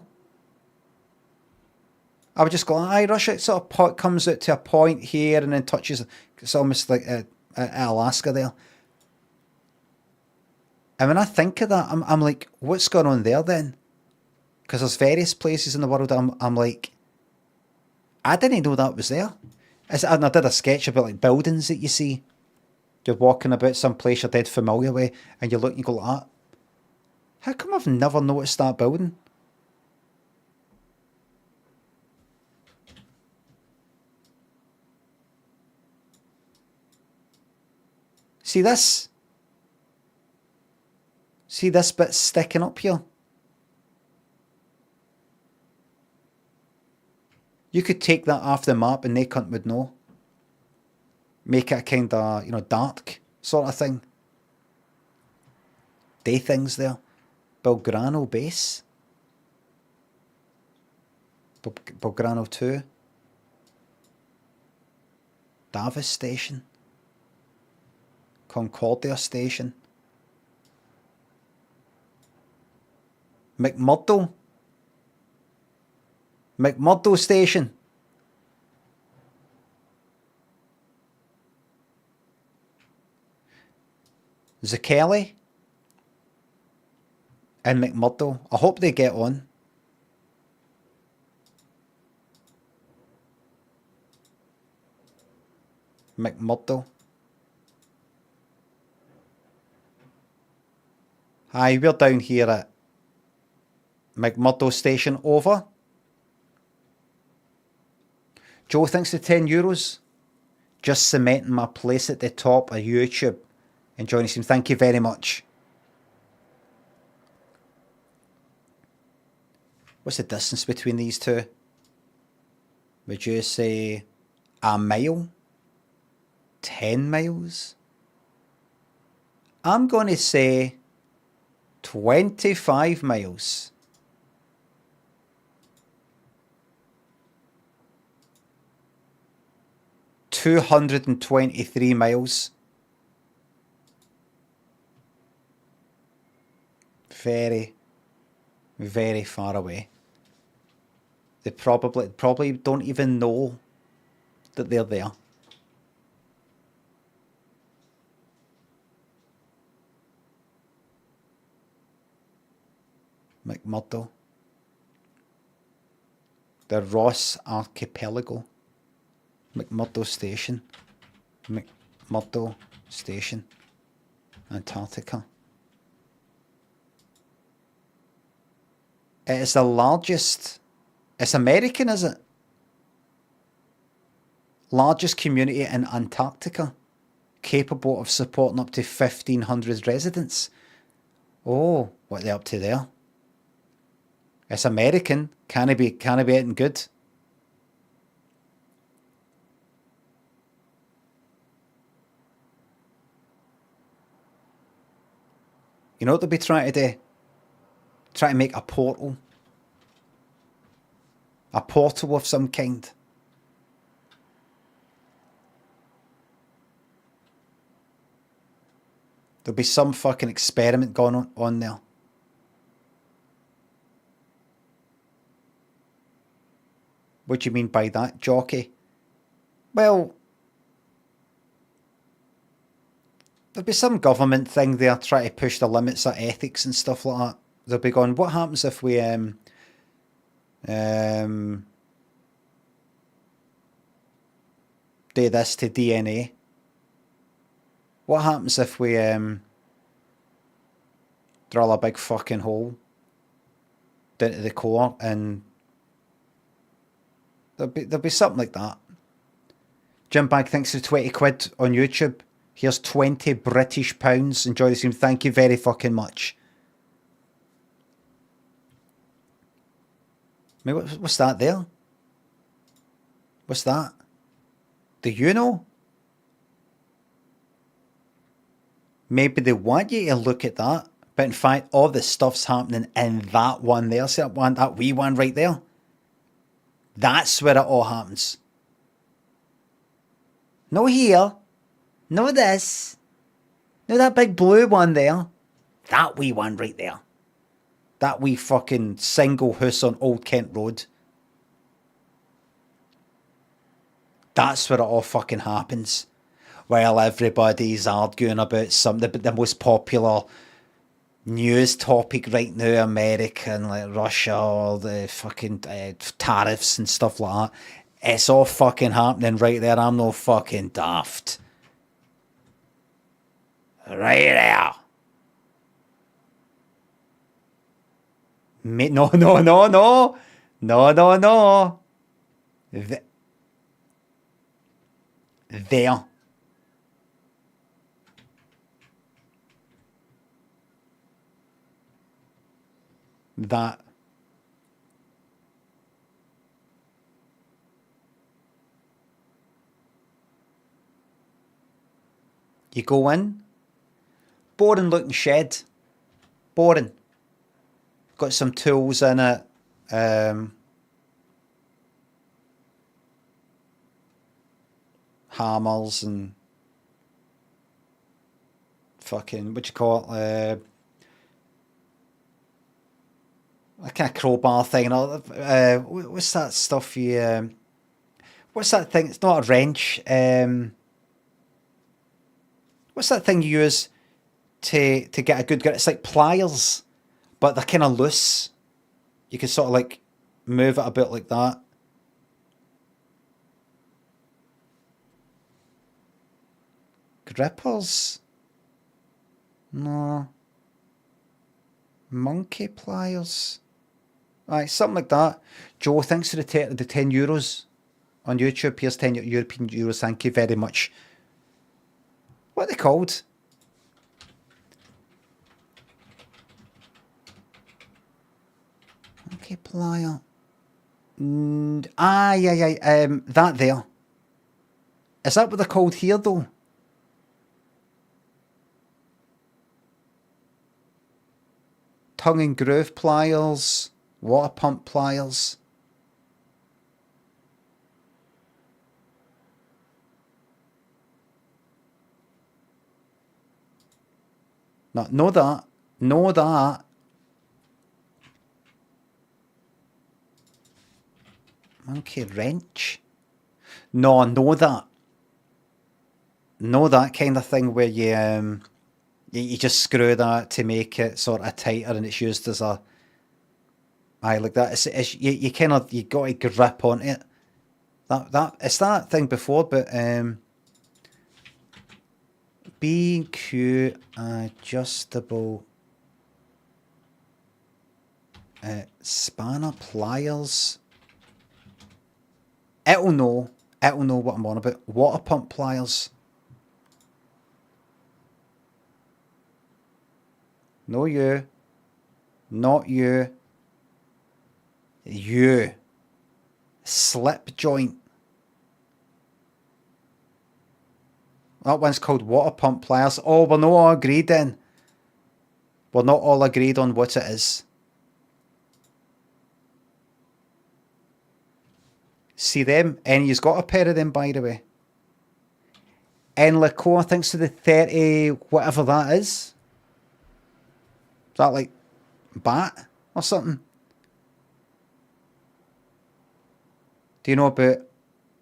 I would just go, aye, Russia, it sort of comes out to a point here and then touches, it's almost like Alaska there. And when I think of that, I'm like, what's going on there then? Because there's various places in the world I'm like, I didn't know that was there. And I did a sketch about like buildings that you see. You're walking about some place you're dead familiar with and you look and you go like that. How come I've never noticed that building? See this? See this bit sticking up here? You could take that off the map and they cunt would know. Make it a kind of, dark sort of thing. Day things there. Belgrano base. Belgrano 2. Davis station. Concordia station. McMurdo station. Zucchelli and McMurdo. I hope they get on. McMurdo. Hi, we're down here at McMurdo station, over. Joe, thanks for €10. Just cementing my place at the top of YouTube. Enjoying him. Thank you very much. What's the distance between these two? Would you say a mile? 10 miles? I'm going to say 25 miles. $223 miles. Very, very far away. They probably don't even know that they're there. McMurdo. The Ross Archipelago. McMurdo Station. McMurdo Station. Antarctica. It is the largest... It's American, is it? Largest community in Antarctica. Capable of supporting up to 1,500 residents. Oh, what are they up to there? It's American. Can it be anything good? You know what they'll be trying to do? Try to make a portal. A portal of some kind. There'll be some fucking experiment going on there. What do you mean by that, jockey? Well, there'll be some government thing there trying to push the limits of ethics and stuff like that. They'll be going, what happens if we do this to DNA? What happens if we drill a big fucking hole down to the core, and there'll be something like that. Jim Bag, thanks for 20 quid on YouTube. Here's 20 British pounds. Enjoy the stream. Thank you very fucking much. I mean, what's that there? What's that? Do you know? Maybe they want you to look at that, but in fact, all the stuff's happening in that one there. See that wee one right there? That's where it all happens. No here. No this. No that big blue one there. That wee one right there. That wee fucking single house on Old Kent Road. That's where it all fucking happens. While everybody's arguing about the most popular news topic right now, America and like Russia, all the fucking tariffs and stuff like that. It's all fucking happening right there. I'm no fucking daft. Right there. No. There. That. You go in. Boring looking shed. Boring. Got some tools in it. Hammers and fucking, what you call it? A kind of crowbar thing and all. What's that stuff you? What's that thing? It's not a wrench. What's that thing you use to get a good grip? It's like pliers, but they're kind of loose. You can sort of like move it a bit like that. Grippers? No. Monkey pliers? Aye, something like that. Joe, thanks for the 10 euros on YouTube. Here's 10 European euros. Thank you very much. What are they called? Monkey plier. Yeah. That there. Is that what they're called here, though? 'Cause tongue and groove pliers, water pump pliers. No, know that. Know that. Monkey wrench. No, know that. Know that kind of thing where you just screw that to make it sort of tighter, and it's used as a like that. It's you kind of, you got to grip on it. That it's that thing before, but BQ adjustable spanner pliers. It'll know what I'm on about. Water pump pliers. No, you. Not you. You. Slip joint. That one's called water pump pliers. Oh, we're not all agreed then. We're not all agreed on what it is. See them? And you've got a pair of them, by the way. And Laco, I think, so the 30, whatever that is. Is that like bat or something? Do you know about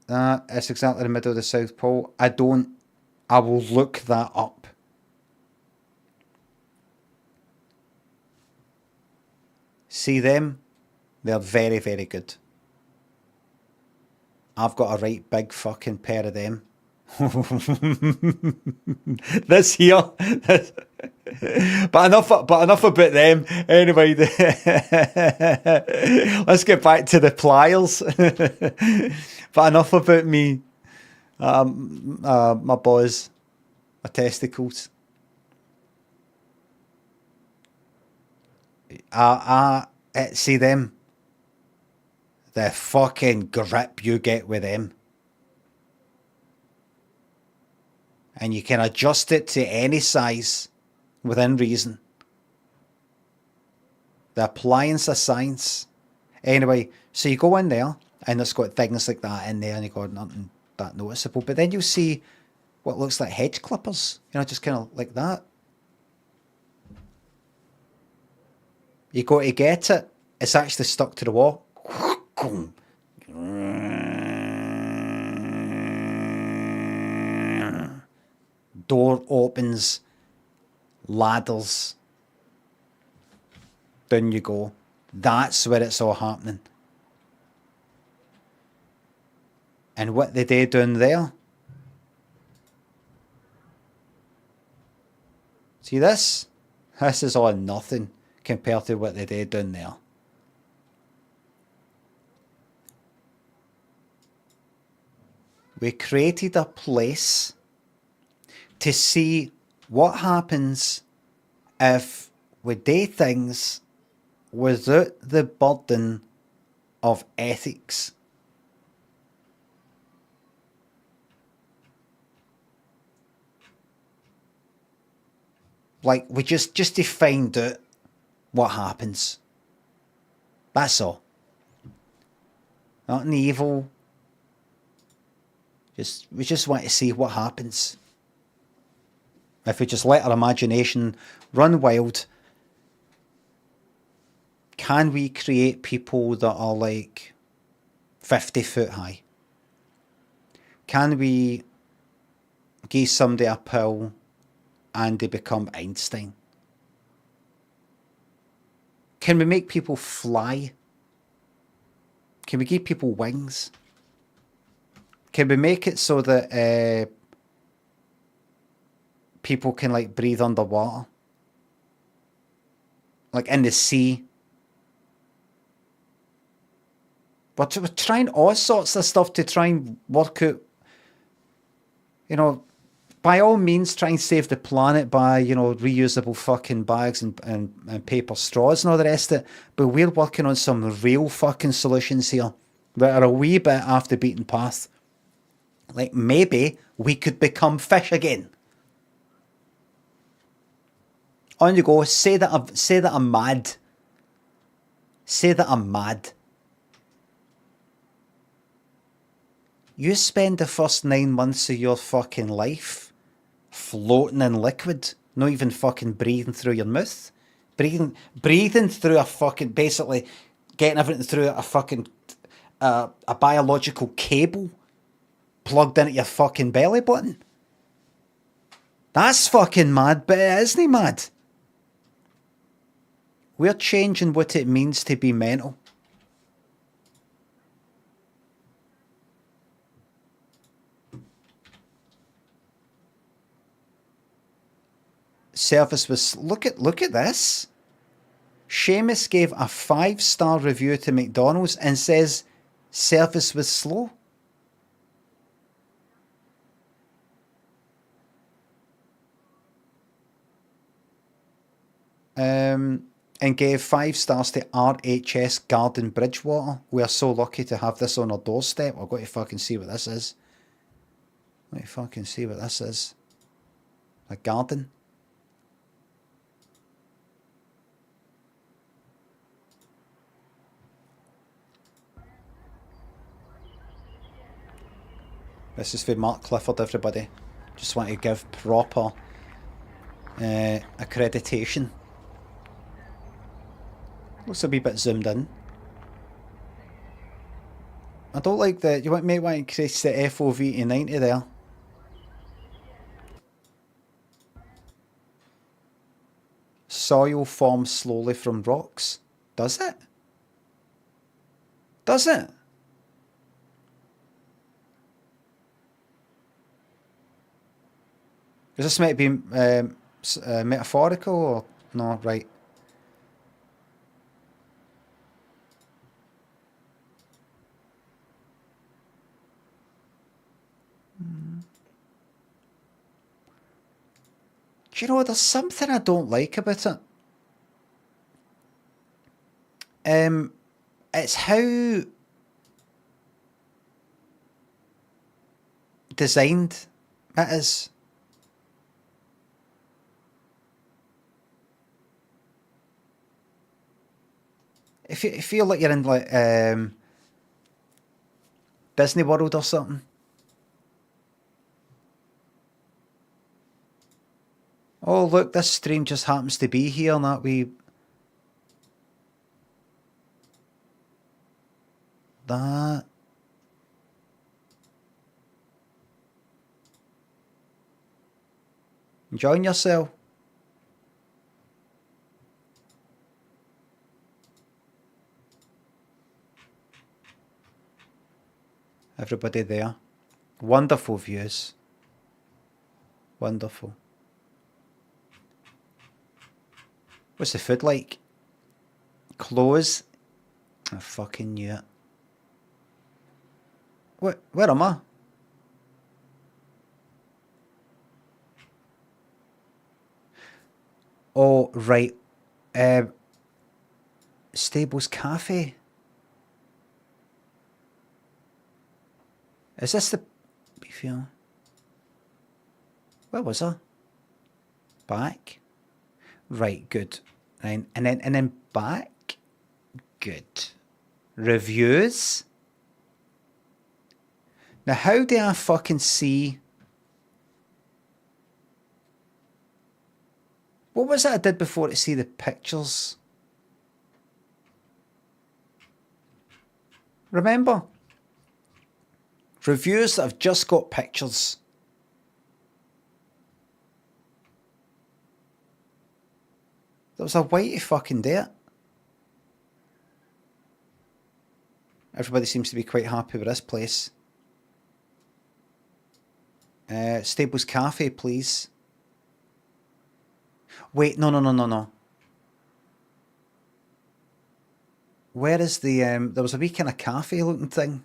that? It's exactly the middle of the South Pole. I don't. I will look that up. See them? They're very, very good. I've got a right big fucking pair of them. This here. But enough about them. Anyway, let's get back to the pliers. But enough about me. My balls, my testicles. See them? The fucking grip you get with them. And you can adjust it to any size within reason. The appliance of science. Anyway, so you go in there and it's got things like that in there and you got nothing that noticeable. But then you'll see what looks like hedge clippers. You know, just kind of like that. You go to get it. It's actually stuck to the wall. Door opens, ladders, down you go. That's where it's all happening. And what they do down there, see this? This is all nothing compared to what they do down there. We created a place to see what happens if we do things without the burden of ethics. Like, we just to find out what happens. That's all. Nothing evil. We just want to see what happens. If we just let our imagination run wild, can we create people that are like 50 foot high? Can we give somebody a pill and they become Einstein? Can we make people fly? Can we give people wings? Can we make it so that people can like breathe underwater? Like in the sea? We're trying all sorts of stuff to try and work out, you know, by all means try and save the planet by, you know, reusable fucking bags and paper straws and all the rest of it. But we're working on some real fucking solutions here that are a wee bit off the beaten path. Like maybe we could become fish again. On you go. Say that I'm mad. Say that I'm mad. You spend the first 9 months of your fucking life floating in liquid, not even fucking breathing through your mouth. Breathing through a fucking, basically getting everything through a fucking, a biological cable plugged into your fucking belly button. That's fucking mad, but it isn't mad. We're changing what it means to be mental. Service was, look at this. Seamus gave a 5-star review to McDonald's and says service was slow. And gave 5 stars to RHS Garden Bridgewater. We are so lucky to have this on our doorstep. I've got to fucking see what this is. Let me fucking see what this is. A garden. This is for Mark Clifford, everybody. Just want to give proper accreditation. Looks a wee bit zoomed in. I don't like the... You may want to increase the FOV to 90 there. Soil forms slowly from rocks. Does it? Does it? Is this meant to be metaphorical or no? Right. Do you know, there's something I don't like about it. It's how designed it is. If you feel like you're in like Disney World or something. Oh look, this stream just happens to be here, and that we that. Enjoying yourself. Everybody there. Wonderful views. Wonderful. What's the food like? Clothes? I fucking knew it. Where am I? Oh, right. Stables Cafe. Is this the... Where was I? Back? Right, good. And then back? Good. Reviews? Now how do I fucking see... What was it I did before to see the pictures? Remember? Reviews that have just got pictures. There was a way to fucking do it. Everybody seems to be quite happy with this place. Stables Cafe, please. Wait, no. Where is the... there was a wee kind of cafe looking thing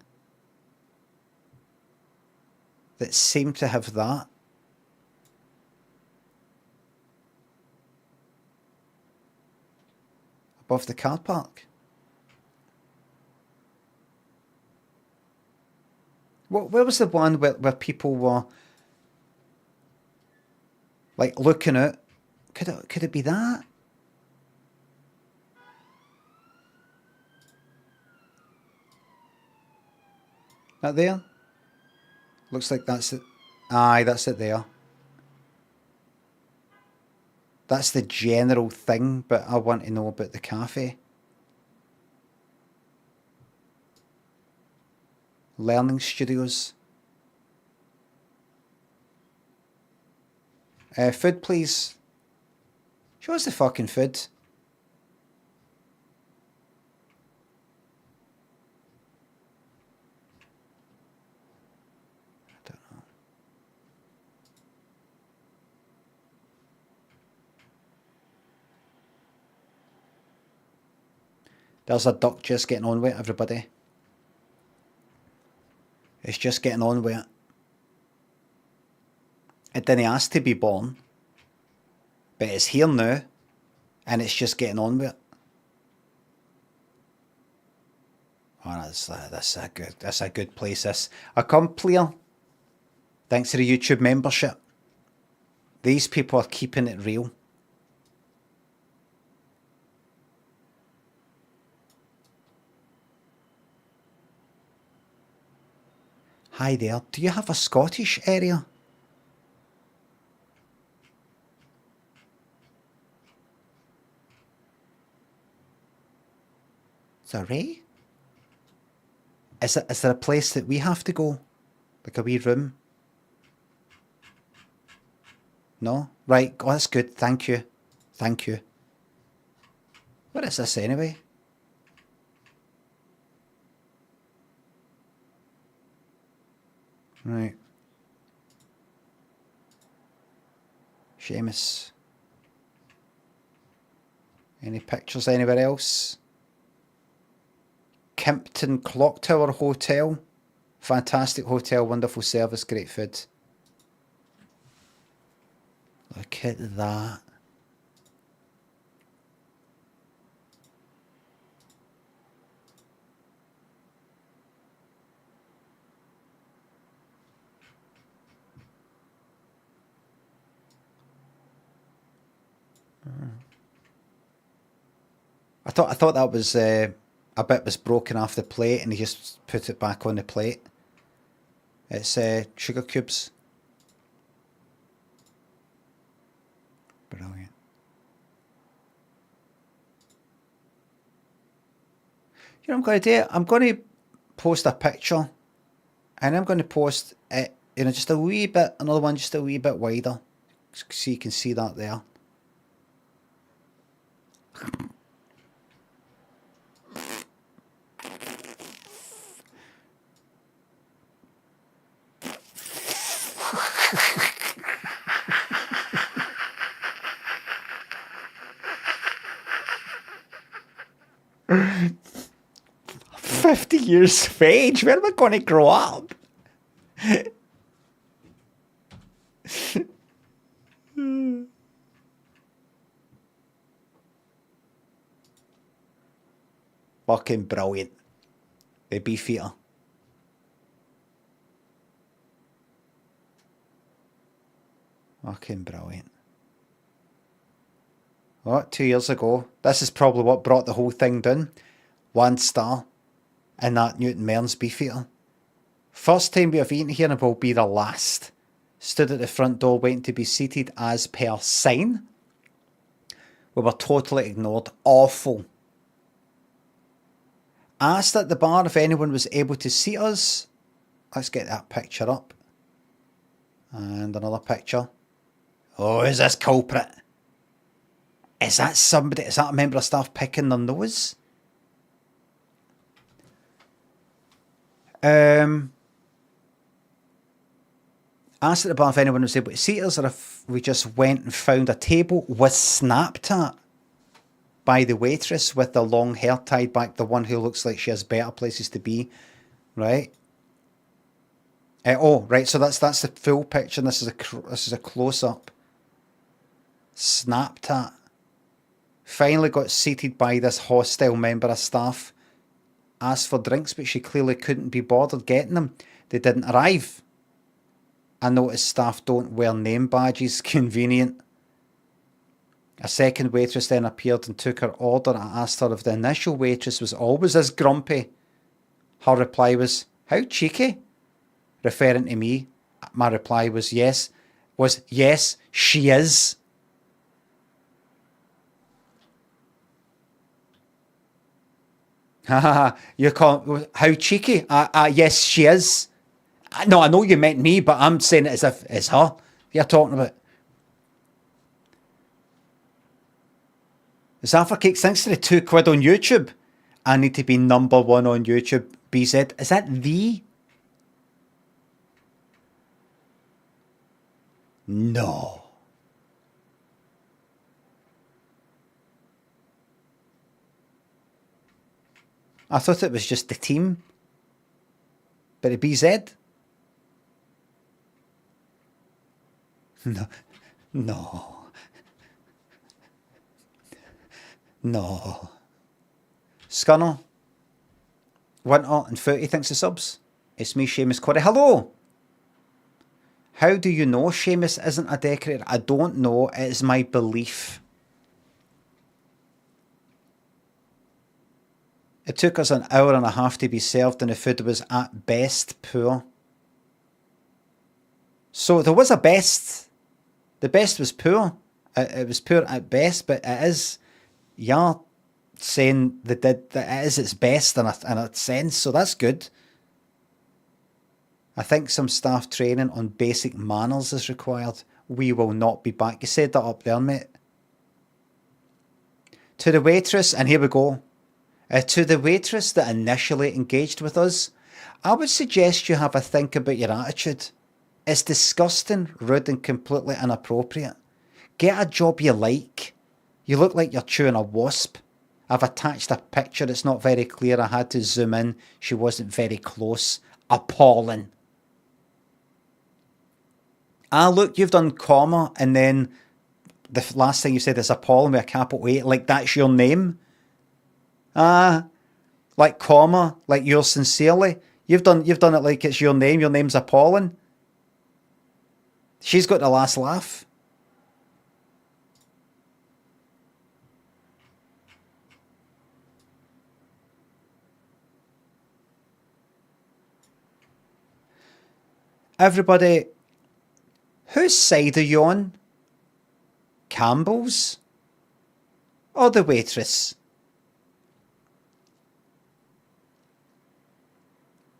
that seemed to have that. Above the car park. Where was the one where people were like looking out, Could it be that? That there? Looks like that's it. Aye, that's it there. That's the general thing, but I want to know about the cafe. Learning studios. Food, please. Show us the fucking food. I don't know. There's a duck just getting on with it, everybody. It's just getting on with it. It didn't ask to be born, but it's here now, and it's just getting on with it. Oh, that's a good place. This I come clear, thanks to the YouTube membership. These people are keeping it real. Hi there. Do you have a Scottish area? Is that right? Is there a place that we have to go? Like a wee room? No? Right. Oh, that's good. Thank you. Thank you. What is this anyway? Right. Seamus. Any pictures anywhere else? Kimpton Clock Tower Hotel. Fantastic hotel, wonderful service, great food. Look at that. I thought that was a bit was broken off the plate, and he just put it back on the plate. It's sugar cubes. Brilliant. You know what I'm going to do? I'm going to post a picture, and I'm going to post it, just a wee bit, another one just a wee bit wider, so you can see that there. "50 years of age? Where am I going to grow up?" Fucking brilliant. The Beefeater. Fucking brilliant. What, 2 years ago? This is probably what brought the whole thing down. 1 star in that Newton Mearns Beefeater. First time we have eaten here and will be the last. Stood at the front door waiting to be seated as per sign. We were totally ignored. Awful. Asked at the bar if anyone was able to seat us. Let's get that picture up. And another picture. Oh, is this culprit? Is that somebody? Is that a member of staff picking their nose? Asked at the bar if anyone was able to seat us, or if we just went and found a table, was snapped at by the waitress with the long hair tied back, the one who looks like she has better places to be, right? Oh, right. So that's the full picture, and this is a close up. Snapped at. Finally got seated by this hostile member of staff. Asked for drinks, but she clearly couldn't be bothered getting them. They didn't arrive. I noticed staff don't wear name badges. Convenient. A second waitress then appeared and took her order. I asked her if the initial waitress was always as grumpy. Her reply was, "How cheeky," referring to me. My reply was yes, she is. You're calling, how cheeky? Yes, she is. No, I know you meant me, but I'm saying it as if it's her you're talking about. Zaffa Cakes, thanks to the £2 on YouTube. I need to be number one on YouTube. BZ, is that the? No. I thought it was just the team. But a BZ? No. No. No. Scunner. Winter and 30 thanks for subs. It's me, Seamus Corey. Hello! How do you know Seamus isn't a decorator? I don't know. It is my belief. It took us an hour and a half to be served and the food was at best poor. So there was a best. The best was poor. It was poor at best, but it is... You're saying that it is its best in a sense, so that's good. I think some staff training on basic manners is required. We will not be back. You said that up there, mate. To the waitress, and here we go. To the waitress that initially engaged with us, I would suggest you have a think about your attitude. It's disgusting, rude and completely inappropriate. Get a job you like. You look like you're chewing a wasp. I've attached a picture. It's not very clear. I had to zoom in. She wasn't very close. Appalling. Look, you've done comma and then the last thing you said is appalling with a capital A. Like that's your name. Like comma, like yours sincerely. You've done it like it's your name. Your name's appalling. She's got the last laugh. Everybody, whose side are you on? Campbell's? Or the waitress?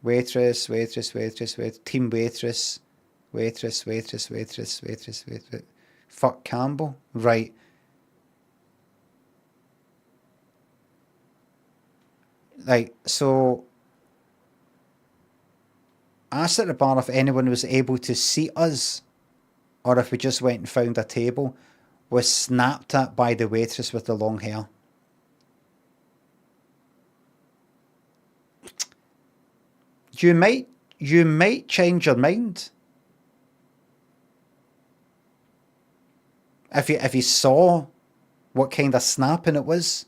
Waitress, team waitress. Waitress. Fuck Campbell. Right. Like, so... I asked at the bar if anyone was able to seat us, or if we just went and found a table, was snapped at by the waitress with the long hair. You might change your mind. If you saw what kind of snapping it was.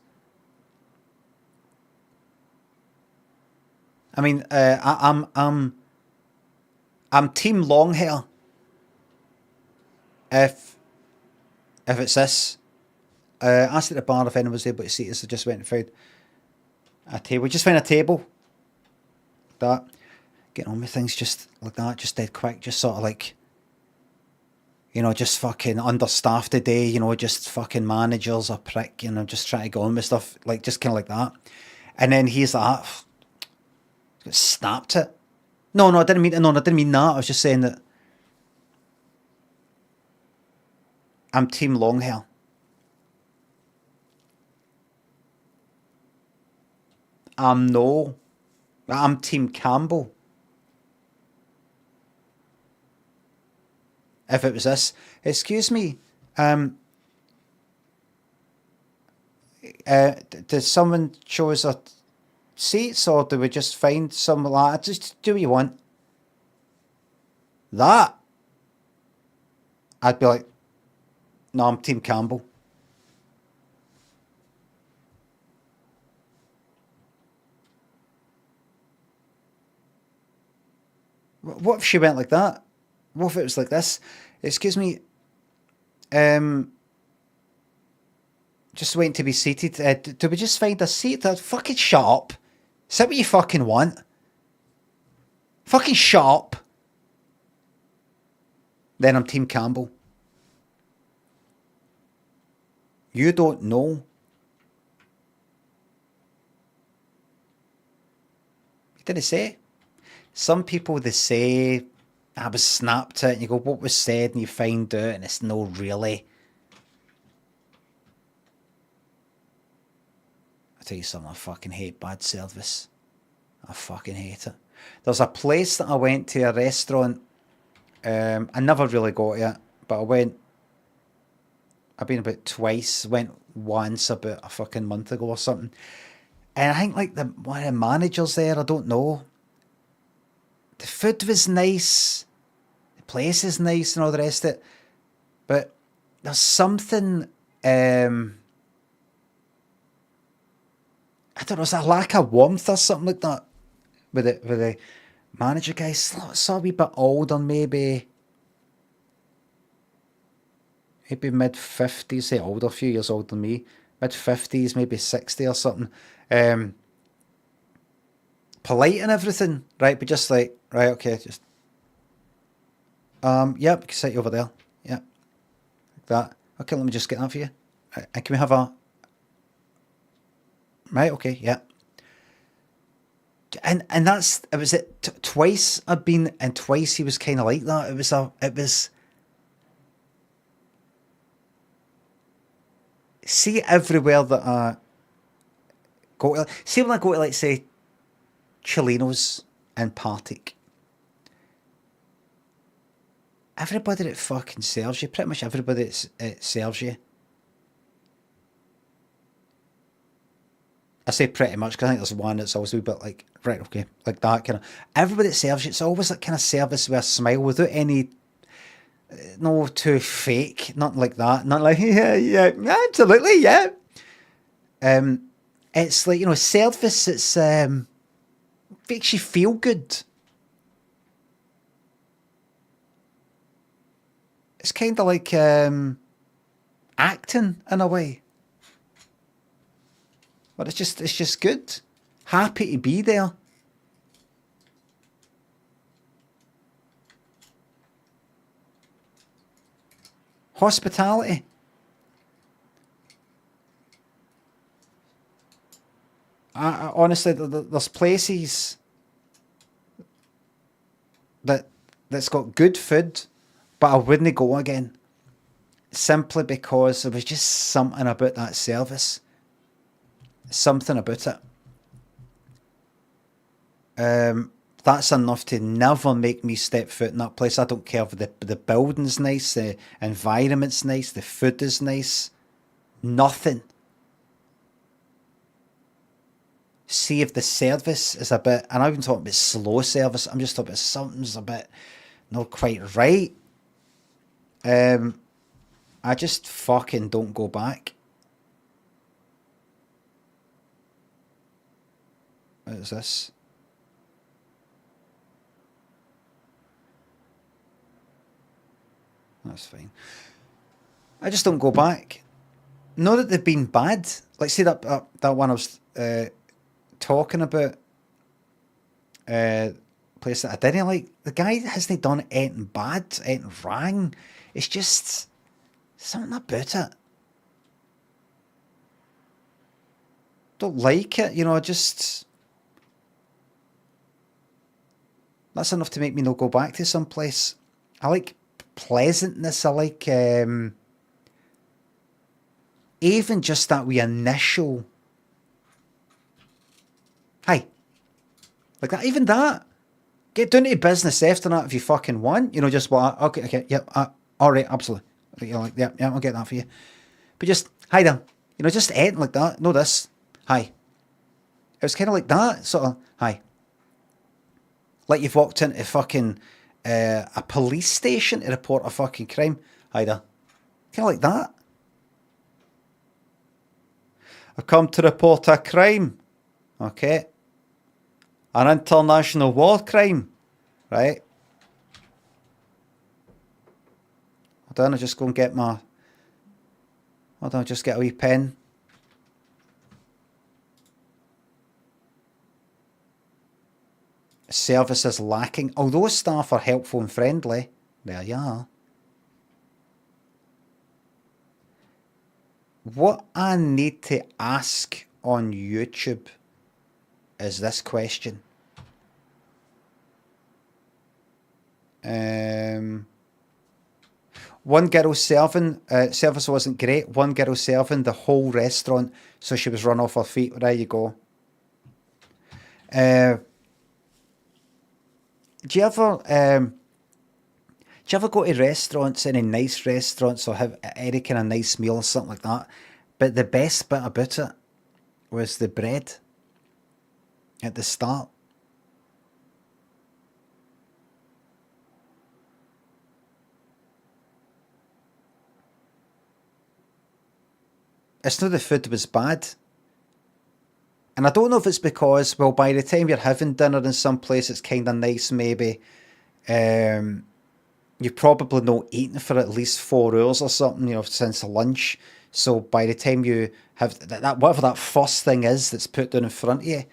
I mean, I'm team long hair. If it's this, asked at the bar if anyone was able to see us. I just went and found a table. Just found a table. That getting on with things just like that, just dead quick, just sort of like, you know, just fucking understaffed today. You know, just fucking managers are prick. You know, just trying to go on with stuff like just kind of like that. And then he's like, snapped it. No, I didn't mean that. I was just saying that I'm team long hair. I'm team Campbell. If it was this, excuse me, did someone show us a seats, or do we just find some like that? Just do what you want. That I'd be like, no, I'm team Campbell. What if she went like that? What if it was like this? Excuse me, Just waiting to be seated. Do we just find a seat? Fucking shut up. Is that what you fucking want? Fucking shut up. Then I'm Team Campbell. You don't know. You didn't say. Some people, they say, I was snapped at, and you go, what was said? And you find out, and it's no really. I tell you something, I fucking hate bad service. I fucking hate it. There's a place that I went to, a restaurant. I never really got it, but I've been about twice, went once about a fucking month ago or something. And I think like one of the managers there, I don't know. The food was nice, the place is nice and all the rest of it. But there's something, I don't know, it's a lack of warmth or something like that. With the manager guy, saw a wee bit older, maybe mid-50s, say older, a few years older than me, mid-50s, maybe 60 or something. Polite and everything, right? But just like, right, okay, just, yep, you can sit you over there, yep, like that. Okay, let me just get that for you. And can we have a, right, okay, yeah. And that's, it was twice I've been, and twice he was kind of like that. It was, see everywhere that I go to, see when I go to, like, say, Chilinos and Partick, everybody that fucking serves you, pretty much everybody that serves you, I say pretty much because I think there's one that's always a wee bit like, right, okay, like that kind of, everybody that serves you, it's always that kind of service with a smile without any, no too fake, nothing like that, not like, yeah, absolutely, yeah. It's like, you know, service, it's, makes you feel good. It's kind of like acting in a way. But it's just good. Happy to be there. Hospitality. I honestly, there's places that's got good food, but I wouldn't go again. Simply because there was just something about that service. Something about it. That's enough to never make me step foot in that place. I don't care if the building's nice, the environment's nice, the food is nice. Nothing. See if the service is a bit, and I'm even talking about slow service, I'm just talking about something's a bit not quite right. I just fucking don't go back. What is this? That's fine. I just don't go back. Not that they've been bad. Like, say that one I was talking about, place that I didn't like. The guy hasn't done anything bad, anything wrong. It's just something about it. Don't like it, you know. Just that's enough to make me not go back to some place. I like pleasantness. I like even just that wee initial hi, like that. Even that. Get down to business after that if you fucking want. You know, just what? Okay, yep. All right, absolutely. You know, like, yeah, I'll get that for you. But just hi there. You know, just anything like that. No, this. Hi. It was kind of like that, sort of. Hi. Like you've walked into fucking a police station to report a fucking crime. Hi there. Kind of like that. I've come to report a crime. Okay. An international war crime. Right. Hold on, I'll just go and get my... Hold on, I'll just get a wee pen. Service is lacking. Although staff are helpful and friendly. There you are. What I need to ask on YouTube is this question. One girl serving, service wasn't great. One girl serving the whole restaurant, so she was run off her feet. There you go. Do you ever go to restaurants, any nice restaurants, or have any kind of nice meal or something like that? But the best bit about it was the bread at the start. It's not the food was bad. And I don't know if it's because, well, by the time you're having dinner in some place it's kind of nice, maybe, you've probably not eaten for at least 4 hours or something, you know, since lunch. So by the time you have that whatever that first thing is that's put down in front of you,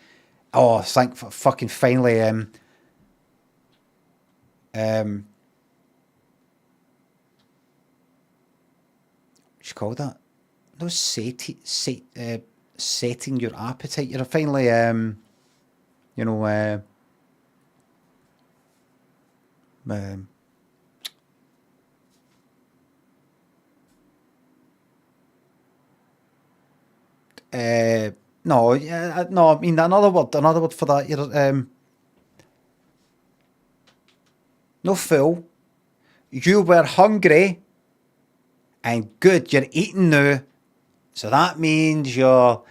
oh, thank for fucking finally, what you call that? No, setting your appetite. You're finally, you know, no, yeah, no. I mean another word for that. You're no full. You were hungry, and good. You're eating now, so that means you're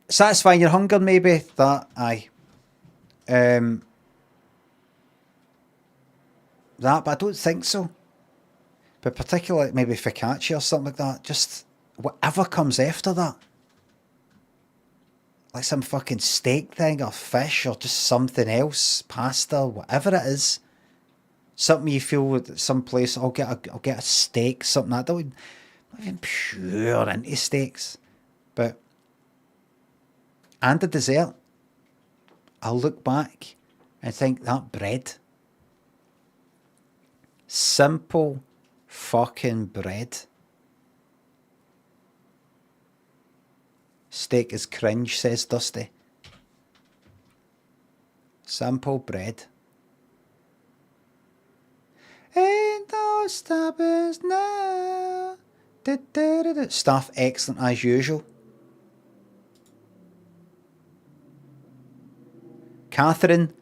satisfying your hunger. Maybe that. Aye. That, but I don't think so. But particularly maybe focaccia or something like that. Just whatever comes after that. Like some fucking steak thing or fish or just something else. Pasta, whatever it is. Something you feel some place, I'll get a steak, something like that. I'm not even pure into steaks. But, and the dessert. I'll look back and think that bread. Simple fucking bread. Steak is cringe, says Dusty. Simple bread. Ain't no stopping now. Staff excellent as usual. Catherine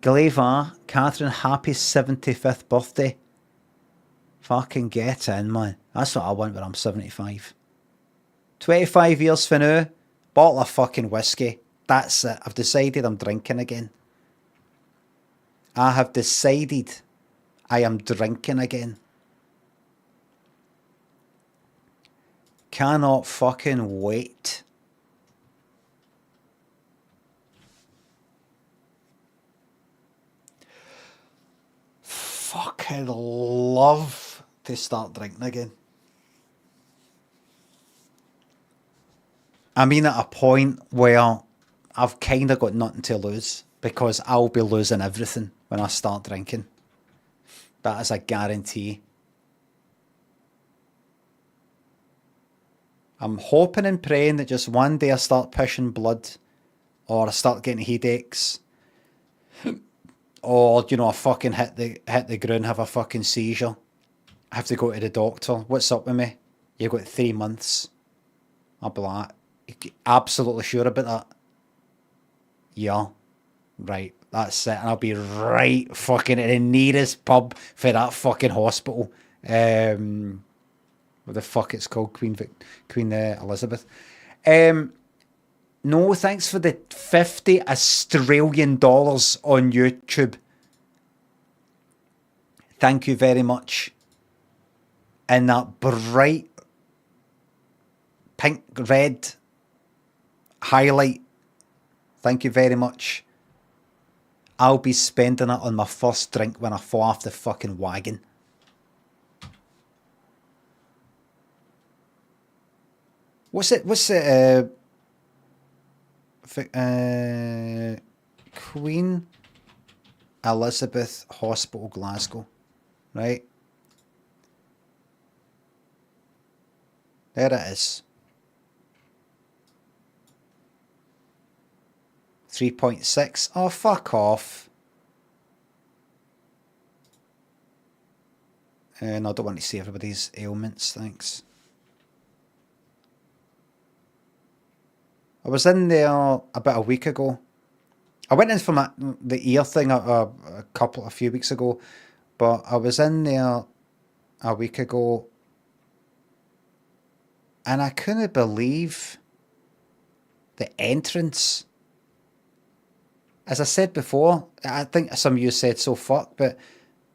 Glava, Catherine, happy 75th birthday. Fucking get in, man. That's what I want when I'm 75. 25 years for now. Bottle of fucking whiskey. That's it. I've decided I'm drinking again. I have decided I am drinking again. Cannot fucking wait. Fucking love to start drinking again. I mean, at a point where I've kind of got nothing to lose because I'll be losing everything when I start drinking. That is a guarantee. I'm hoping and praying that just one day I start pushing blood or I start getting headaches. Or, you know, I fucking hit the ground, have a fucking seizure. I have to go to the doctor. What's up with me? You've got 3 months. I'll be like, absolutely sure about that? Yeah. Right, that's it. And I'll be right fucking at the nearest pub for that fucking hospital. What the fuck it's called? Queen Elizabeth. No, thanks for the 50 Australian dollars on YouTube. Thank you very much. And that bright pink red highlight. Thank you very much. I'll be spending it on my first drink when I fall off the fucking wagon. What's it? What's it? Queen Elizabeth Hospital, Glasgow, right? There it is. 3.6. Oh, fuck off. And I don't want to see everybody's ailments, thanks. I was in there about a week ago. I went in for the ear thing a few weeks ago, but I was in there a week ago, and I couldn't believe the entrance. As I said before, I think some of you said so fuck, but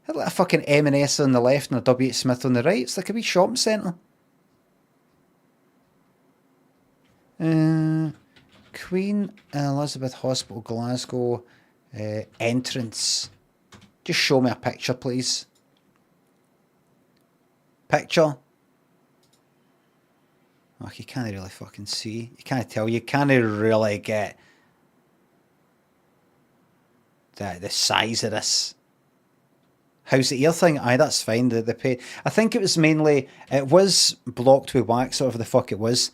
had like a fucking M&S on the left and a W.H. Smith on the right. It's like a wee shopping centre. Queen Elizabeth Hospital, Glasgow, entrance. Just show me a picture, please. Picture. Oh, you can't really fucking see. You can't tell. You can't really get the size of this. How's the ear thing? Aye, that's fine. The pay. I think it was mainly, it was blocked with wax, whatever the fuck it was.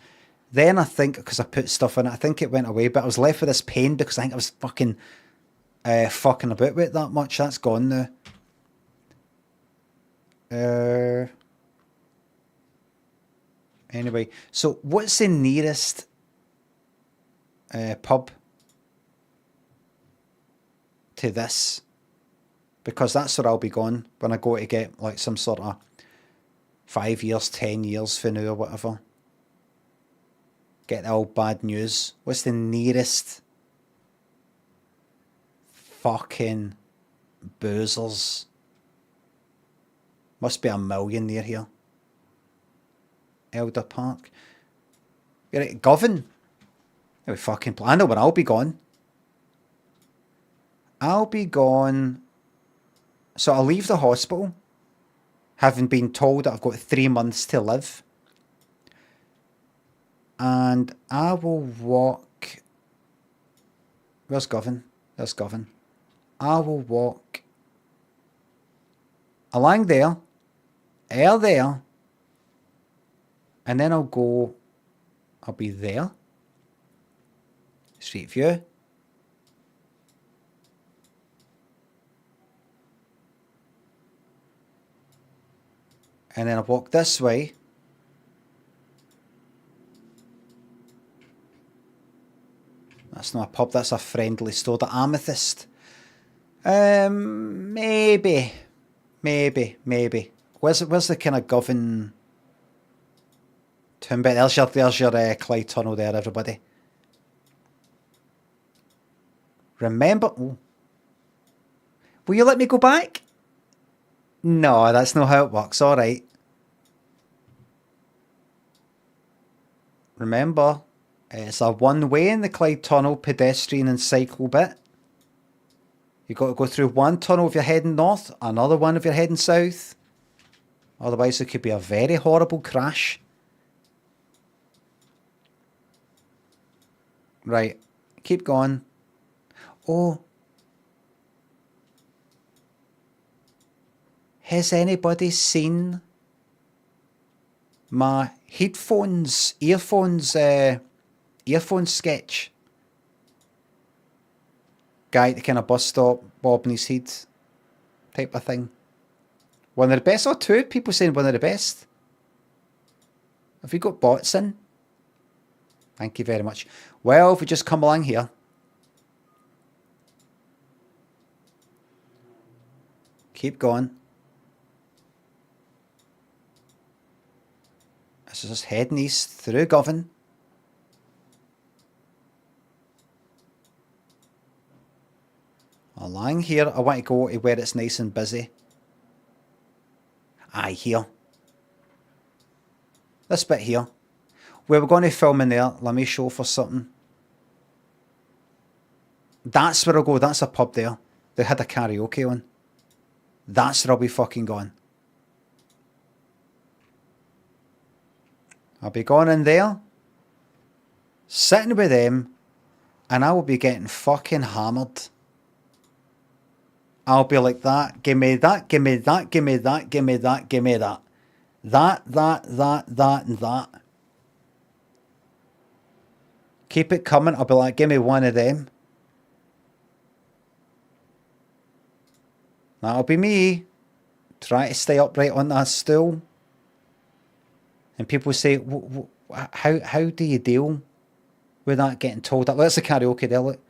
Then I think, because I put stuff in it, I think it went away, but I was left with this pain because I think I was fucking about with it that much. That's gone now. Anyway, so what's the nearest pub to this? Because that's where I'll be going when I go to get like some sort of 5 years, 10 years for now or whatever. Get the old bad news. What's the nearest fucking boozers? Must be a million near here. Elder Park. You're at Govan. I know where I'll be gone. I'll be gone. So I'll leave the hospital, having been told that I've got 3 months to live. And I will walk. Where's Govan? There's Govan. I will walk along there, there, and then I'll be there. Street view. And then I'll walk this way. That's not a pub, that's a friendly store. The Amethyst. Maybe. Where's the kind of Govan town bit? There's your Clyde Tunnel there, everybody. Remember... Oh. Will you let me go back? No, that's not how it works. All right. Remember, it's a one-way in the Clyde Tunnel, pedestrian and cycle bit. You've got to go through one tunnel if you're heading north, another one if you're heading south. Otherwise, it could be a very horrible crash. Right. Keep going. Oh. Has anybody seen my earphones sketch? Guy at the kind of bus stop, bobbing his head type of thing. One of the best, or two people saying one of the best. Have you got bots in? Thank you very much. Well, if we just come along here. Keep going. This is just heading east through Govan. Along here, I want to go to where it's nice and busy. Aye, here. This bit here. Where we're going to film in there, let me show for something. That's where I'll go, that's a pub there. They had a karaoke on. That's where I'll be fucking going. I'll be going in there. sitting with them, and I will be getting fucking hammered. I'll be like that. Give me that, give me that, give me that, give me that, give me that. That, and that. Keep it coming. I'll be like, give me one of them. That'll be me. Try to stay upright on that stool. And people say, how do you deal with that getting told that? That's a karaoke there, look.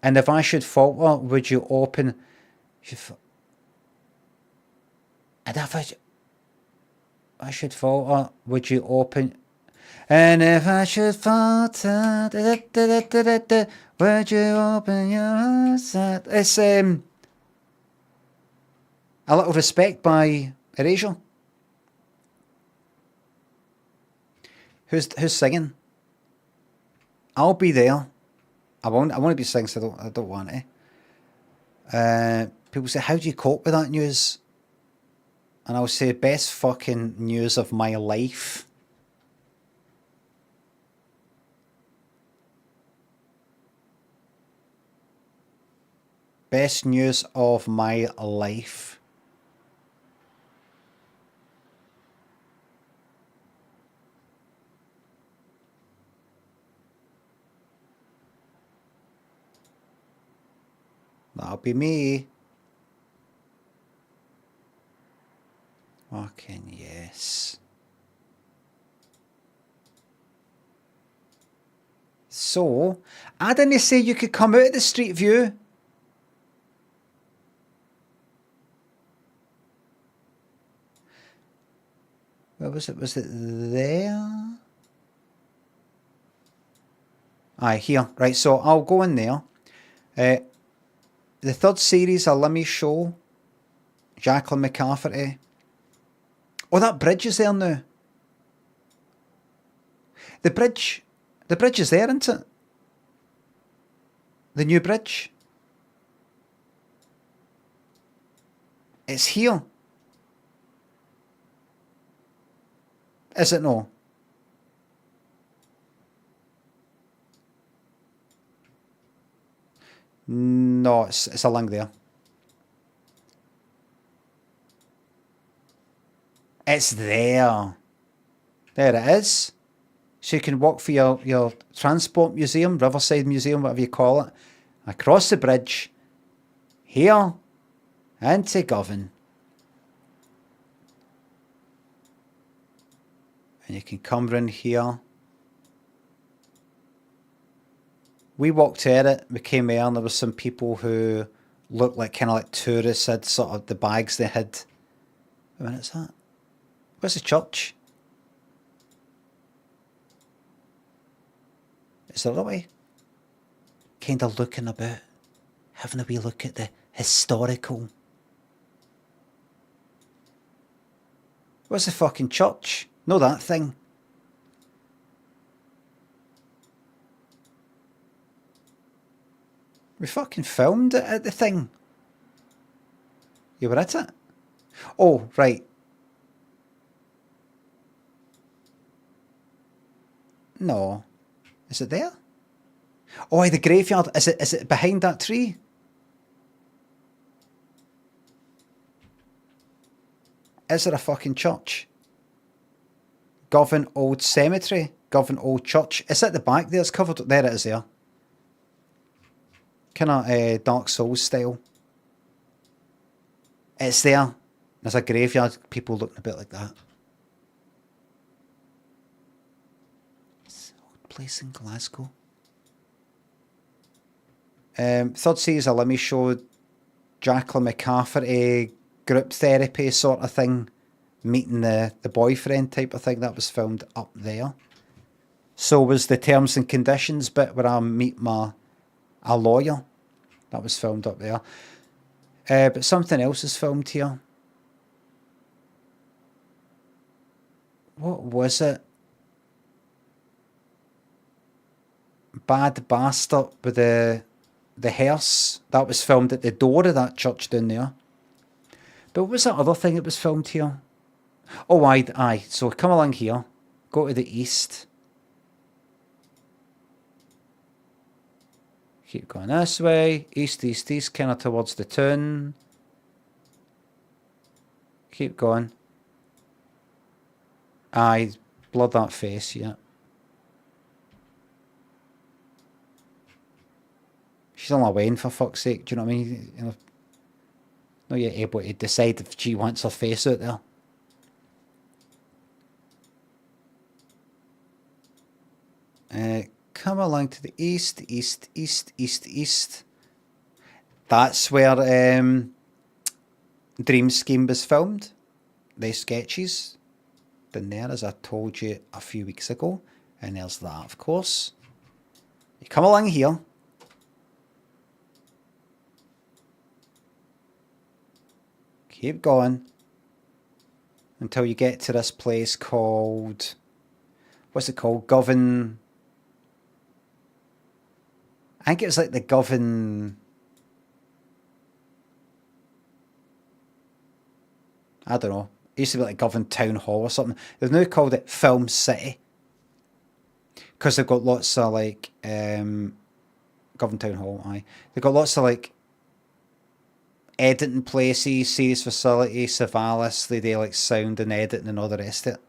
And if I should falter, would you open... And if I should falter, would you open... And if I should falter, would you open your eyes? It's A Little Respect by Erasure. Who's singing? I'll be there. I want to be singing, so I don't want to. People say, how do you cope with that news? And I'll say, best fucking news of my life. Best news of my life. That'll be me. Fucking yes. So, I didn't say you could come out of the street view. Where was it? Was it there? Aye, here. Right, so I'll go in there. The third series of Limmy Show. Jacqueline McCafferty. Oh, that bridge is there now. The bridge is there, isn't it? The new bridge. It's here. Is it no? No, it's a link there. It's there. There it is. So you can walk for your transport museum, Riverside Museum, whatever you call it, across the bridge, here, into Govan. And you can come round here. We walked at it, we came there, and there were some people who looked like kind of like tourists, had sort of the bags they had. Wait a minute, is that? Where's the church? Is there a way? Kind of looking about, having a wee look at the historical. Where's the fucking church? No, that thing. We fucking filmed it at the thing. You were at it? Oh, right. No. Is it there? Oh, the graveyard. Is it behind that tree? Is there a fucking church? Govan Old Cemetery. Govan Old Church. It's at the back there. It's covered. There it is there. Kind of Dark Souls style. It's there. There's a graveyard. People looking a bit like that. It's an old place in Glasgow. Third series of Limmy Show. Jacqueline McCafferty group therapy sort of thing. Meeting the boyfriend type of thing. That was filmed up there. So was the terms and conditions bit where I meet a lawyer. That was filmed up there. But something else is filmed here. What was it? Bad Bastard with the hearse. That was filmed at the door of that church down there. But what was that other thing that was filmed here? Oh, aye. So come along here. Go to the east. Keep going this way. East, east, east, kind of towards the town. Keep going. Aye, blur that face, yeah. She's only Wayne, for fuck's sake, do you know what I mean? You know, not yet able to decide if she wants her face out there. Come along to the east, east, east, east, east. That's where Dream Scheme was filmed. The sketches. Been there, as I told you a few weeks ago. And there's that, of course. You come along here. Keep going. Until you get to this place called... What's it called? Govan... I think it was like the Govan... I don't know. It used to be like Govan Town Hall or something. They've now called it Film City. Because they've got lots of like... Govan Town Hall, aye. They've got lots of like... editing places, series facilities, Savalis. They do like sound and editing and all the rest of it.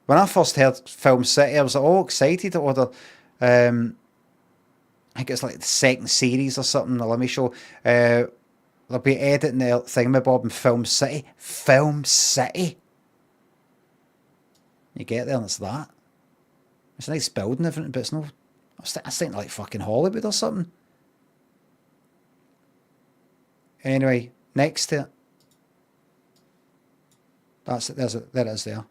When I first heard Film City, I was like, all excited to order... I think it's like the second series or something. Let me show. They'll be editing the thingamabob in Film City. Film City. You get there and it's that. It's a nice building, everything, but it's no. I was thinking like fucking Hollywood or something. Anyway, next to it. That's it. There it is there.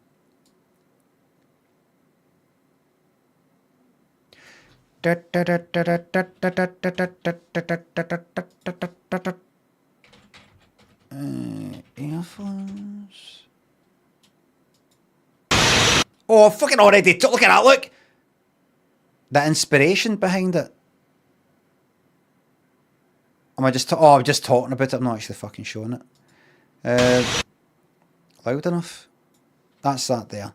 Earphones. Oh, fucking already. Look at that, look. The inspiration behind it. Am I just... I'm just talking about it. I'm not actually fucking showing it. Loud enough. That's that there.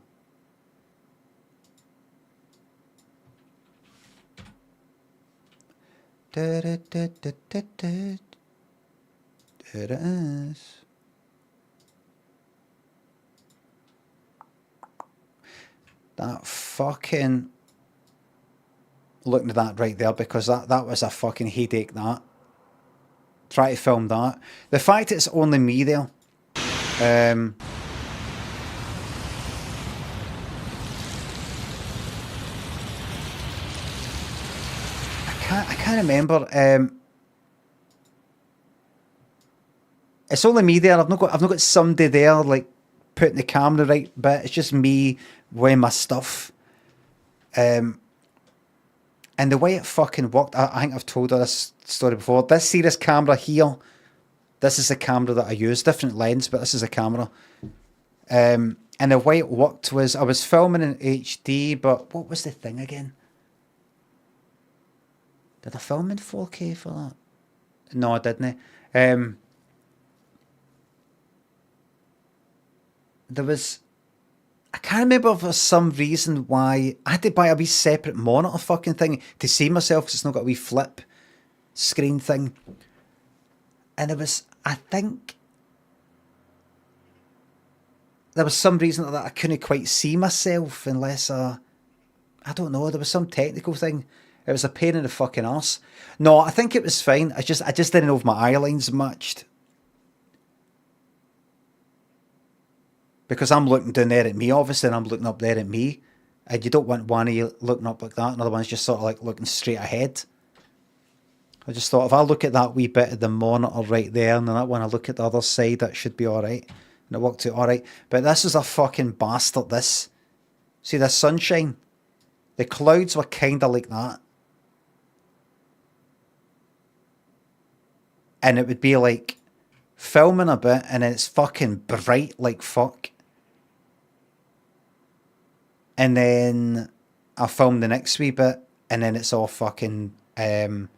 There it is. That fucking... Looking at that right there, because that was a fucking headache, that. Try to film that. The fact it's only me there. I can't remember. It's only me there. I've not got somebody there like putting the camera right, but it's just me with my stuff. And the way it fucking worked, I think I've told her this story before. This series camera here, this is the camera that I use, different lens, but this is a camera. And the way it worked was I was filming in HD, but what was the thing again? Did I film in 4K for that? No, I didn't. There was... I can't remember for some reason why I had to buy a wee separate monitor fucking thing to see myself because it's not got a wee flip screen thing. And it was... I think... There was some reason that I couldn't quite see myself unless I don't know, there was some technical thing. It was a pain in the fucking arse. No, I think it was fine. I just didn't know if my eye lines matched. Because I'm looking down there at me, obviously, and I'm looking up there at me. And you don't want one of you looking up like that, another one's just sort of like looking straight ahead. I just thought, if I look at that wee bit of the monitor right there, and then that one I look at the other side, that should be alright. And it worked out alright. But this is a fucking bastard, this. See the sunshine? The clouds were kind of like that. And it would be like filming a bit and it's fucking bright like fuck. And then I film the next wee bit and then it's all fucking like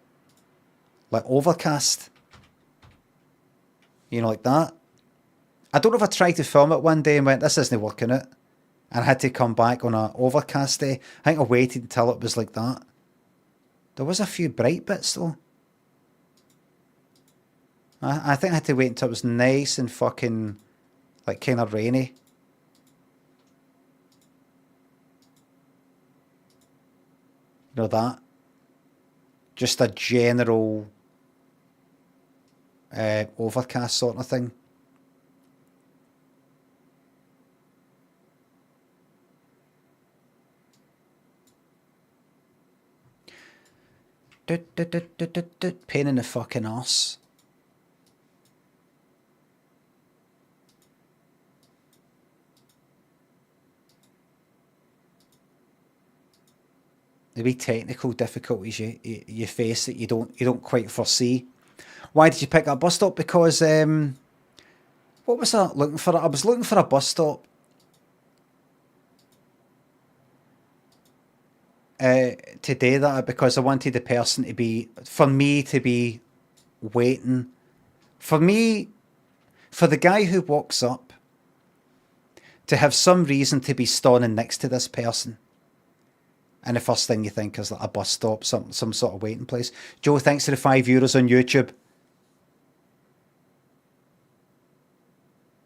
overcast. You know, like that. I don't know if I tried to film it one day and went, this isn't working out. And I had to come back on an overcast day. I think I waited until it was like that. There was a few bright bits though. I think I had to wait until it was nice and fucking, like, kind of rainy. You know that? Just a general overcast sort of thing. Pain in the fucking arse. The wee technical difficulties you face that you don't quite foresee. Why did you pick that bus stop? Because what was I looking for? I was looking for a bus stop today that because I wanted the person to be, for me to be waiting, for the guy who walks up to have some reason to be standing next to this person. And the first thing you think is like a bus stop, some sort of waiting place. Joe, thanks for the €5 on YouTube.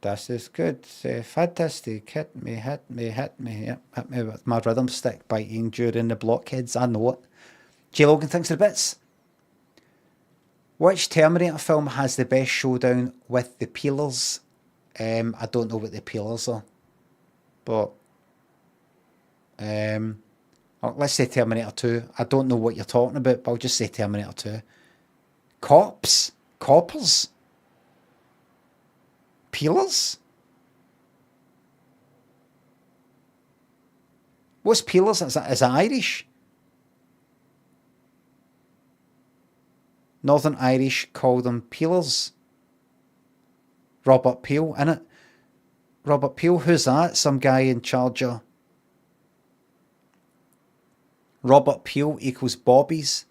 This is good. Fantastic. Hit me. Yep, hit me with my rhythm stick biting during the blockheads. I know it. J. Logan, thanks for the bits. Which Terminator film has the best showdown with the peelers? I don't know what the peelers are. But let's say Terminator 2. I don't know what you're talking about, but I'll just say Terminator 2. Cops? Coppers? Peelers? What's peelers? Is that Irish? Northern Irish call them peelers. Robert Peel, innit? Robert Peel, who's that? Some guy in charge of... Robert Peel equals bobbies.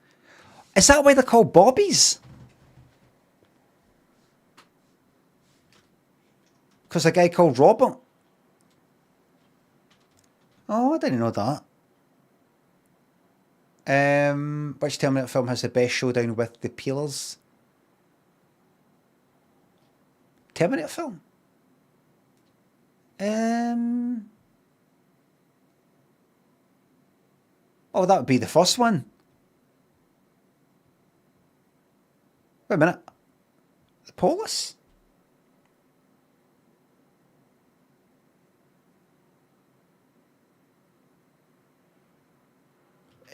Is that why they're called bobbies? Because a guy called Robert. Oh, I didn't know that. Which Terminator film has the best showdown with the peelers? Terminator film? Oh, that would be the first one. Wait a minute. The Polis?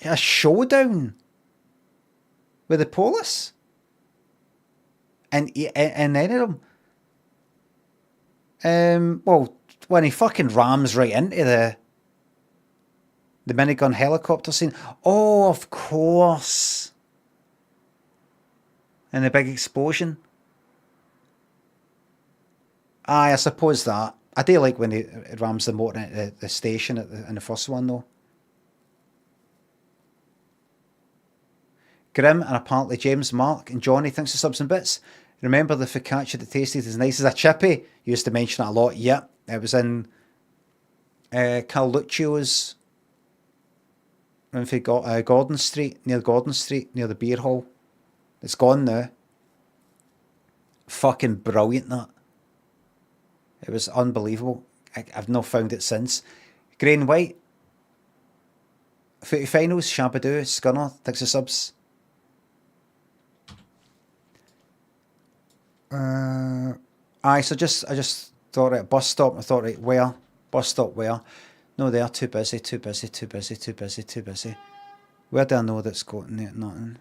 A showdown with the Polis? And any of them? Well, when he fucking rams right into the minigun helicopter scene. Oh, of course. And the big explosion. Aye, I suppose that. I do like when he rams the motor into the station in the first one, though. Grim, and apparently James, Mark, and Johnny, thanks for subs and bits. Remember the focaccia that tasted as nice as a chippy? You used to mention it a lot. Yep, it was in Carluccio's Gordon Street, near the beer hall. It's gone now. Fucking brilliant, that. It was unbelievable. I've not found it since. Grey and White. Footy Finals, Shabadoo, Scunner, thanks for subs. So I just thought, right, bus stop. I thought, right, where? Bus stop where? No, they are too busy. Where do I know that's going there? Nothing.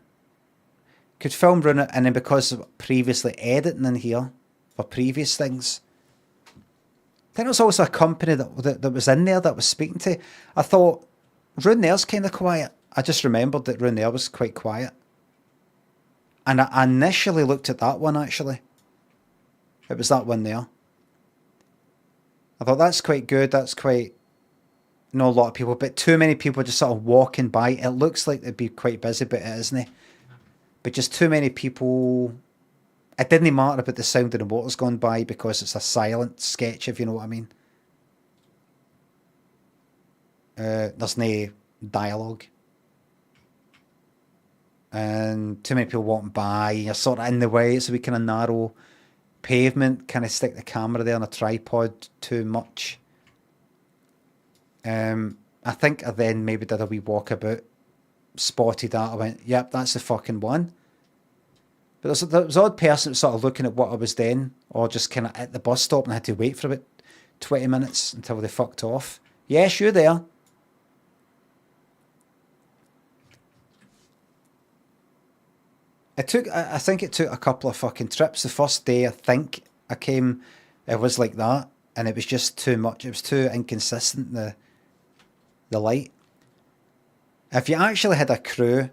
Could film run it, and then because of previously editing in here for previous things. I think there was also a company that was in there that was speaking to. I thought, Rune there's kind of quiet. I just remembered that Rune there was quite quiet. And I initially looked at that one, actually. It was that one there. I thought, that's quite good. That's quite... Not a lot of people, but too many people just sort of walking by. It looks like they'd be quite busy, but it isn't. But just too many people... It didn't matter about the sound of the motors going by because it's a silent sketch, if you know what I mean. There's no dialogue. and too many people walking by. You're sort of in the way. It's a wee kind of narrow pavement. Kind of stick the camera there on a tripod too much. I think I then maybe did a wee walkabout, spotted that. I went, yep, that's the fucking one. But there was an odd person sort of looking at what I was doing, or just kind of at the bus stop, and I had to wait for about 20 minutes until they fucked off. Yes, you're there. I think it took a couple of fucking trips. The first day I think I came, it was like that, and it was just too much. It was too inconsistent, the light. If you actually had a crew,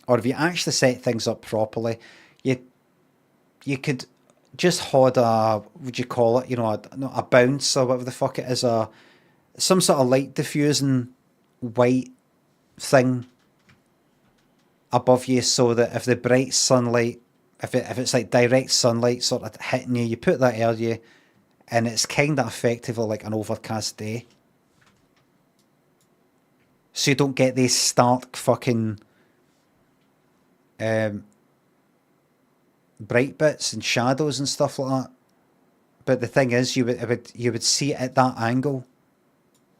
or if you actually set things up properly, you could just hold a, would you call it, a bounce or whatever the fuck it is, some sort of light diffusing white thing above you, so that if the bright sunlight, if it's like direct sunlight sort of hitting you, you put that area, and it's kind of effectively like an overcast day. So you don't get these stark fucking bright bits and shadows and stuff like that. But the thing is, you would see it at that angle,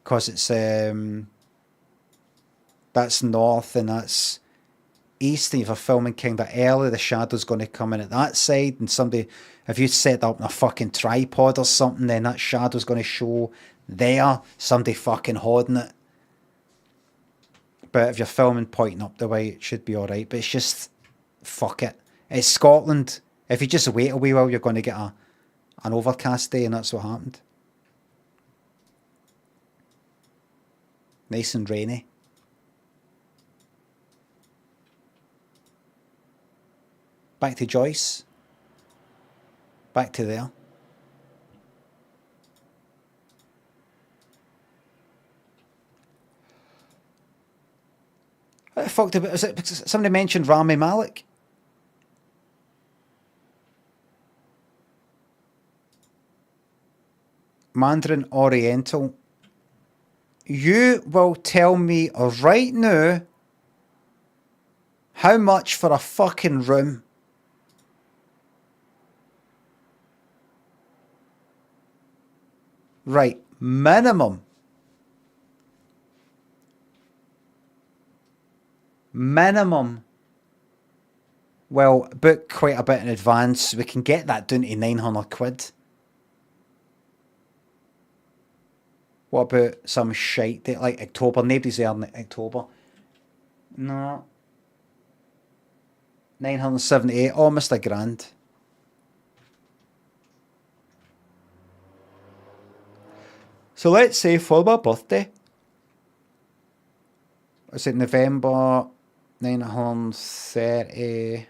because it's that's north and that's east, and if you're filming kind of early, the shadow's going to come in at that side, and somebody, if you set up a fucking tripod or something, then that shadow's going to show there, somebody fucking holding it. But if you're filming pointing up the way, it should be alright. But it's just, fuck it. It's Scotland. If you just wait a wee while, you're going to get an overcast day, and that's what happened. Nice and rainy. Back to Joyce. Back to there. What the fuck did it? Somebody mentioned Rami Malek. Mandarin Oriental. You will tell me right now how much for a fucking room. Right, minimum. Well, book quite a bit in advance. We can get that down to 900 quid. What about some shite date like October? Nobody's there in October. No. 978, almost a grand. So let's say for my birthday, is it November 930,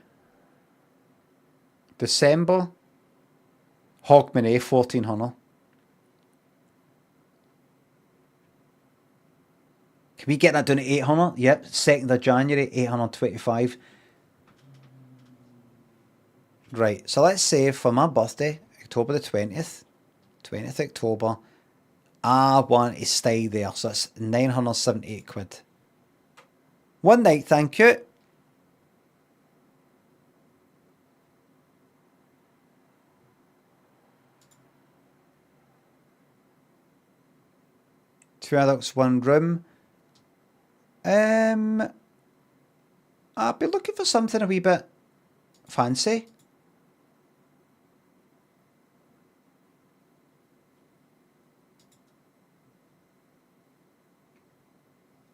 December, Hogmanay 1400. Can we get that down to 800? Yep, 2nd of January, 825. Right, so let's say for my birthday, October the 20th October, I want to stay there, so that's 978 quid. One night, thank you. Two adults, one room. I'd be looking for something a wee bit fancy.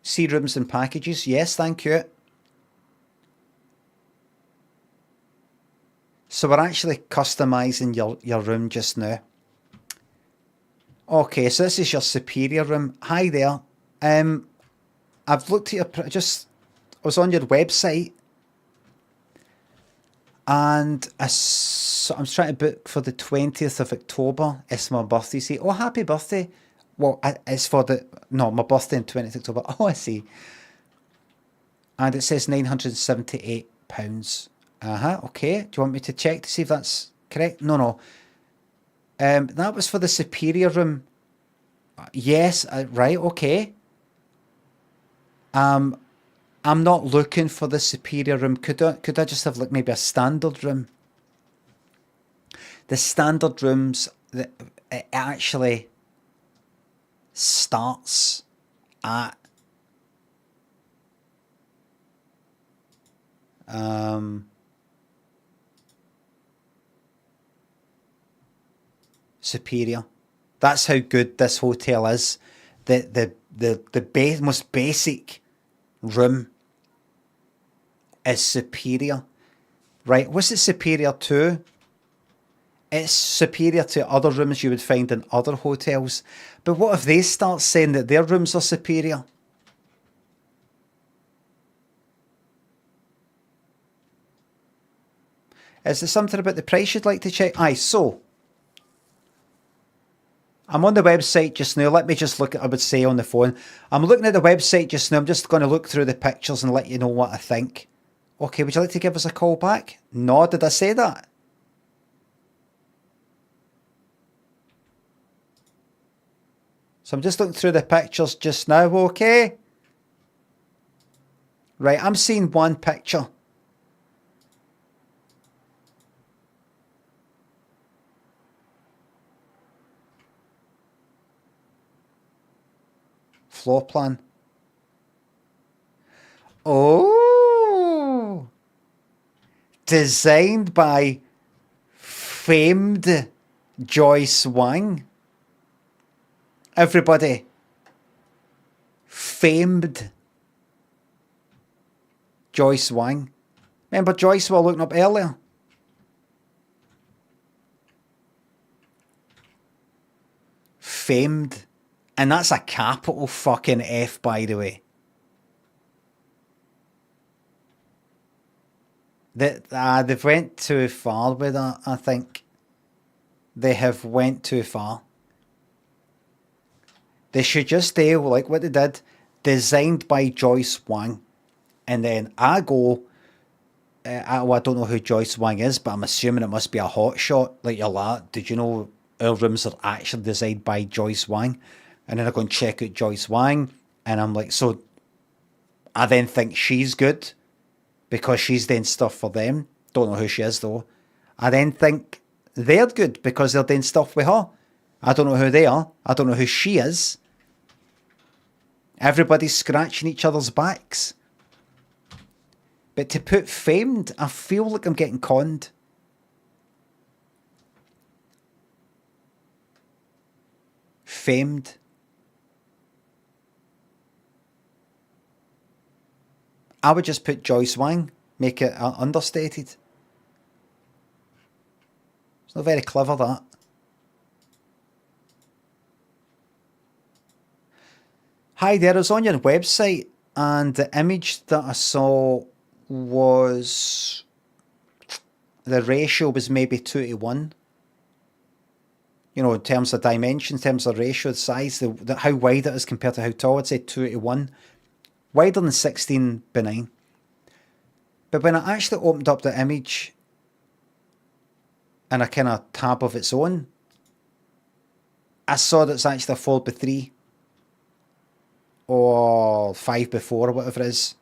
See rooms and packages. Yes, thank you. So we're actually customizing your room just now. Okay, so this is your superior room. Hi there. I've looked at your, I was on your website, and I'm trying to book for the 20th of October. It's my birthday. See, oh, happy birthday. Well, it's for my birthday on 20th October. Oh, I see. And it says £978. Okay. Do you want me to check to see if that's correct? No. That was for the superior room. Yes, right, okay. I'm not looking for the superior room. Could I just have like maybe a standard room? The standard rooms, it actually starts at superior. That's how good this hotel is. The most basic room is superior. Right, what's it superior to? It's superior to other rooms you would find in other hotels. But what if they start saying that their rooms are superior? Is there something about the price you'd like to check? Aye, so I'm on the website just now. Let me just look at, I would say on the phone. I'm looking at the website just now. I'm just going to look through the pictures and let you know what I think. Okay, would you like to give us a call back? No, did I say that? So I'm just looking through the pictures just now, okay? Right, I'm seeing one picture. Floor plan. Oh! Designed by famed Joyce Wang. Everybody. Famed Joyce Wang. Remember Joyce we were looking up earlier? Famed. And that's a capital fucking F, by the way. They've went too far with that, I think. They have went too far. They should just do like what they did. Designed by Joyce Wang. And then I go... I don't know who Joyce Wang is, but I'm assuming it must be a hot shot. Like you're like, did you know our rooms are actually designed by Joyce Wang? And then I go and check out Joyce Wang. And I'm like, so I then think she's good because she's doing stuff for them. Don't know who she is though. I then think they're good because they're doing stuff with her. I don't know who they are. I don't know who she is. Everybody's scratching each other's backs. But to put famed, I feel like I'm getting conned. Famed. I would just put Joyce Wang, make it understated. It's not very clever, that. Hi there, I was on your website and the image that I saw was... the ratio was maybe 2:1. You know, in terms of dimensions, in terms of ratio, the size, how wide it is compared to how tall, I'd say 2:1. Wider than 16:9. But when I actually opened up the image in a kind of tab of its own, I saw that it's actually a 4:3 or 5:4 or whatever it is.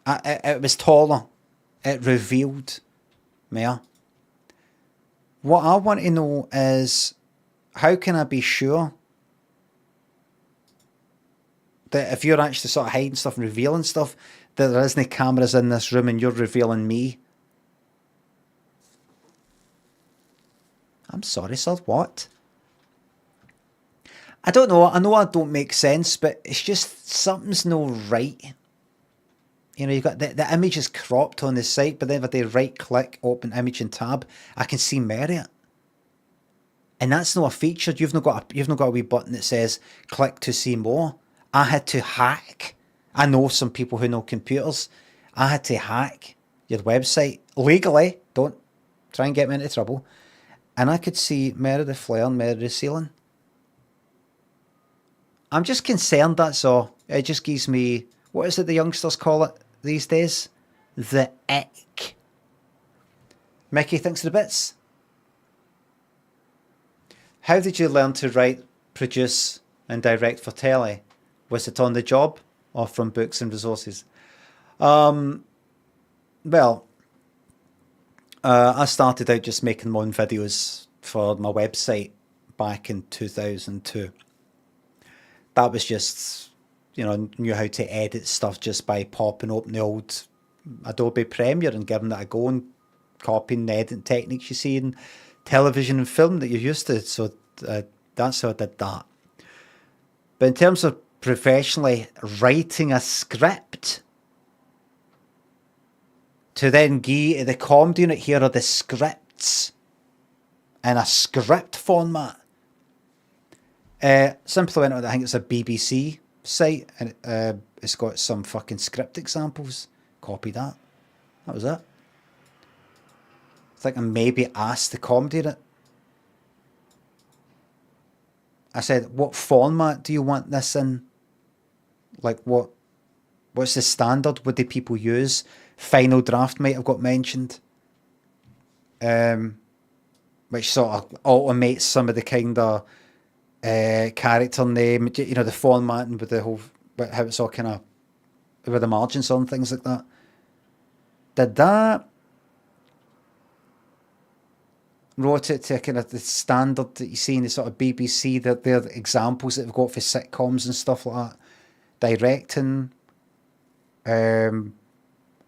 It was taller. It revealed more. What I want to know is, how can I be sure that if you're actually sort of hiding stuff and revealing stuff, that there isn't cameras in this room and you're revealing me? I'm sorry, sir, what? I don't know. I know I don't make sense, but it's just something's no right. You know, you've got the image is cropped on the site, but then if I right click, open image and tab, I can see Merit. And that's not a feature. You've not got a wee button that says click to see more. I had to hack. I know some people who know computers. I had to hack your website legally. Don't try and get me into trouble. And I could see Merit the flare and Merit the ceiling. I'm just concerned, that's all. It just gives me, what is it the youngsters call it these days? The ick. Mickey thinks of the bits. How did you learn to write, produce and direct for telly? Was it on the job? or from books and resources. Well, I started out just making my own videos for my website back in 2002. That was just, knew how to edit stuff just by popping open the old Adobe Premiere and giving it a go and copying the editing techniques you see in television and film that you're used to. So that's how I did that. But in terms of professionally writing a script, to then give to the comedy unit, here are the scripts in a script format. Simply went on, I think it's a BBC site, and it's got some fucking script examples. Copy that. That was it. I think I maybe asked the comedy unit. I said, what format do you want this in? Like, what's the standard? What do people use? Final draft might have got mentioned. Which sort of automates some of the kind of character name, the formatting with the whole, how it's all kind of, with the margins on, things like that. Did that. Wrote it to kind of the standard that you see in the sort of BBC, they're the examples that they've got for sitcoms and stuff like that. Directing. I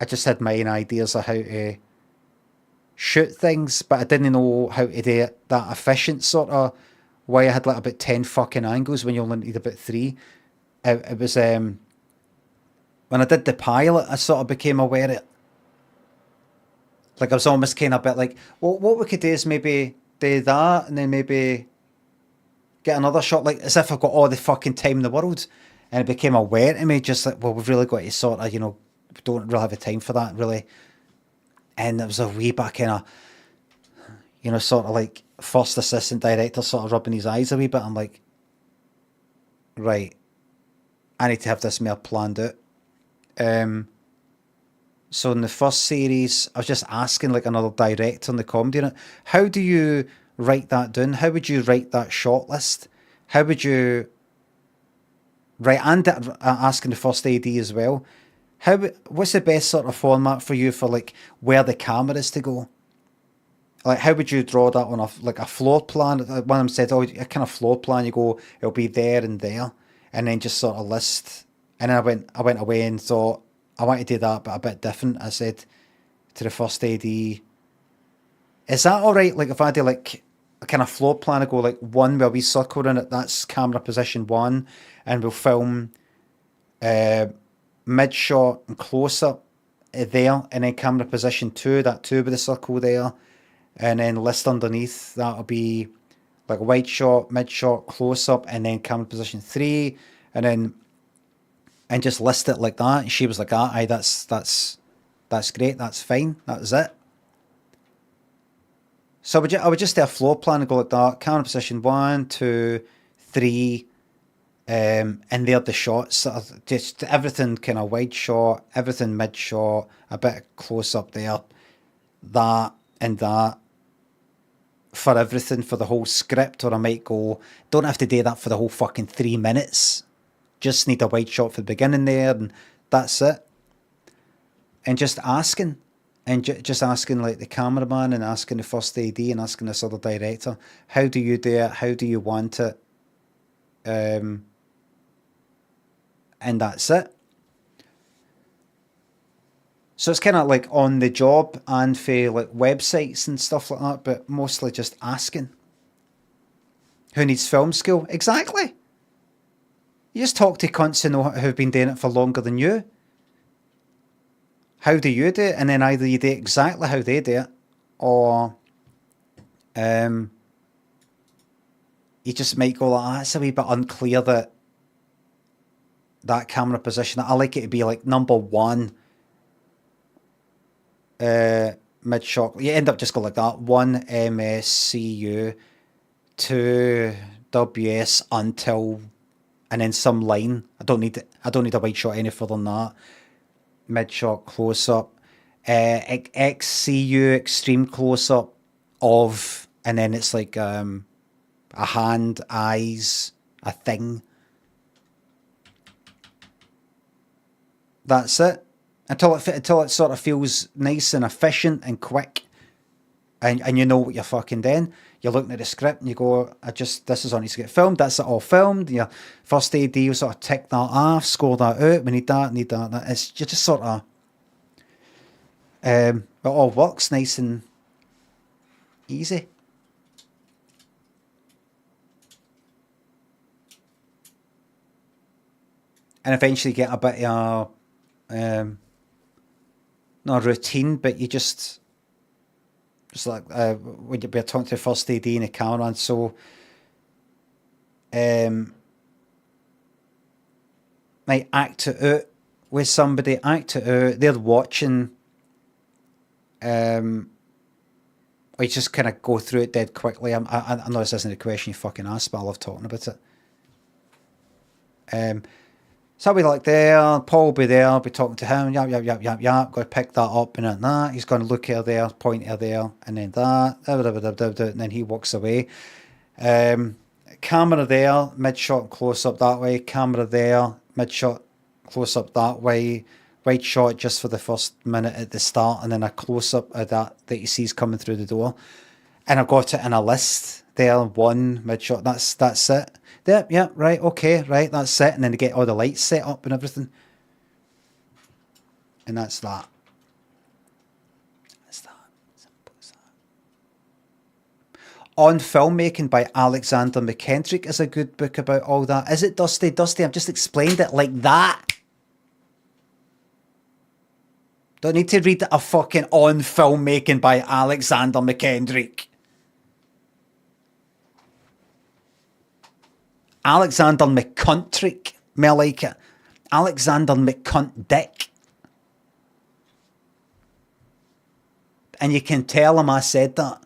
just had my own ideas of how to shoot things, but I didn't know how to do it that efficient sort of way. I had like about 10 fucking angles when you only need about 3. It was, when I did the pilot, I sort of became aware of it. Like I was almost kind of a bit like, well, what we could do is maybe do that and then maybe get another shot, like as if I've got all the fucking time in the world. And it became aware to me, just like, well, we've really got to sort of, we don't really have the time for that, really. And it was a wee bit kind of, sort of like first assistant director sort of rubbing his eyes a wee bit. I'm like, right, I need to have this more planned out. So in the first series, I was just asking like another director in the comedy unit, how do you write that down? How would you write that short list? How would you write, and asking the first AD as well, what's the best sort of format for you for like where the camera is to go? Like how would you draw that on a floor plan? One of them said, oh, a kind of floor plan, you go, it'll be there and there, and then just sort of list. And then I went away and thought, I want to do that, but a bit different. I said to the first AD, is that all right? Like if I do like a kind of floor plan, I go like 1 where we circle in it, that's camera position 1, and we'll film mid shot and close up there, and then camera position 2, that 2 with the circle there, and then list underneath, that'll be like wide shot, mid shot, close up, and then camera position 3, and just list it like that. And she was like, aye, that's great, that's fine, that was it. So I would just do a floor plan and go like that, camera position 1, 2, 3, and they're the shots, just everything kind of wide shot, everything mid shot, a bit of close up there, that and that for everything, for the whole script. Or I might go, don't have to do that for the whole fucking 3 minutes. Just need a wide shot for the beginning there, and that's it. And just asking, just asking like the cameraman and asking the first AD and asking this other director, how do you do it? How do you want it? And that's it. So it's kind of like on the job and for like websites and stuff like that, but mostly just asking. Who needs film school? Exactly. You just talk to cunts who've been doing it for longer than you. How do you do it? And then either you do it exactly how they do it, or you just might go like, it's a wee bit unclear that camera position. I like it to be like number 1 mid shot. You end up just going like that. 1 MSCU, 2 WS until, and then some line. I don't need a wide shot any further than that. Mid shot, close up, XCU, extreme close up of, and then it's like a hand, eyes, a thing. That's it. Until it sort of feels nice and efficient and quick, and you know what you're fucking doing. You're looking at the script and you go, this is on needs to get filmed. That's it all filmed. Your first AD will sort of tick that off, score that out. We need that, that. It's you just sort of, it all works nice and easy. And eventually get a bit of not a routine, but you just like when you're talking to the first AD in the camera, and so like act it out with somebody, act it out. They're watching. We just kind of go through it dead quickly. I know this isn't a question you fucking asked, but I love talking about it. So I'll be like there, Paul will be there, I'll be talking to him, yap, going to pick that up and that. He's going to look here, there, point here, there, and then that, and then he walks away. Camera there, mid-shot, close-up that way. Camera there, mid-shot, close-up that way. Wide shot just for the first minute at the start, and then a close-up of that he sees coming through the door. And I've got it in a list there, one, mid-shot, that's it. Yeah, right, okay, right, that's it. And then they get all the lights set up and everything. And that's that. That's that. Simple as that. On Filmmaking by Alexander McKendrick is a good book about all that. Is it, Dusty? Dusty, I've just explained it like that. Don't need to read a fucking On Filmmaking by Alexander McKendrick. Alexander McCuntrick, more like it. Alexander McCuntdick. And you can tell him I said that.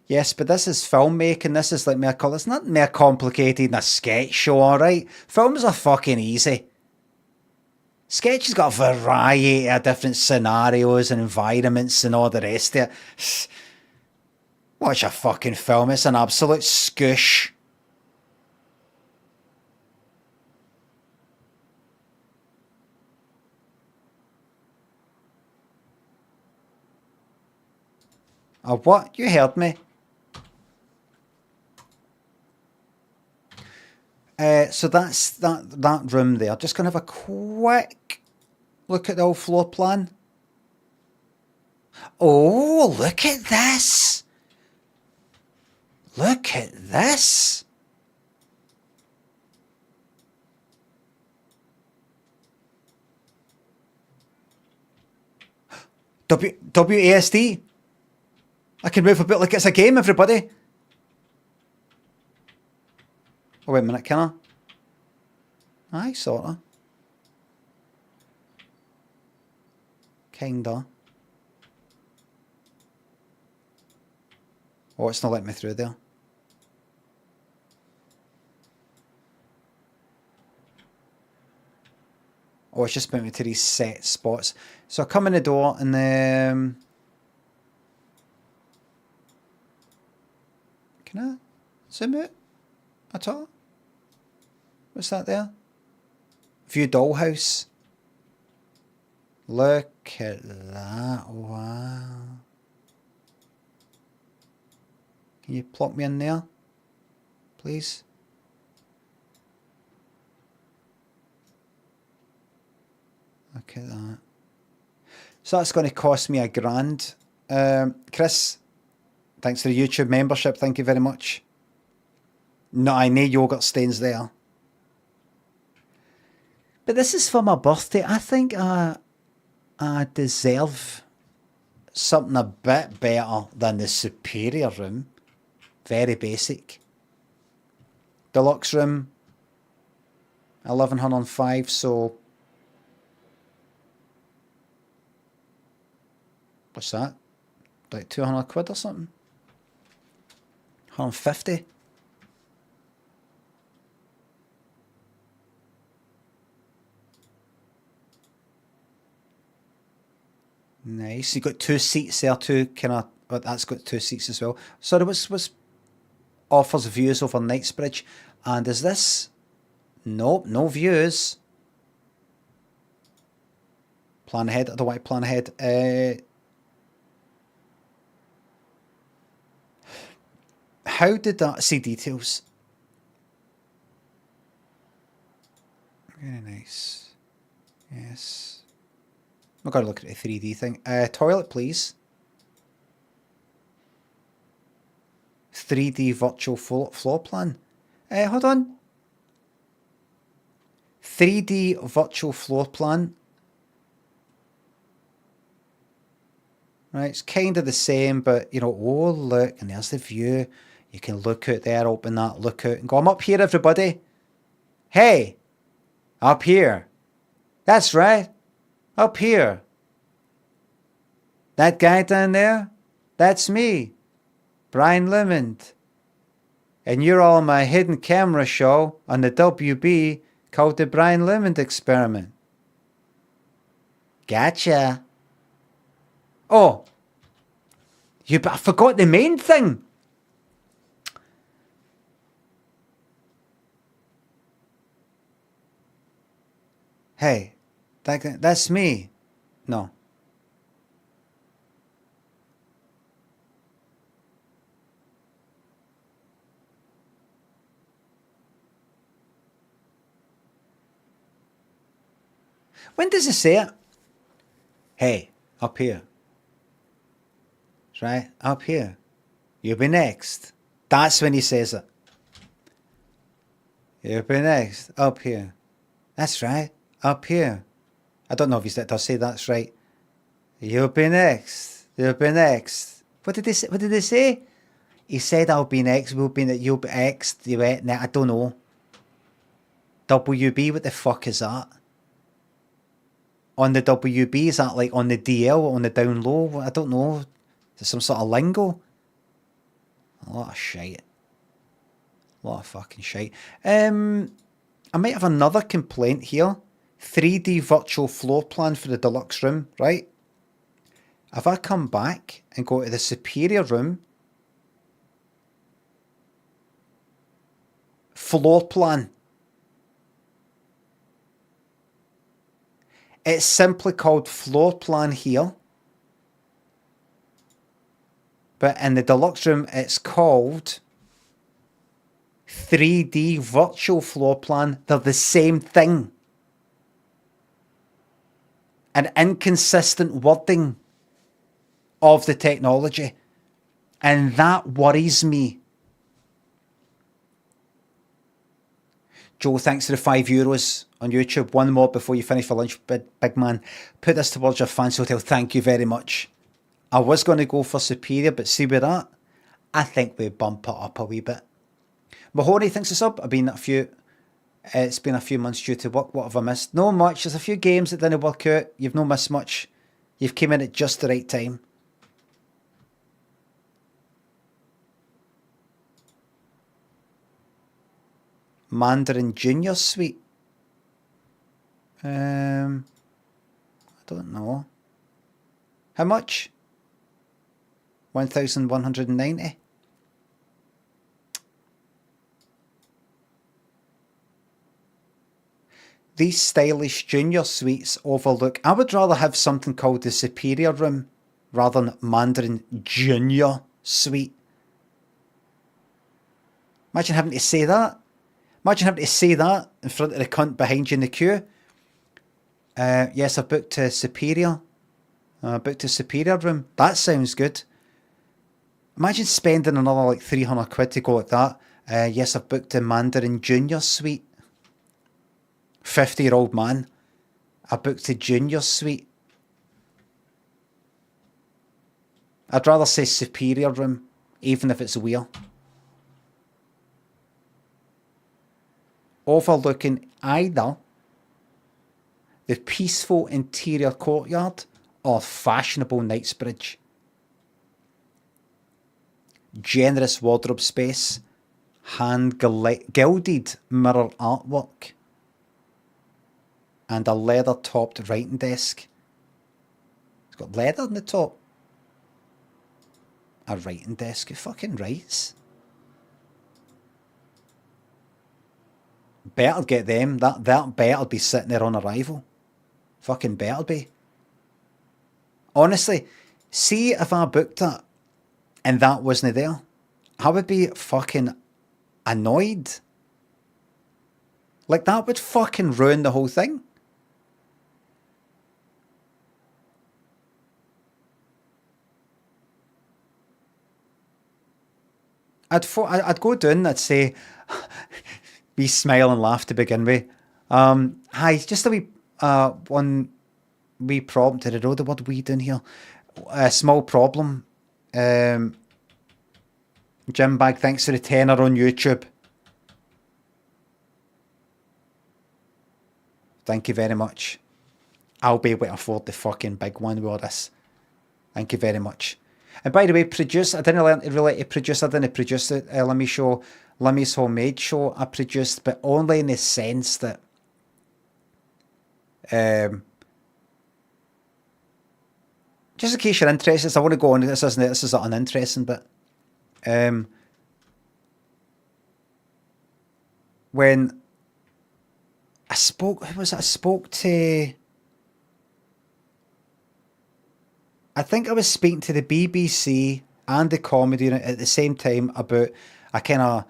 Yes, but this is filmmaking. This is like it's not more complicated than a sketch show, alright? Films are fucking easy. Sketch has got a variety of different scenarios and environments and all the rest of it. Watch a fucking film, it's an absolute scoosh. Oh, what? You heard me. So that's that room there. Just going to have a quick look at the old floor plan. Oh, look at this. Look at this. WASD. I can move a bit like it's a game, everybody. Oh, wait a minute, can I? Aye, sorta. Kinda. Oh, it's not letting me through there. Oh, it's just putting me to these set spots. So I come in the door and then... Can I zoom out at all? What's that there? View dollhouse. Look at that. Wow. Can you plop me in there, please? Look at that. So that's going to cost me £1,000. Chris, thanks for the YouTube membership. Thank you very much. No, I need yogurt stains there. But this is for my birthday. I think I deserve something a bit better than the superior room. Very basic. Deluxe room, 1105, so... What's that? Like 200 quid or something? 150? Nice. You got two seats there, two kind of but that's got 2 seats as well. Sorry, what's offers views over Knightsbridge, and is this? Nope, no views. Plan ahead. I don't want to plan ahead. How did that see details? Very nice. Yes. I'm going to look at the 3D thing. Toilet, please. 3D virtual floor plan. Hold on. 3D virtual floor plan. Right, it's kind of the same, but, you know, oh, look, and there's the view. You can look out there, open that, look out, and go, I'm up here, everybody. Hey, up here. That's right, up here. That guy down there, that's me, Brian Lemond. And you're all on my hidden camera show on the WB called the Brian Lemond Experiment. Gotcha. Oh, I forgot the main thing. Hey, that's me. No. When does it say it? Hey, up here. Right, up here. You'll be next. That's when he says it. You'll be next. Up here. That's right. Up here. I don't know if he does say that's right. You'll be next. You'll be next. What did they say? What did they say? He said I'll be next. You'll be next. I don't know. WB, what the fuck is that? On the WB, is that like on the DL, on the down low? I don't know. Is it some sort of lingo? A lot of shite. A lot of fucking shite. I might have another complaint here. 3D virtual floor plan for the deluxe room, right? If I come back and go to the superior room, floor plan. It's simply called floor plan here. But in the deluxe room, it's called 3D virtual floor plan. They're the same thing. An inconsistent wording of the technology. And that worries me. Joe, thanks for the €5 on YouTube. One more before you finish for lunch, big man. Put this towards your fancy hotel. Thank you very much. I was going to go for Superior, but see with that, I think we bump it up a wee bit. Mahoney thinks it's up. It's been a few months due to work. What have I missed? No much. There's a few games that didn't work out. You've not missed much. You've came in at just the right time. Mandarin Junior Suite. I don't know. How much? 1,190. These stylish junior suites overlook. I would rather have something called the Superior Room rather than Mandarin Junior Suite. Imagine having to say that. Imagine having to say that in front of the cunt behind you in the queue. Yes, I've booked a Superior. Booked a Superior Room. That sounds good. Imagine spending another like 300 quid to go like that. Yes, I've booked a Mandarin Junior Suite. 50-year-old man. I booked a Junior Suite. I'd rather say Superior Room, even if it's weird. Overlooking either the peaceful interior courtyard or fashionable Knightsbridge. Generous wardrobe space, hand-gilded mirror artwork, and a leather-topped writing desk. It's got leather on the top. a writing desk. Who fucking writes? Better get them. That better be sitting there on arrival. Fucking better be. Honestly, see if I booked that and that wasn't there, I would be fucking annoyed. Like, that would fucking ruin the whole thing. I'd go down and I'd say, be smile and laugh to begin with. Hi, just a wee, one wee problem. Did I know the word "wee" down here? A small problem. Jim Bag, thanks for the tenner on YouTube. Thank you very much. I'll be able to afford the fucking big one with all this. Thank you very much. And by the way, I didn't learn to relate to produce. I didn't produce the Limmy's Homemade show. I produced, but only in the sense that just in case you're interested, I want to go on. This is uninteresting, but when I spoke, who was it? I spoke to, I think I was speaking to the BBC and the comedy unit at the same time about a kind of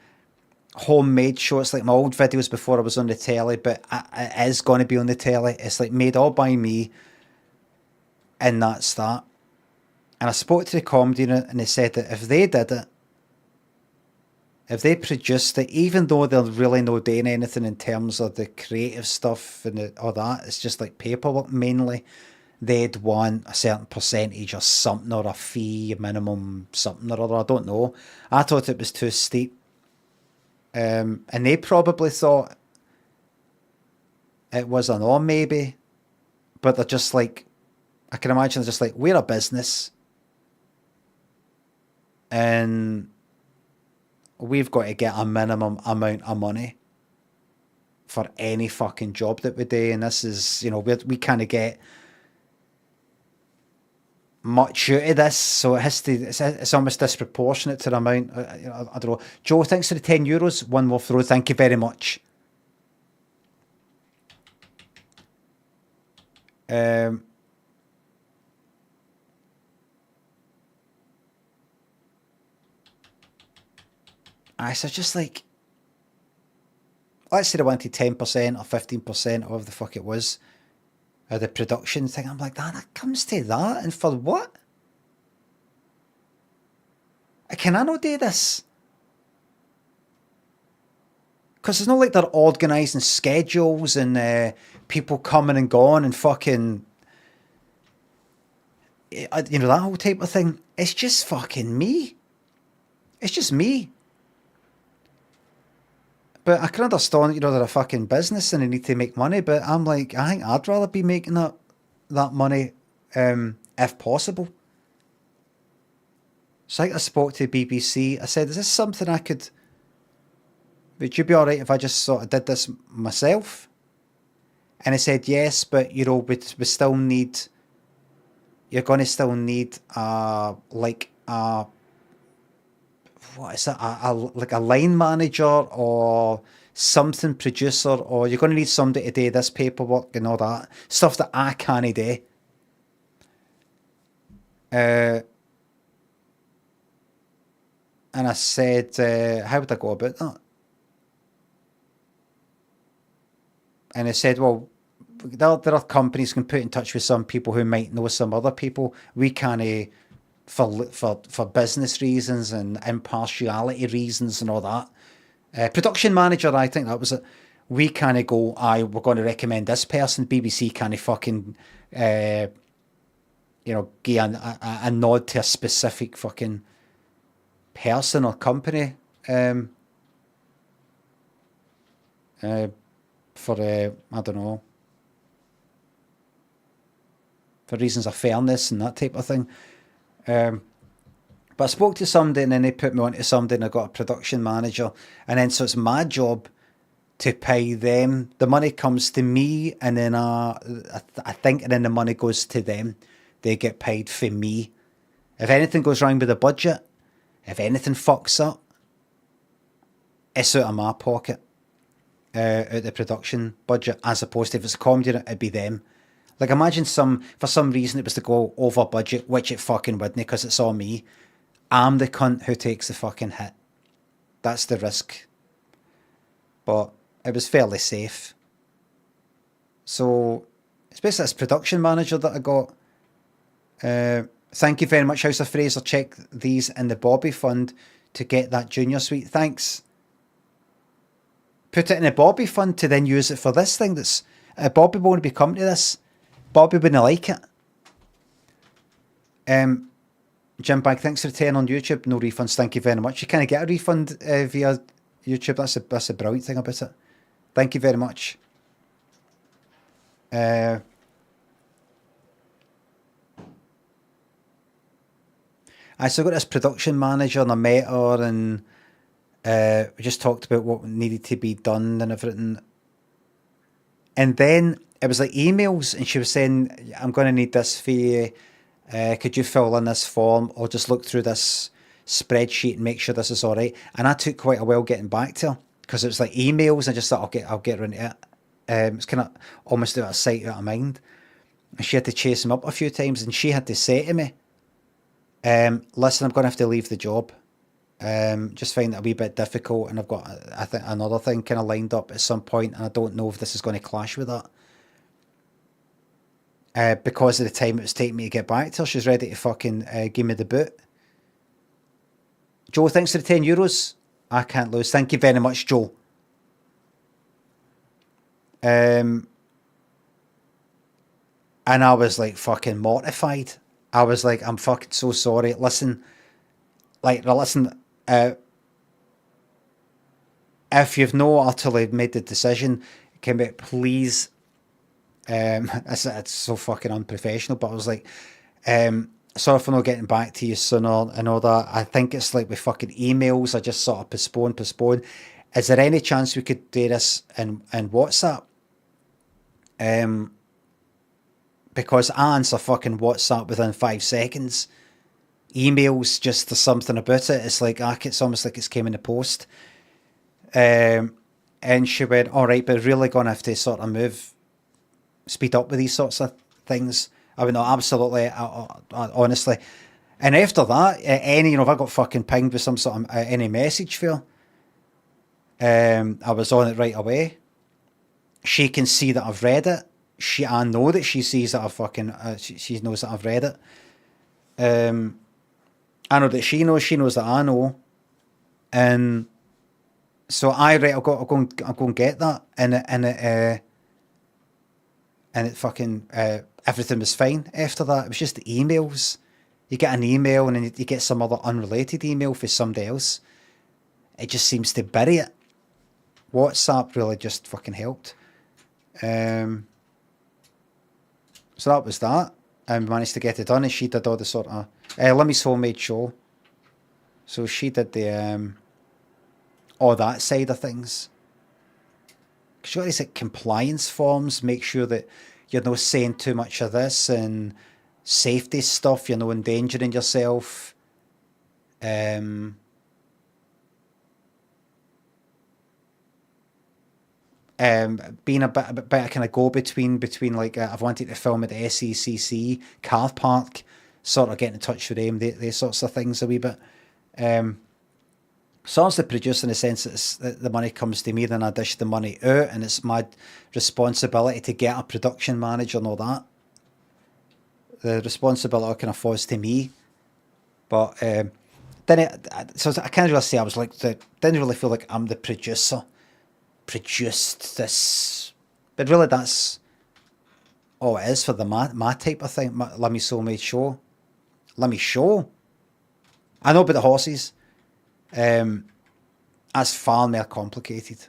homemade show. It's like my old videos before I was on the telly, but it is going to be on the telly. It's like made all by me, and that's that. And I spoke to the comedy unit, and they said that if they did it, if they produced it, even though they're really not doing anything in terms of the creative stuff and all that, it's just like paperwork mainly, they'd want a certain percentage or something, or a fee, a minimum something or other. I don't know. I thought it was too steep. And they probably thought it was an on maybe, but they're just like, I can imagine they're just like, we're a business and we've got to get a minimum amount of money for any fucking job that we do. And this is, you know, we kind of get much out of this, so it has to, it's almost disproportionate to the amount. I don't know. Joe, thanks for the €10. One more throw. Thank you very much. So just like, let's say they wanted 10% or 15% or whatever the fuck it was of the production thing. I'm like, that comes to that, and for what? Can I not do this? Because it's not like they're organising schedules and people coming and going and fucking, you know, that whole type of thing. It's just fucking me. It's just me. But I can understand, you know, they're a fucking business and they need to make money, but I'm like, I think I'd rather be making that money, if possible. So I spoke to the BBC. I said, is this something would you be all right if I just sort of did this myself? And they said, yes, but, you know, we still need, you're going to still need, what is it, like a line manager or something, producer, or you're going to need somebody to do this paperwork and all that stuff that I can't do. And I said, how would I go about that? And they said, well, there are companies can put in touch with some people who might know some other people. We can't, for business reasons and impartiality reasons and all that. Production manager, I think that was it. We kind of go, we're going to recommend this person. BBC kind of fucking, you know, give a nod to a specific fucking person or company. For, I don't know, for reasons of fairness and that type of thing. But I spoke to somebody and then they put me on to somebody and I got a production manager. And then so it's my job to pay them. The money comes to me and then I think, and then the money goes to them. They get paid for me If anything goes wrong with the budget, if anything fucks up, it's out of my pocket, out the production budget, as opposed to if it's a comedy, it'd be them. Like, imagine for some reason it was to go over budget, which it fucking wouldn't, because it's all me. I'm the cunt who takes the fucking hit. That's the risk. But it was fairly safe. So, it's basically this production manager that I got. Thank you very much, House of Fraser. Check these in the Bobby Fund to get that junior suite. Thanks. Put it in a Bobby Fund to then use it for this thing. That's Bobby won't be coming to this. Bobby wouldn't like it. Jim Bag, thanks for the 10 on YouTube. No refunds, thank you very much. You can't get a refund via YouTube. That's a brilliant thing about it. Thank you very much. I still got this production manager and I met her and we just talked about what needed to be done and everything. And then it was like emails and she was saying, I'm going to need this for you. Could you fill in this form or just look through this spreadsheet and make sure this is all right? And I took quite a while getting back to her because it was like emails. I just thought, I'll get around to it. It's kind of almost out of sight, out of mind. And she had to chase him up a few times and she had to say to me, listen, I'm going to have to leave the job. Just find it a wee bit difficult and I've got, I think, another thing kind of lined up at some point and I don't know if this is going to clash with that. Because of the time it was taking me to get back to her, she's ready to fucking give me the boot. Joe, thanks for the €10. I can't lose. Thank you very much, Joe. And I was like fucking mortified. I was like, I'm fucking so sorry. Listen, if you've not utterly made the decision, can we please, it's so fucking unprofessional, but I was like, sorry for not getting back to you sooner and all that. I think it's like with fucking emails, I just sort of postpone. Is there any chance we could do this in WhatsApp? Because I answer fucking WhatsApp within 5 seconds. Emails, just there's something about it. It's like, it's almost like it's came in the post. And she went, all right, but really going to have to sort of speed up with these sorts of things. I went, no, absolutely, honestly. And after that, if I got fucking pinged with some sort of any message for her, I was on it right away. She can see that I've read it. I know that she sees that I've fucking, she knows that I've read it. I know that she knows that I know. And so I'll go and get that. And it fucking, everything was fine after that. It was just the emails. You get an email and then you get some other unrelated email for somebody else. It just seems to bury it. WhatsApp really just fucking helped. So that was that. I managed to get it done and she did all the sort of Limmy's homemade show. So she did the all that side of things. She got these like compliance forms, make sure that you're not saying too much of this and safety stuff, you're not endangering yourself. Being a bit kind of go between like I've wanted to film at the SECC car park, sort of getting in touch with them, they sorts of things a wee bit. So I was the producer in the sense that the money comes to me, then I dish the money out, and it's my responsibility to get a production manager and all that. The responsibility kind of falls to me, but so I can't really say I was like didn't really feel like I'm the producer. Produced this, but really that's all it is for the my type of thing. Lemmy Soulmate show. Lemmy show. I know about the horses. That's far more complicated.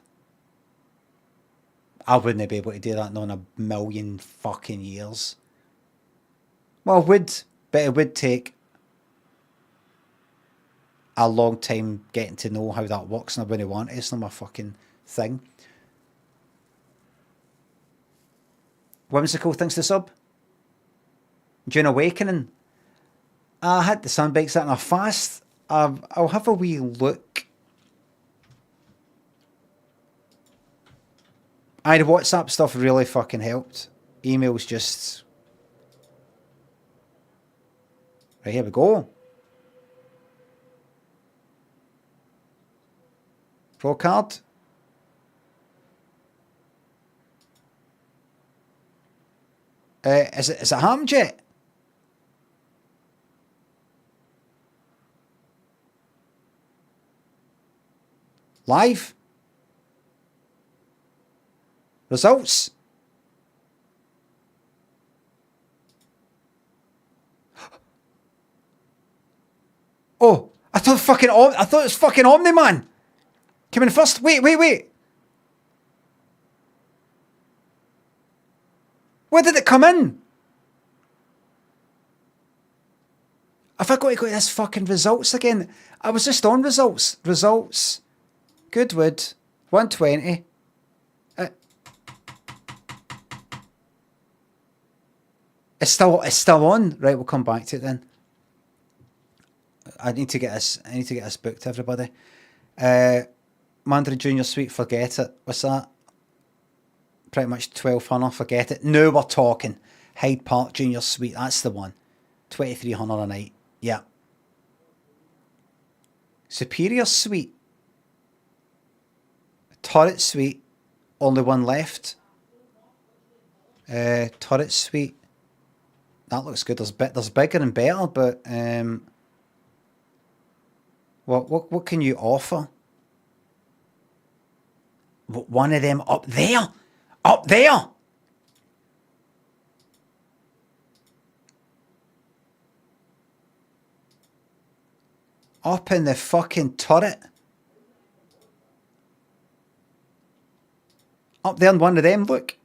I wouldn't be able to do that in a million fucking years. Well, it would, but it would take a long time getting to know how that works, and I wouldn't want it. It's not my fucking thing. Whimsical, thanks to sub. June Awakening. I had the soundbite set on a fast. I'll have a wee look. The WhatsApp stuff really fucking helped. Emails just... Right, here we go. Pro card. Is it happened yet? Live? Results? Oh, I thought it was fucking Omni, man. Came in first. Wait. Where did it come in? Have I got to go to this fucking results again? I was just on results. Results. Goodwood. 120. It's still on. Right, we'll come back to it then. I need to get this booked, everybody. Mandarin Junior Suite, forget it. What's that? Pretty much 1200, forget it. Now we're talking. Hyde Park Junior Suite, that's the one. 2300 a night. Yeah. Superior Suite. Turret Suite. Only one left. Turret Suite. That looks good. There's bigger and better, but what can you offer? One of them up there. Up there. Up in the fucking turret. Up there in one of them, look.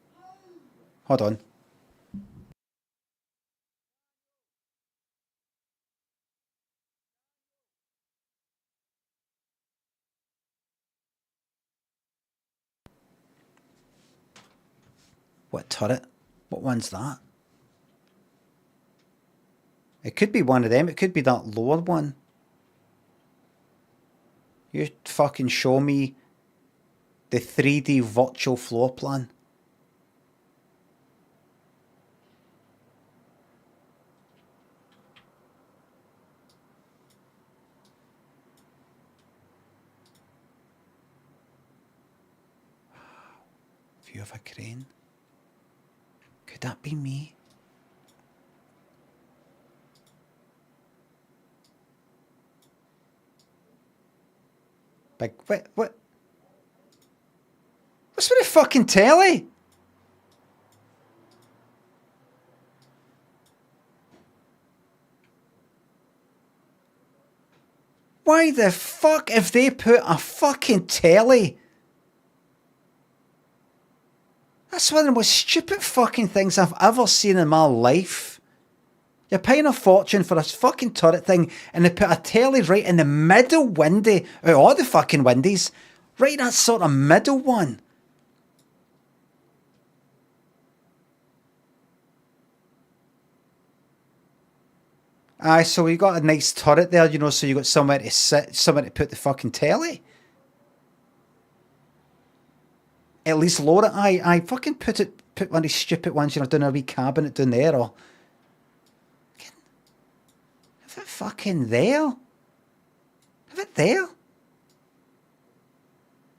Hold on. What turret? What one's that? It could be one of them. It could be that lower one. You fucking show me the 3D virtual floor plan. View of a crane. Could that be me? Big, what? What's with the fucking telly? Why the fuck have they put a fucking telly? That's one of the most stupid fucking things I've ever seen in my life. You're paying a fortune for this fucking turret thing, and they put a telly right in the middle window, out of all the fucking windies, right in that sort of middle one. Aye, so you got a nice turret there, you know, so you got somewhere to sit, somewhere to put the fucking telly. At least lower it. Aye, fucking put one of these stupid ones, you know, down a wee cabinet down there, or... Have it fucking there? Have it there?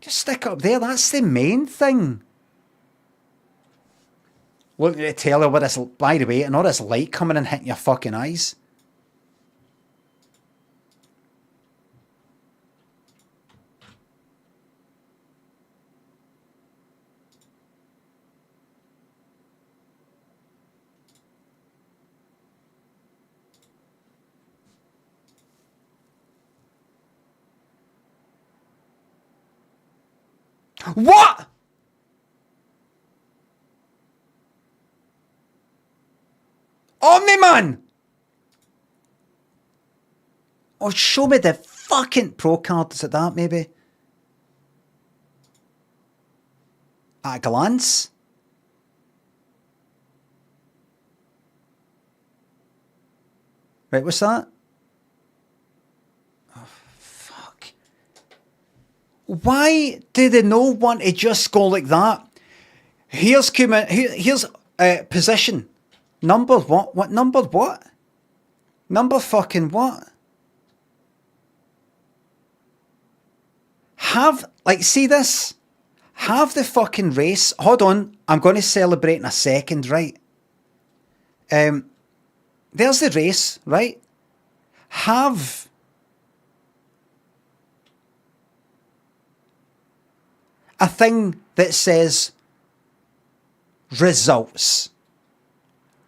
Just stick it up there, that's the main thing. Look at the telly with this, by the way, and all this light coming and hitting your fucking eyes. What? Omni Man! Oh, show me the fucking pro card. Is it that, maybe? At a glance? Right, what's that? Oh, fuck. Why do they not want to just go like that? Here's position. Number what? What number what? Number fucking what? See this? Have the fucking race. Hold on, I'm going to celebrate in a second, right? There's the race, right? Have a thing that says results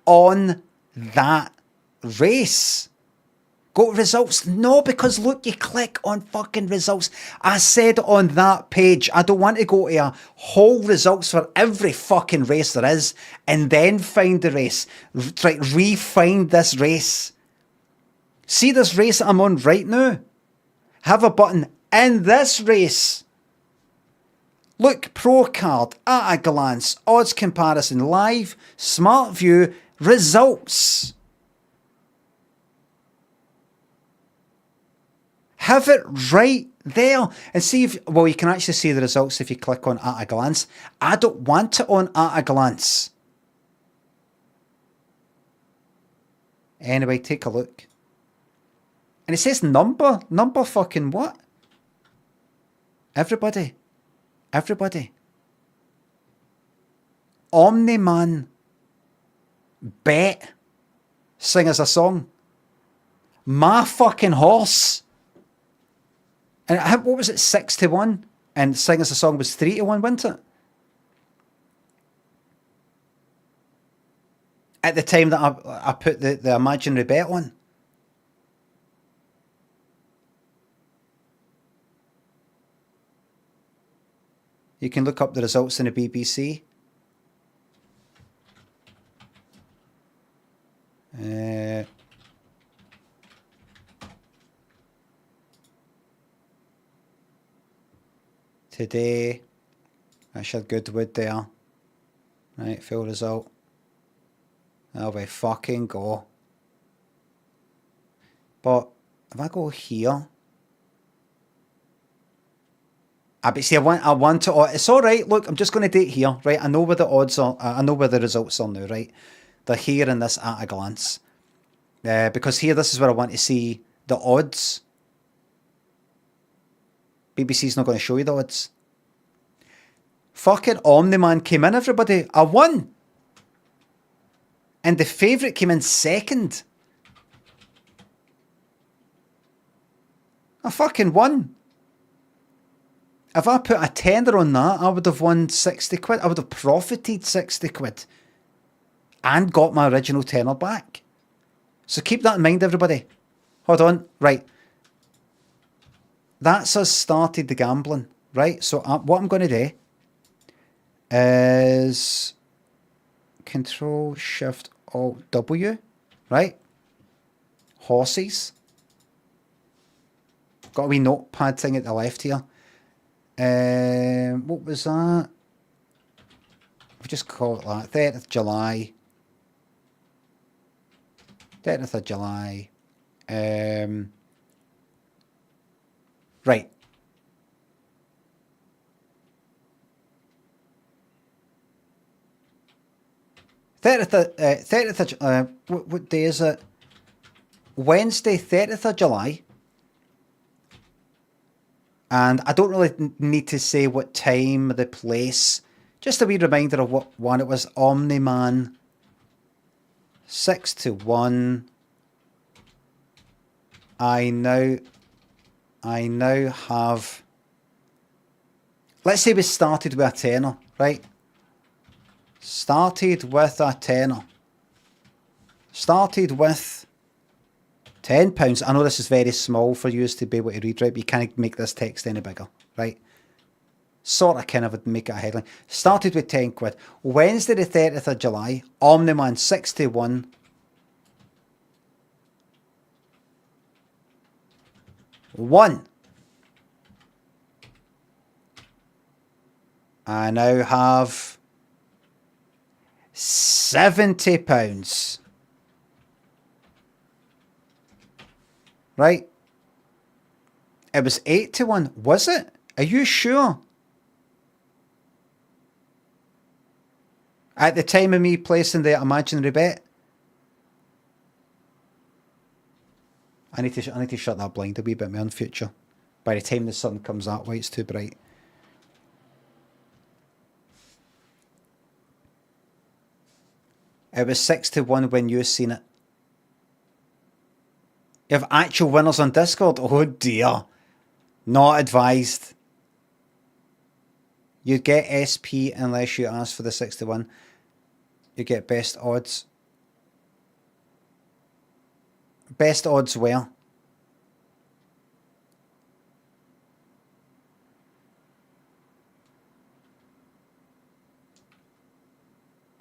on that race. Go to results. No, because look, you click on fucking results. I said on that page, I don't want to go to a whole results for every fucking race there is and then find the race. Right, re-find this race. See this race that I'm on right now? Have a button in this race. Look, Pro Card, at a glance, odds comparison, live, smart view, results. Have it right there and see if, well, you can actually see the results if you click on at a glance. I don't want it on at a glance. Anyway, take a look. And it says number fucking what? Everybody. Omni man. Bet. Sing us a song. My fucking horse. And what was it, 6-1? And Sing Us a Song was 3-1, wasn't it? At the time that I put the imaginary bet on. You can look up the results in the BBC. Today, that's your Goodwood there. Right, full result. There we fucking go. But if I go here, but see, I want to. It's all right. Look, I'm just going to do it here, right? I know where the odds are. I know where the results are now, right? They're here in this at a glance, because here, this is where I want to see the odds. BBC's not going to show you the odds. Fucking Omni man came in, everybody. I won. And the favourite came in second. I fucking won. If I put a tenner on that, I would have won 60 quid. I would have profited 60 quid. And got my original tenner back. So keep that in mind, everybody. Hold on. Right. That's us started the gambling, right? So what I'm going to do is Control Shift Alt W, right? Horses. Got a wee notepad thing at the left here. What was that? We'll just call it that. 30th July. 30th of July. Right. What day is it? Wednesday, 30th of July. And I don't really need to say what time, the place. Just a wee reminder of what one it was. Omni Man. 6-1. I now have, let's say we started with a tenner, right? Started with a tenner. Started with £10. I know this is very small for you to be able to read, right? But you can't make this text any bigger, right? Sort of kind of would make it a headline. Started with 10 quid. Wednesday the 30th of July, Omniman 61. One. I now have £70. right? It was 8-1, was it? Are you sure? At the time of me placing the imaginary bet? I need to shut that blind a wee bit more in future. By the time the sun comes that way, it's too bright. It was 6-1 when you seen it. You have actual winners on Discord? Oh dear. Not advised. You get SP unless you ask for the 6-1. You get best odds. Best odds where?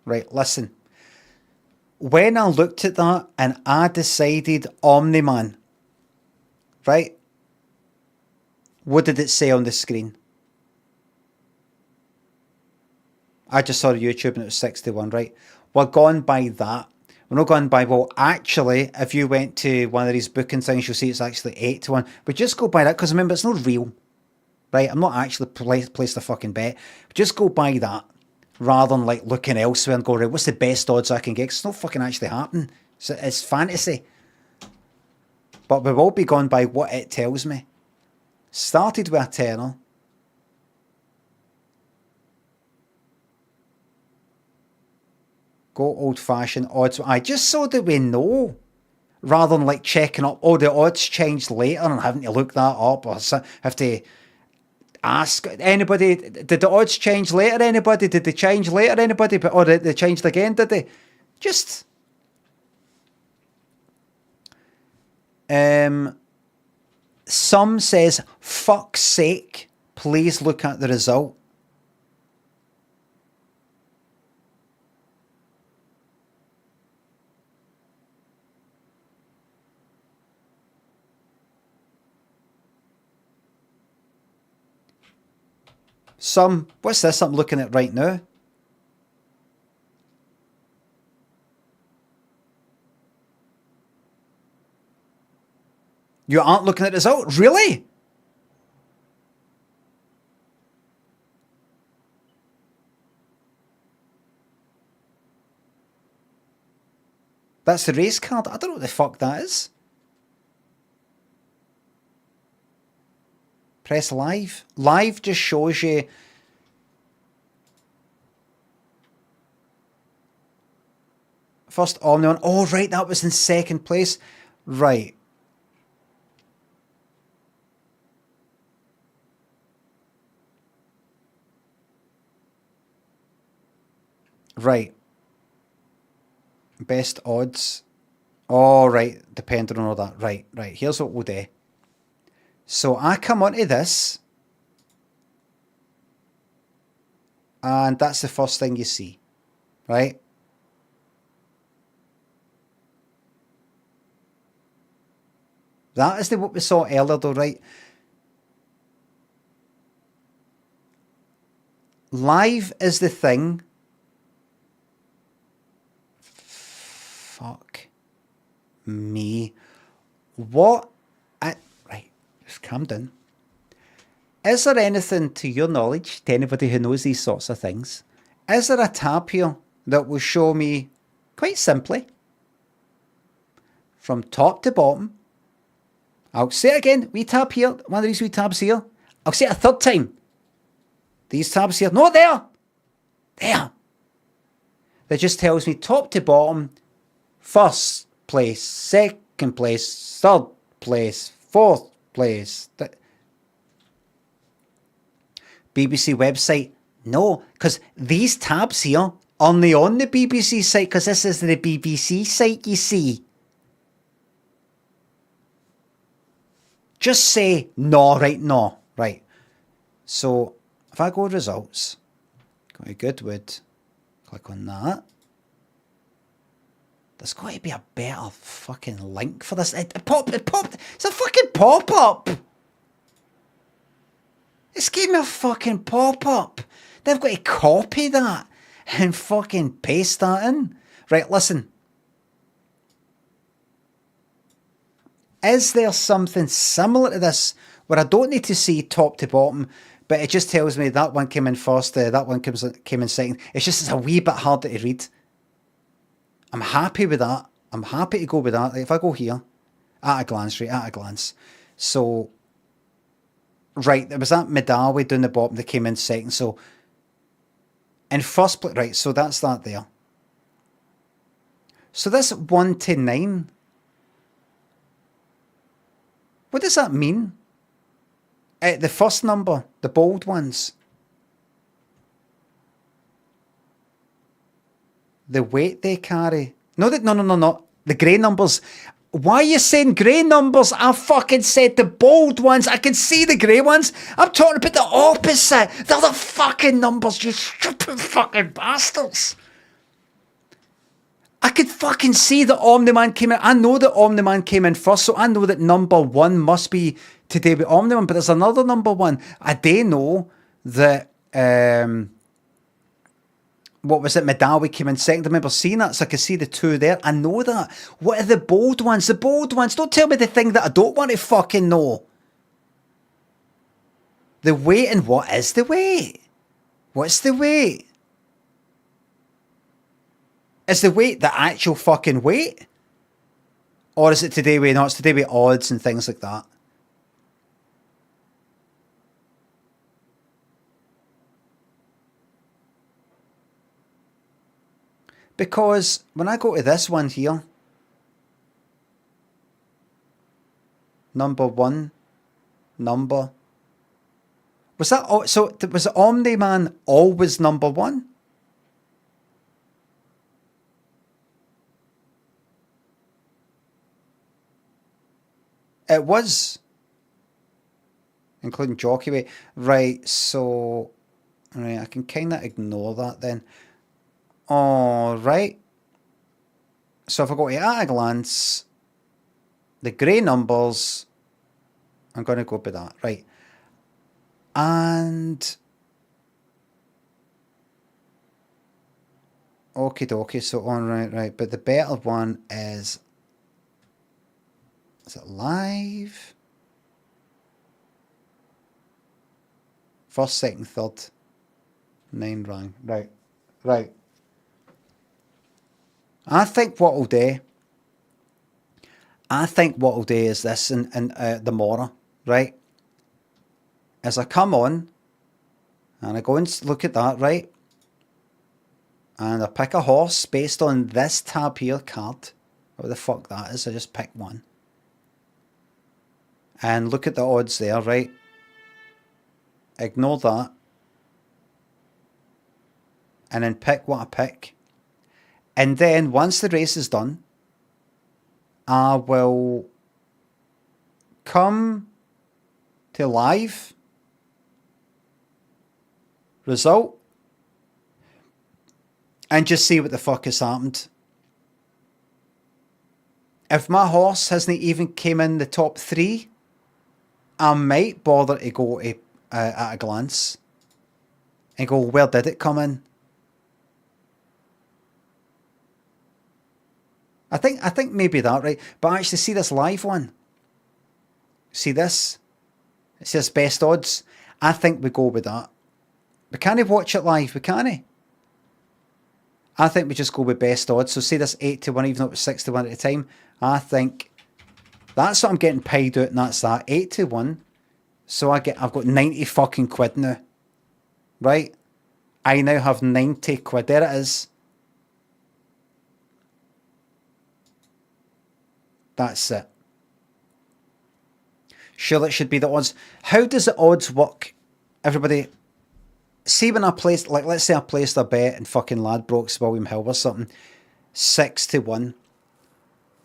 Right, listen. When I looked at that and I decided Omni Man, right? What did it say on the screen? I just saw YouTube and it was 6-1, right? We're gone by that. We're not going by, well, actually, if you went to one of these booking things, you'll see it's actually 8-1. But just go by that, because remember, it's not real, right? I'm not actually placed a fucking bet. Just go by that, rather than like looking elsewhere and go, right, what's the best odds I can get? 'Cause it's not fucking actually happening. It's fantasy. But we will be gone by what it tells me. Started with a tenner. Go old-fashioned odds. I just so that we know, rather than like checking up, oh, the odds changed later and having to look that up or have to ask anybody, did the odds change later, anybody? Did they change later, anybody? Or they changed again, did they? Just... Some says, fuck's sake, please look at the result. What's this I'm looking at right now? You aren't looking at the result? Really? That's the race card? I don't know what the fuck that is. Press live. Live just shows you... First Omni one. Oh, right, that was in second place. Right. Right. Best odds. Oh, right. Depending on all that. Right, right. Here's what we'll do. So I come onto this. And that's the first thing you see. Right? That is what we saw earlier though, right? Live is the thing. Fuck me. What? Right, just calm down. Is there anything, to your knowledge, to anybody who knows these sorts of things, is there a tab here that will show me, quite simply, from top to bottom? I'll say it again, wee tab here, one of these wee tabs here. I'll say it a third time. These tabs here, no, there! There! That just tells me top to bottom, first place, second place, third place, fourth place. BBC website, no, because these tabs here are only on the BBC site, because this is the BBC site, you see. Just say no, right? No, right. So if I go to results, go to Goodwood, click on that. There's got to be a better fucking link for this. It popped. It's a fucking pop-up. It's gave me a fucking pop-up. They've got to copy that and fucking paste that in. Right, listen. Is there something similar to this where I don't need to see top to bottom, but it just tells me that one came in first, that one came in second. It's a wee bit harder to read. I'm happy with that. I'm happy to go with that. Like if I go here, at a glance, right, at a glance. So, right, there was that Medawi down the bottom that came in second. So, in first place, right, so that's that there. So this 1 to 9, what does that mean? The first number, the bold ones. The weight they carry. No. The grey numbers. Why are you saying grey numbers? I fucking said the bold ones. I can see the grey ones. I'm talking about the opposite. They're the fucking numbers, you stupid fucking bastards. I could fucking see the Omni-Man came in. I know that Omni-Man came in first, so I know that number 1 must be to do with Omni-Man, but there's another number 1. I do know that, what was it, Medawi came in second. I remember seeing that, so I could see the 2 there. I know that. What are the bold ones? The bold ones. Don't tell me the thing that I don't want to fucking know. The weight, and what is the weight? What's the weight? Is the weight the actual fucking weight? Or is it today with, no, it's today with odds and things like that. Because when I go to this one here, number 1, number, was that, so was Omni-Man always number 1? It was, including jockey weight. Right, so, right, I can kind of ignore that then. All right. So if I go to at a glance, the grey numbers, I'm going to go by that. Right. And, okie dokie, so on, right. But the better one is it live? First, second, third, 9 rang. Right. I think what I'll do is this in the Mora, right? As I come on, and I go and look at that, right? And I pick a horse based on this tab here card. What the fuck that is, I just pick one. And look at the odds there, right? Ignore that. And then pick what I pick. And then once the race is done, I will come to live result and just see what the fuck has happened. If my horse hasn't even came in the top 3, I might bother to go to, at a glance and go, where did it come in? I think maybe that, right? But actually see this live one. See this? It says best odds. I think we go with that. We can't watch it live, we can't. I think we just go with best odds. So say this 8 to 1, even though it was 6 to 1 at the time. I think that's what I'm getting paid out, and that's that. 8 to 1. So I've got 90 fucking quid now. Right? I now have 90 quid. There it is. That's it. Sure, it should be the odds. How does the odds work? Everybody, see when I placed, like, let's say I placed a bet in fucking Ladbrokes, William Hill or something, 6 to 1.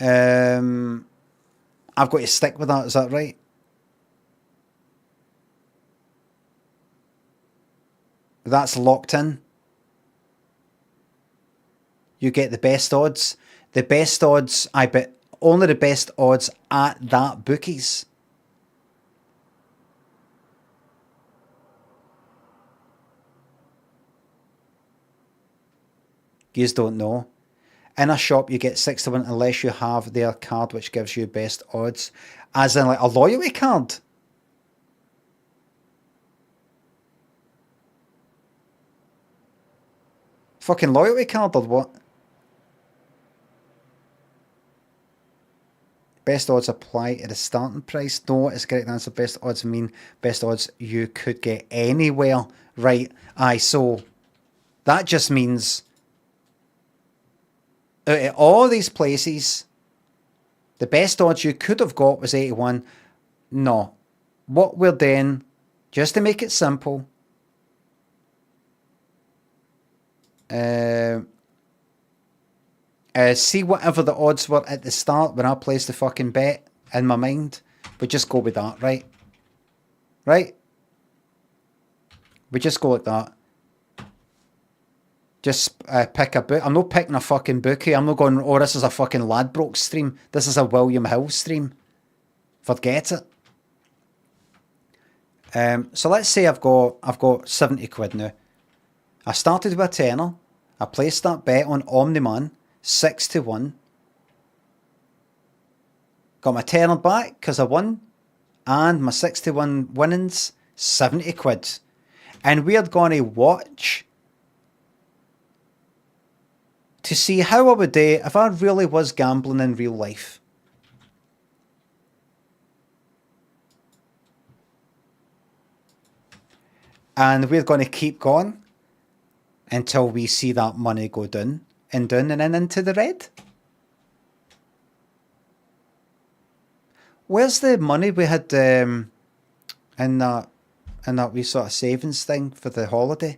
I've got to stick with that, is that right? That's locked in. You get the best odds. The best odds, I bet only the best odds at that bookies. Yous don't know. In a shop, you get 6 to 1 unless you have their card, which gives you best odds. As in, like, a loyalty card. Fucking loyalty card or what? Best odds apply to the starting price. No, it's correct answer. Best odds mean best odds you could get anywhere. Right. Aye, so that just means out of all these places, the best odds you could have got was 81. No. What we're doing, just to make it simple, see whatever the odds were at the start when I placed the fucking bet in my mind. We just go with that, right? Right? We just go with that. Just pick a book. I'm not picking a fucking bookie. I'm not going, oh, this is a fucking Ladbroke stream. This is a William Hill stream. Forget it. So let's say I've got 70 quid now. I started with a tenner. I placed that bet on Omni 6 to 1. Got my tenner back because I won. And my 6 to 1 winnings, 70 quid. And we're going to watch to see how I would do if I really was gambling in real life. And we're going to keep going until we see that money go down and then into the red. Where's the money we had in that wee sort of savings thing for the holiday?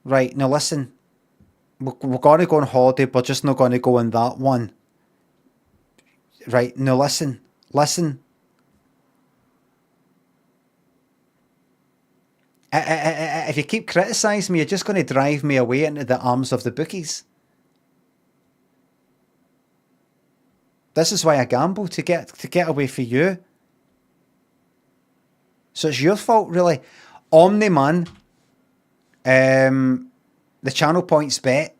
Right, now listen. We're going to go on holiday, but just not going to go on that one. Right, now listen. Listen. If you keep criticising me, you're just going to drive me away into the arms of the bookies. This is why I gamble, to get away from you. So it's your fault, really. Omni the channel points bet.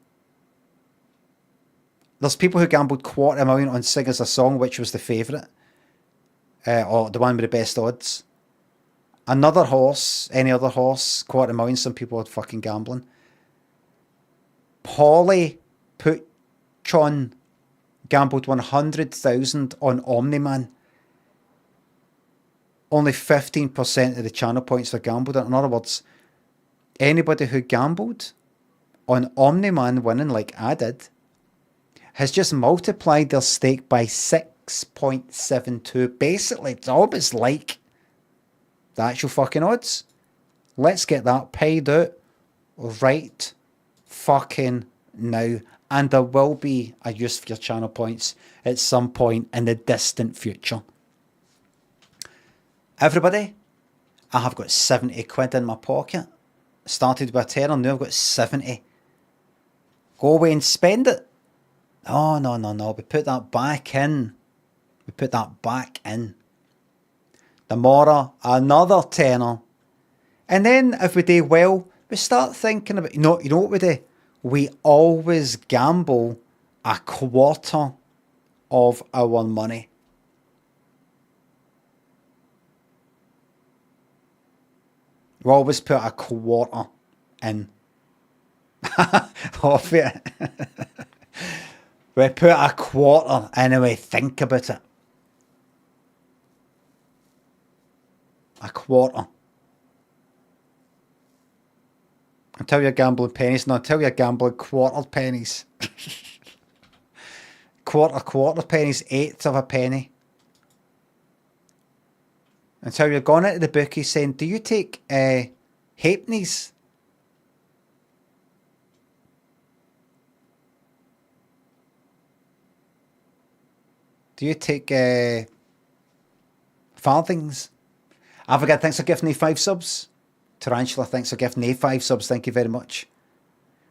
There's people who gambled $250,000 on Sing Us a Song, which was the favourite. Or the one with the best odds. Another horse, any other horse, $250,000, some people had fucking gambling. Polly Putchon gambled 100,000 on Omni. Only 15% of the channel points were gambled. In other words, anybody who gambled on Omni winning like I did has just multiplied their stake by 6.72. Basically, it's almost like the actual fucking odds. Let's get that paid out right fucking now. And there will be a use for your channel points at some point in the distant future. Everybody, I have got 70 quid in my pocket. Started with a tenner, now I've got 70. Go away and spend it. Oh, no. We put that back in. Tomorrow, another tenner. And then if we do well, we start thinking about, you know what we do? We always gamble a quarter of our money. We always put a quarter in. Off it. We put a quarter in and we think about it. A quarter. Until you're gambling pennies. No, until you're gambling quarter pennies. quarter pennies, eighth of a penny. Until you're going into the bookie saying, do you take halfpennies? Do you take farthings? Avogad, thanks for gifting me 5 subs. Tarantula, thanks for gifting me 5 subs. Thank you very much.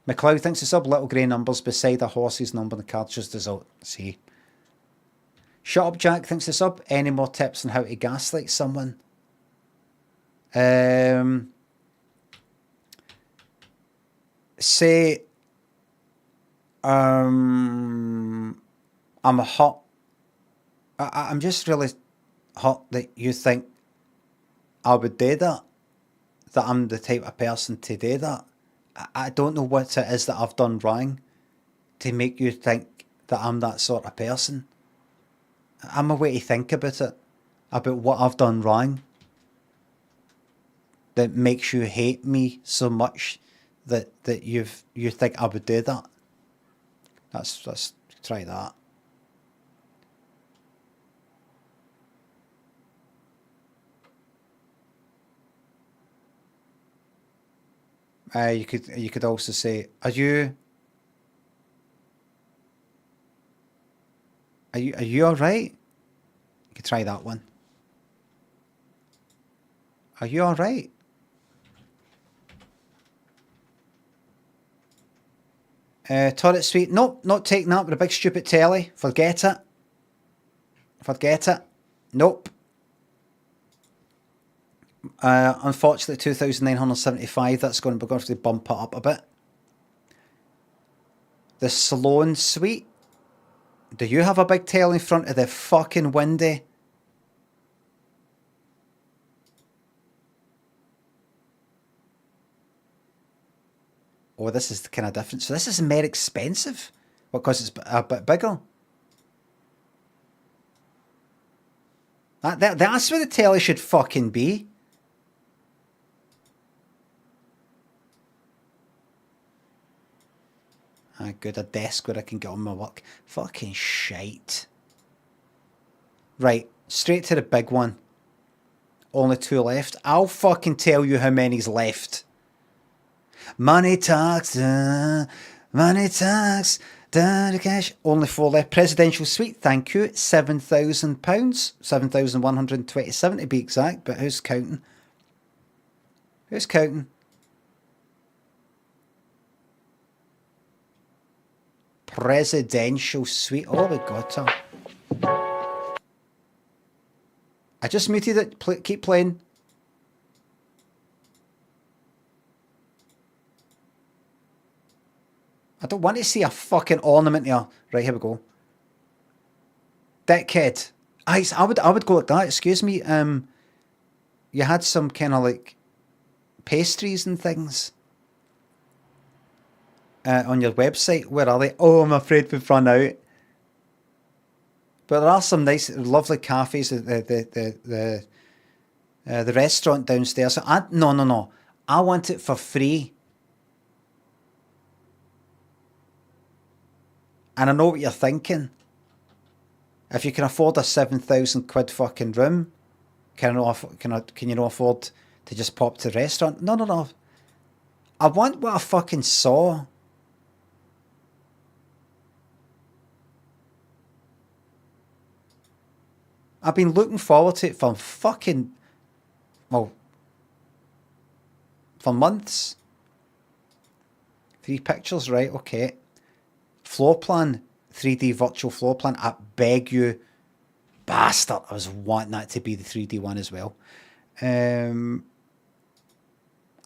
McLeod, thanks for sub. Little grey numbers beside a horse's number on the card just as out. See. Shut up, Jack. Thanks for sub. Any more tips on how to gaslight someone? Say I'm hot. I'm just really hot that you think I would do that. That I'm the type of person to do that. I don't know what it is that I've done wrong to make you think that I'm that sort of person. I'm a way to think about it, about what I've done wrong, that makes you hate me so much that you think I would do that. Let's try that. You could also say, are you all right? You could try that one. Are you all right? Turret suite. Nope, not taking that with a big stupid telly. Forget it. Forget it. Nope. Unfortunately, 2,975. That's going to bump it up a bit. The Sloan suite. Do you have a big tail in front of the fucking window? Oh, this is kind of different. So this is more expensive because it's a bit bigger. That's where the telly should fucking be. Good, a desk where I can get on my work. Fucking shite. Right, straight to the big one. Only 2 left. I'll fucking tell you how many's left. Money talks, money talks, the cash. Only 4 left. Presidential suite, thank you. £7,000. 7,127 to be exact, but who's counting? Who's counting? Presidential suite. Oh, we got her. I just muted it. Keep playing. I don't want to see a fucking ornament here. Right, here we go. Dickhead. I would go like that. Excuse me. You had some kind of like pastries and things on your website. Where are they? Oh, I'm afraid we've run out. But there are some nice, lovely cafes. The restaurant downstairs. So no. I want it for free. And I know what you're thinking. If you can afford a 7,000 quid fucking room, can you not afford to just pop to the restaurant? No. I want what I fucking saw. I've been looking forward to it for fucking, well, for months. 3 pictures, right? Okay. Floor plan, 3D virtual floor plan. I beg you, bastard. I was wanting that to be the 3D one as well. I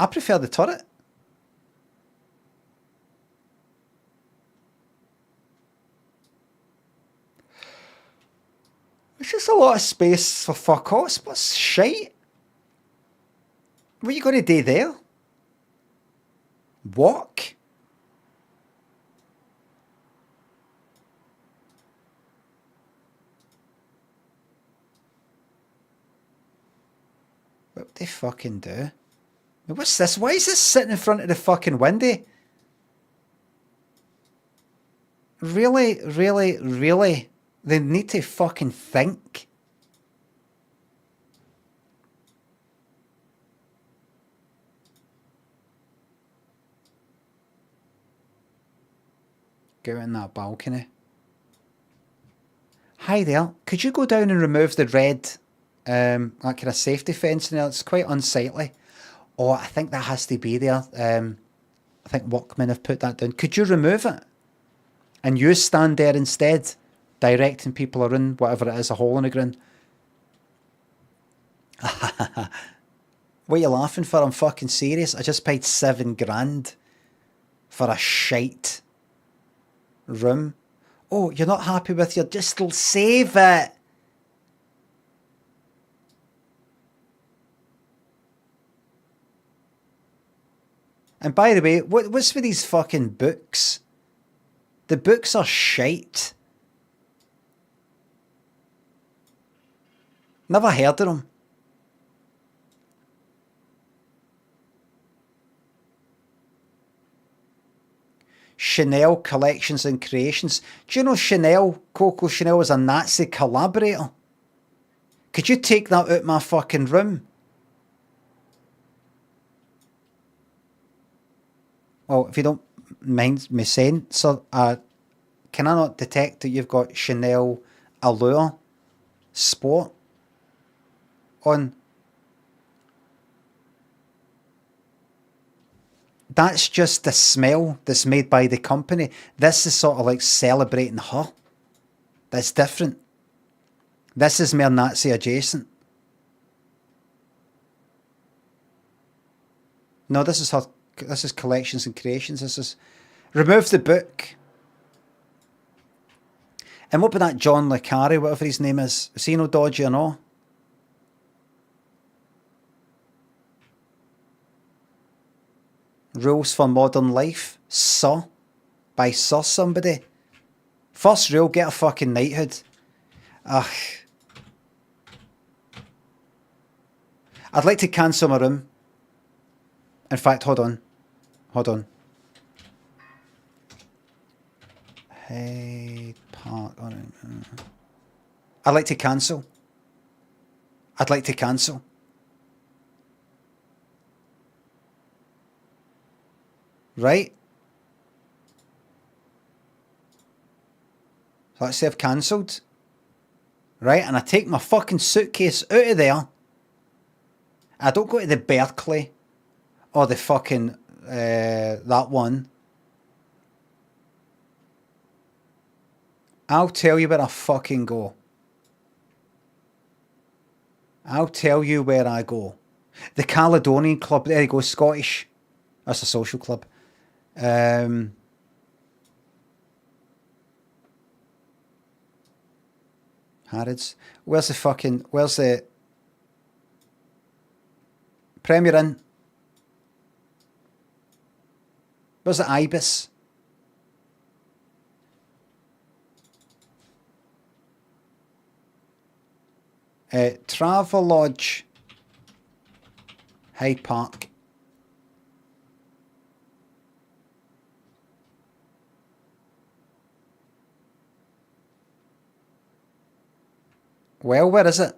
prefer the turret. It's just a lot of space for fuck off. What's shite? What are you going to do there? Walk? What would they fucking do? What's this? Why is this sitting in front of the fucking window? Really? They need to fucking think. Go in that balcony. Hi there. Could you go down and remove the red, that kind of safety fence in there? It's quite unsightly. Oh, I think that has to be there. I think workmen have put that down. Could you remove it? And you stand there instead, directing people around whatever it is, a hole in the ground. What are you laughing for? I'm fucking serious. I just paid £7,000 for a shite. room. Oh, you're not happy with your distal? Save it. And by the way, what's with these fucking books? The books are shite. Never heard of them. Chanel Collections and Creations. Do you know Chanel, Coco Chanel, was a Nazi collaborator? Could you take that out of my fucking room? Well, if you don't mind me saying, sir, can I not detect that you've got Chanel Allure Sport on? That's just the smell that's made by the company. This is sort of like celebrating her. That's different. This is more Nazi adjacent. No, this is her. This is Collections and Creations. This is remove the book. And what about that John Le Carre, whatever his name is? Is he no dodgy or no? Rules for Modern Life, Sir, by Sir somebody. First rule, get a fucking knighthood. Ugh. I'd like to cancel my room. In fact, hold on. Hold on. Hyde Park. I'd like to cancel. I'd like to cancel. Right? So let's say I've cancelled. Right? And I take my fucking suitcase out of there. I don't go to the Berkeley or the fucking, that one. I'll tell you where I fucking go. I'll tell you where I go. The Caledonian Club, there you go, Scottish. That's a social club. Harrods. Where's the Premier Inn? Where's the Ibis? Travelodge. Hyde Park. Well, where is it?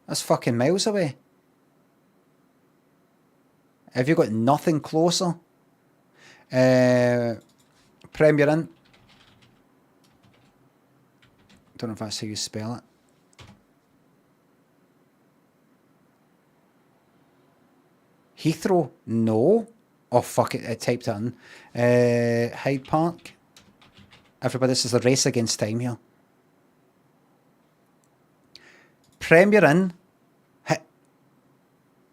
That's fucking miles away. Have you got nothing closer? Premier Inn. Don't know if that's how you spell it. Heathrow? No. Oh, fuck it. I typed it in. Hyde Park. Everybody, this is a race against time here. Premier Inn.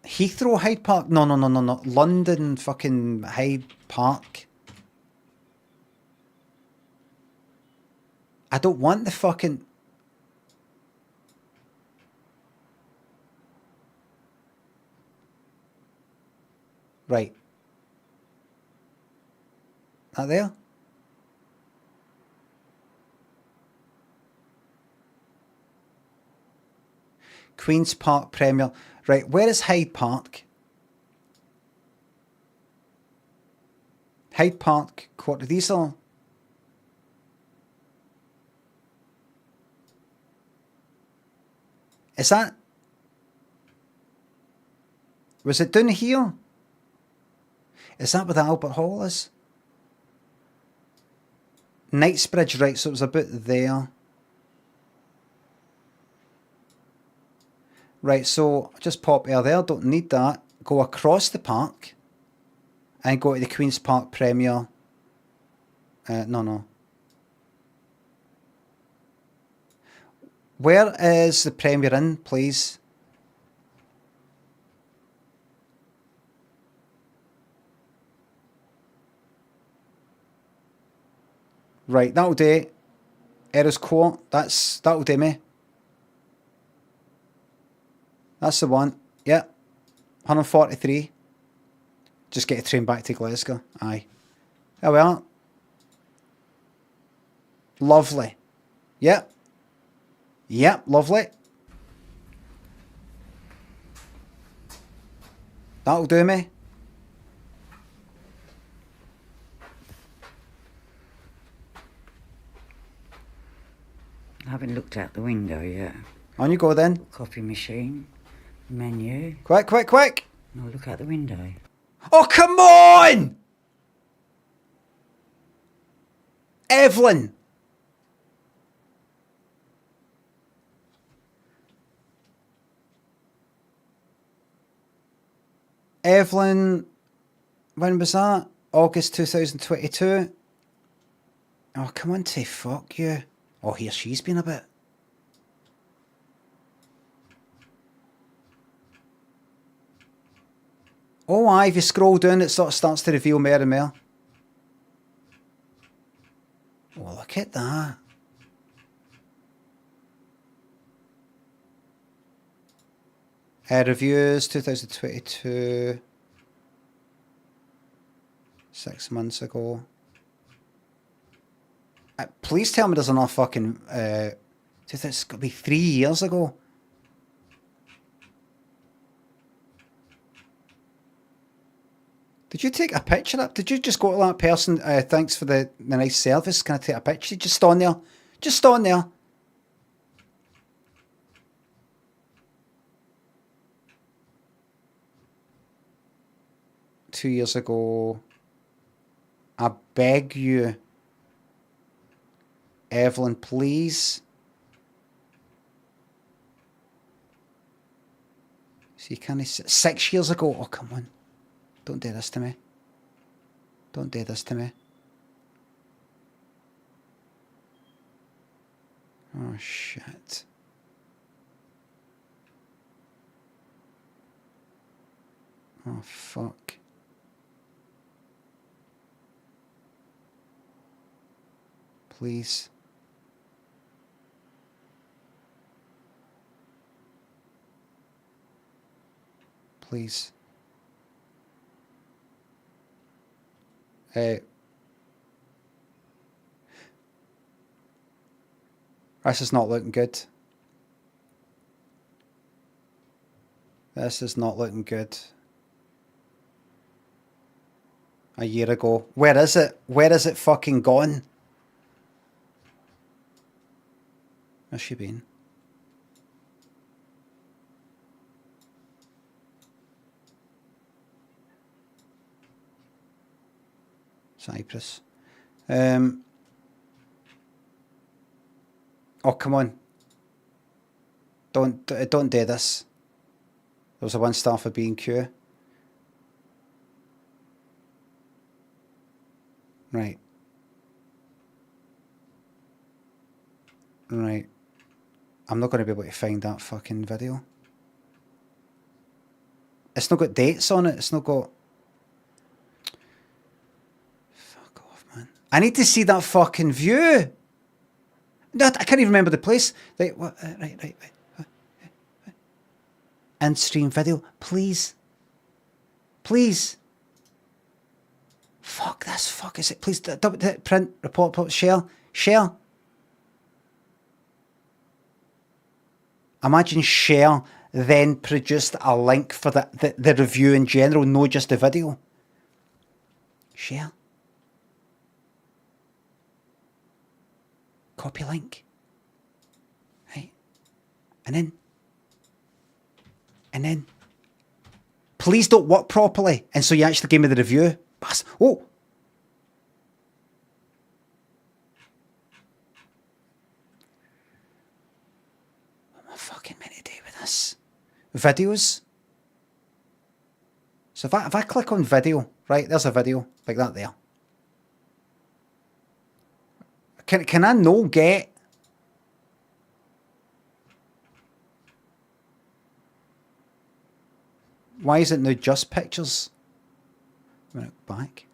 Heathrow Hyde Park? No. London fucking Hyde Park. I don't want the fucking... Right. That there? Queen's Park Premier. Right, where is Hyde Park? Hyde Park Quarter. These are... Is that... Was it down here? Is that where the Albert Hall is? Knightsbridge, right, so it was about there. Right, so just pop air there, don't need that. Go across the park and go to the Queen's Park Premier. No. Where is the Premier Inn, please? Right, that'll do. Errors Court, that'll do me. That's the one. Yeah. 143. Just get a train back to Glasgow. Aye. Oh well. Lovely. Yep. Yep, lovely. That'll do me. I haven't looked out the window yet. On you go then. Copy machine. Menu. Quick, quick, quick. No, look out the window. Oh, come on! Evelyn! Evelyn, when was that? August 2022? Oh, come on, Tay, fuck you. Oh, here she's been a bit. Oh, aye, if you scroll down, it sort of starts to reveal more and more. Oh, look at that. Reviews, 2022. 6 months ago. Please tell me there's enough fucking... it's got to be 3 years ago. Did you take a picture up? Did you just go to that person? Thanks for the nice service. Can I take a picture? Just on there. Just on there. Two years ago. I beg you. Evelyn, please. See, can I... 6 years ago. Oh, come on. Don't do this to me. Don't do this to me. Oh, shit. Oh, fuck. Please. Please. This is not looking good. This is not looking good. A year ago. Where is it? Where is it fucking gone? Where's she been? Cyprus. Oh, come on. Don't do this. There was a 1 star for B&Q. Right. Right. I'm not going to be able to find that fucking video. It's not got dates on it. It's not got... Fuck off, man. I need to see that fucking view. No, I can't even remember the place. Right, what? Right. And stream video, please. Please. Fuck this. Fuck is it? Please print, report, share. Imagine share then produced a link for the review in general, not just the video. Share. Copy link. Right. And then. Please don't work properly. And so you actually gave me the review. Oh. What am I fucking meant to do with this? Videos. So if I click on video, right, there's a video like that there. Can I no get... Why is it now just pictures? Back.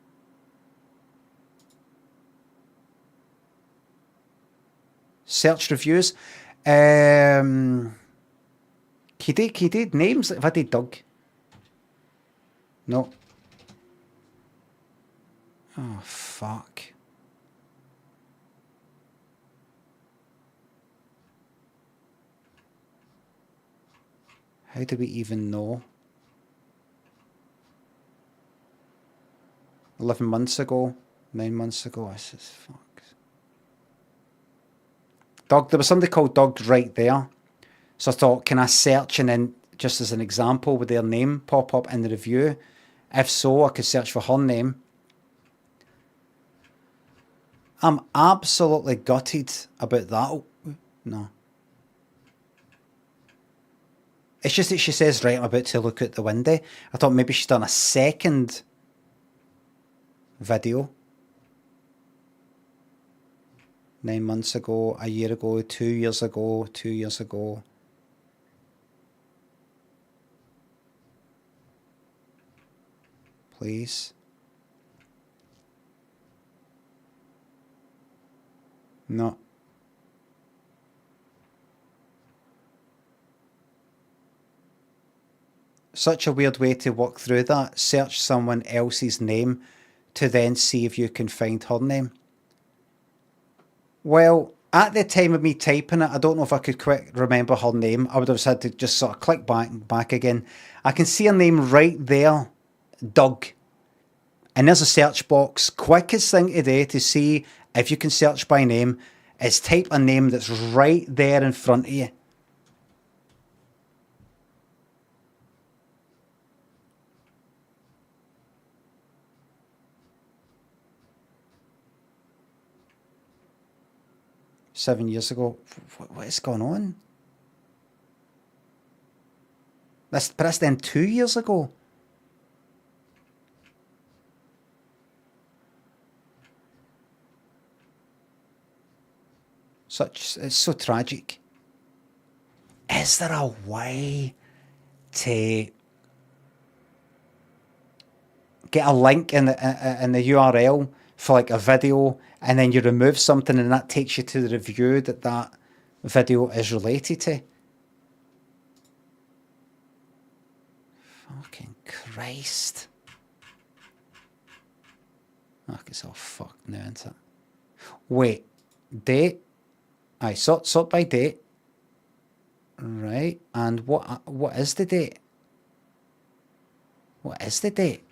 Search reviews. Can you do names? Have I did Doug? No. Oh, fuck. How do we even know? 11 months ago, 9 months ago. This is fuck. Doug, there was somebody called Doug right there. So I thought, can I search and then, just as an example, would their name pop up in the review? If so, I could search for her name. I'm absolutely gutted about that. Oh, no. It's just that she says, right, I'm about to look out the window. I thought maybe she's done a second video. 9 months ago, a year ago, 2 years ago, 2 years ago. Please. No. Such a weird way to work through that. Search someone else's name to then see if you can find her name. Well, at the time of me typing it, I don't know if I could quick remember her name. I would have had to just sort of click back again. I can see her name right there, Doug. And there's a search box. Quickest thing today to see if you can search by name is type a name that's right there in front of you. Seven years ago. What is going on? That's then 2 years ago. It's so tragic. Is there a way to get a link in the URL for like a video, and then you remove something and that takes you to the review that video is related to? Fucking Christ. Fuck, it's all fucked now, isn't it? Wait, date. Aye, sort by date. Right, and what is the date? What is the date?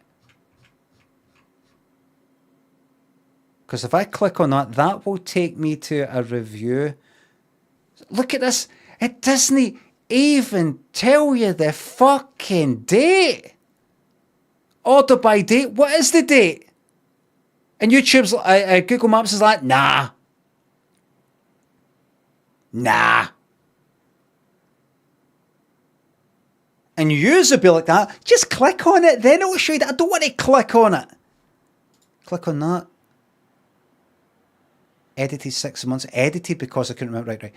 Because if I click on that, that will take me to a review. Look at this. It doesn't even tell you the fucking date. Order by date. What is the date? And YouTube's, Google Maps is like, nah. And yours will be like that. Just click on it, then it will show you that. I don't want to click on it. Click on that. Edited 6 months. Edited because I couldn't remember. Right.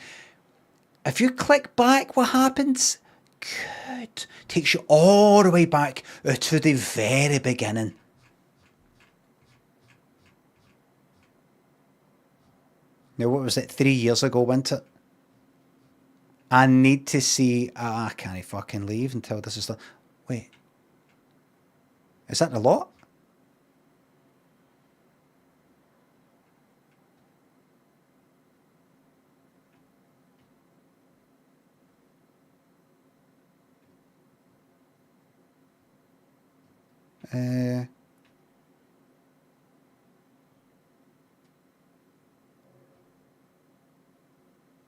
If you click back, what happens? Good. Takes you all the way back to the very beginning. Now, what was it? 3 years ago, wasn't it? I need to see... I can't fucking leave until this is done. Wait. Is that a lot?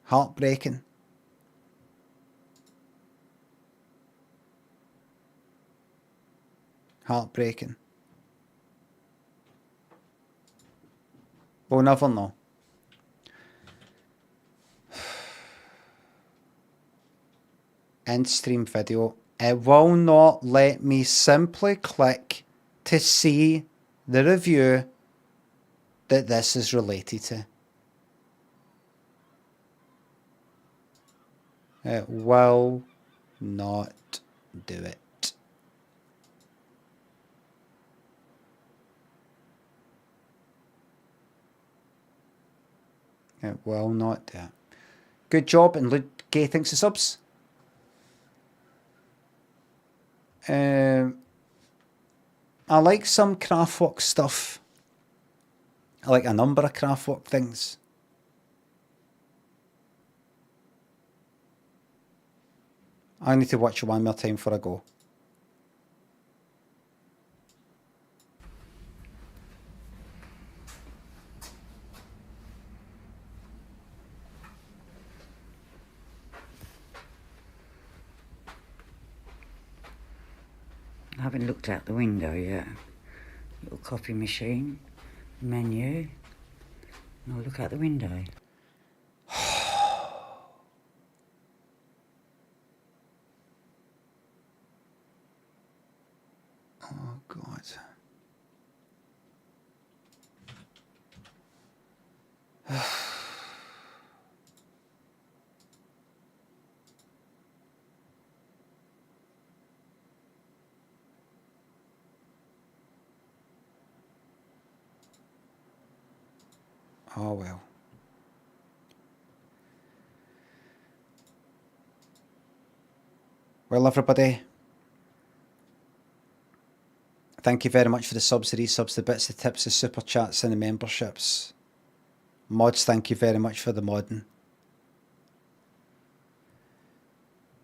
Heartbreaking. Heartbreaking. We'll never know. End stream video. It will not let me simply click to see the review that this is related to. It will not do it. It will not do it. Good job, and Luke Gay thinks the subs. I like some craftwork stuff. I like a number of craftwork things. I need to watch it one more time before I go. I haven't looked out the window yet. Little coffee machine, menu. I'll look out the window. Oh, God. Oh, well. Well, everybody, thank you very much for the subs, the resubs, the bits, the tips, the super chats, and the memberships. Mods, thank you very much for the modding.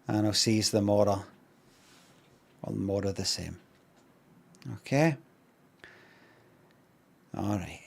And I'll see you tomorrow. Well, more of the same. Okay? Alright.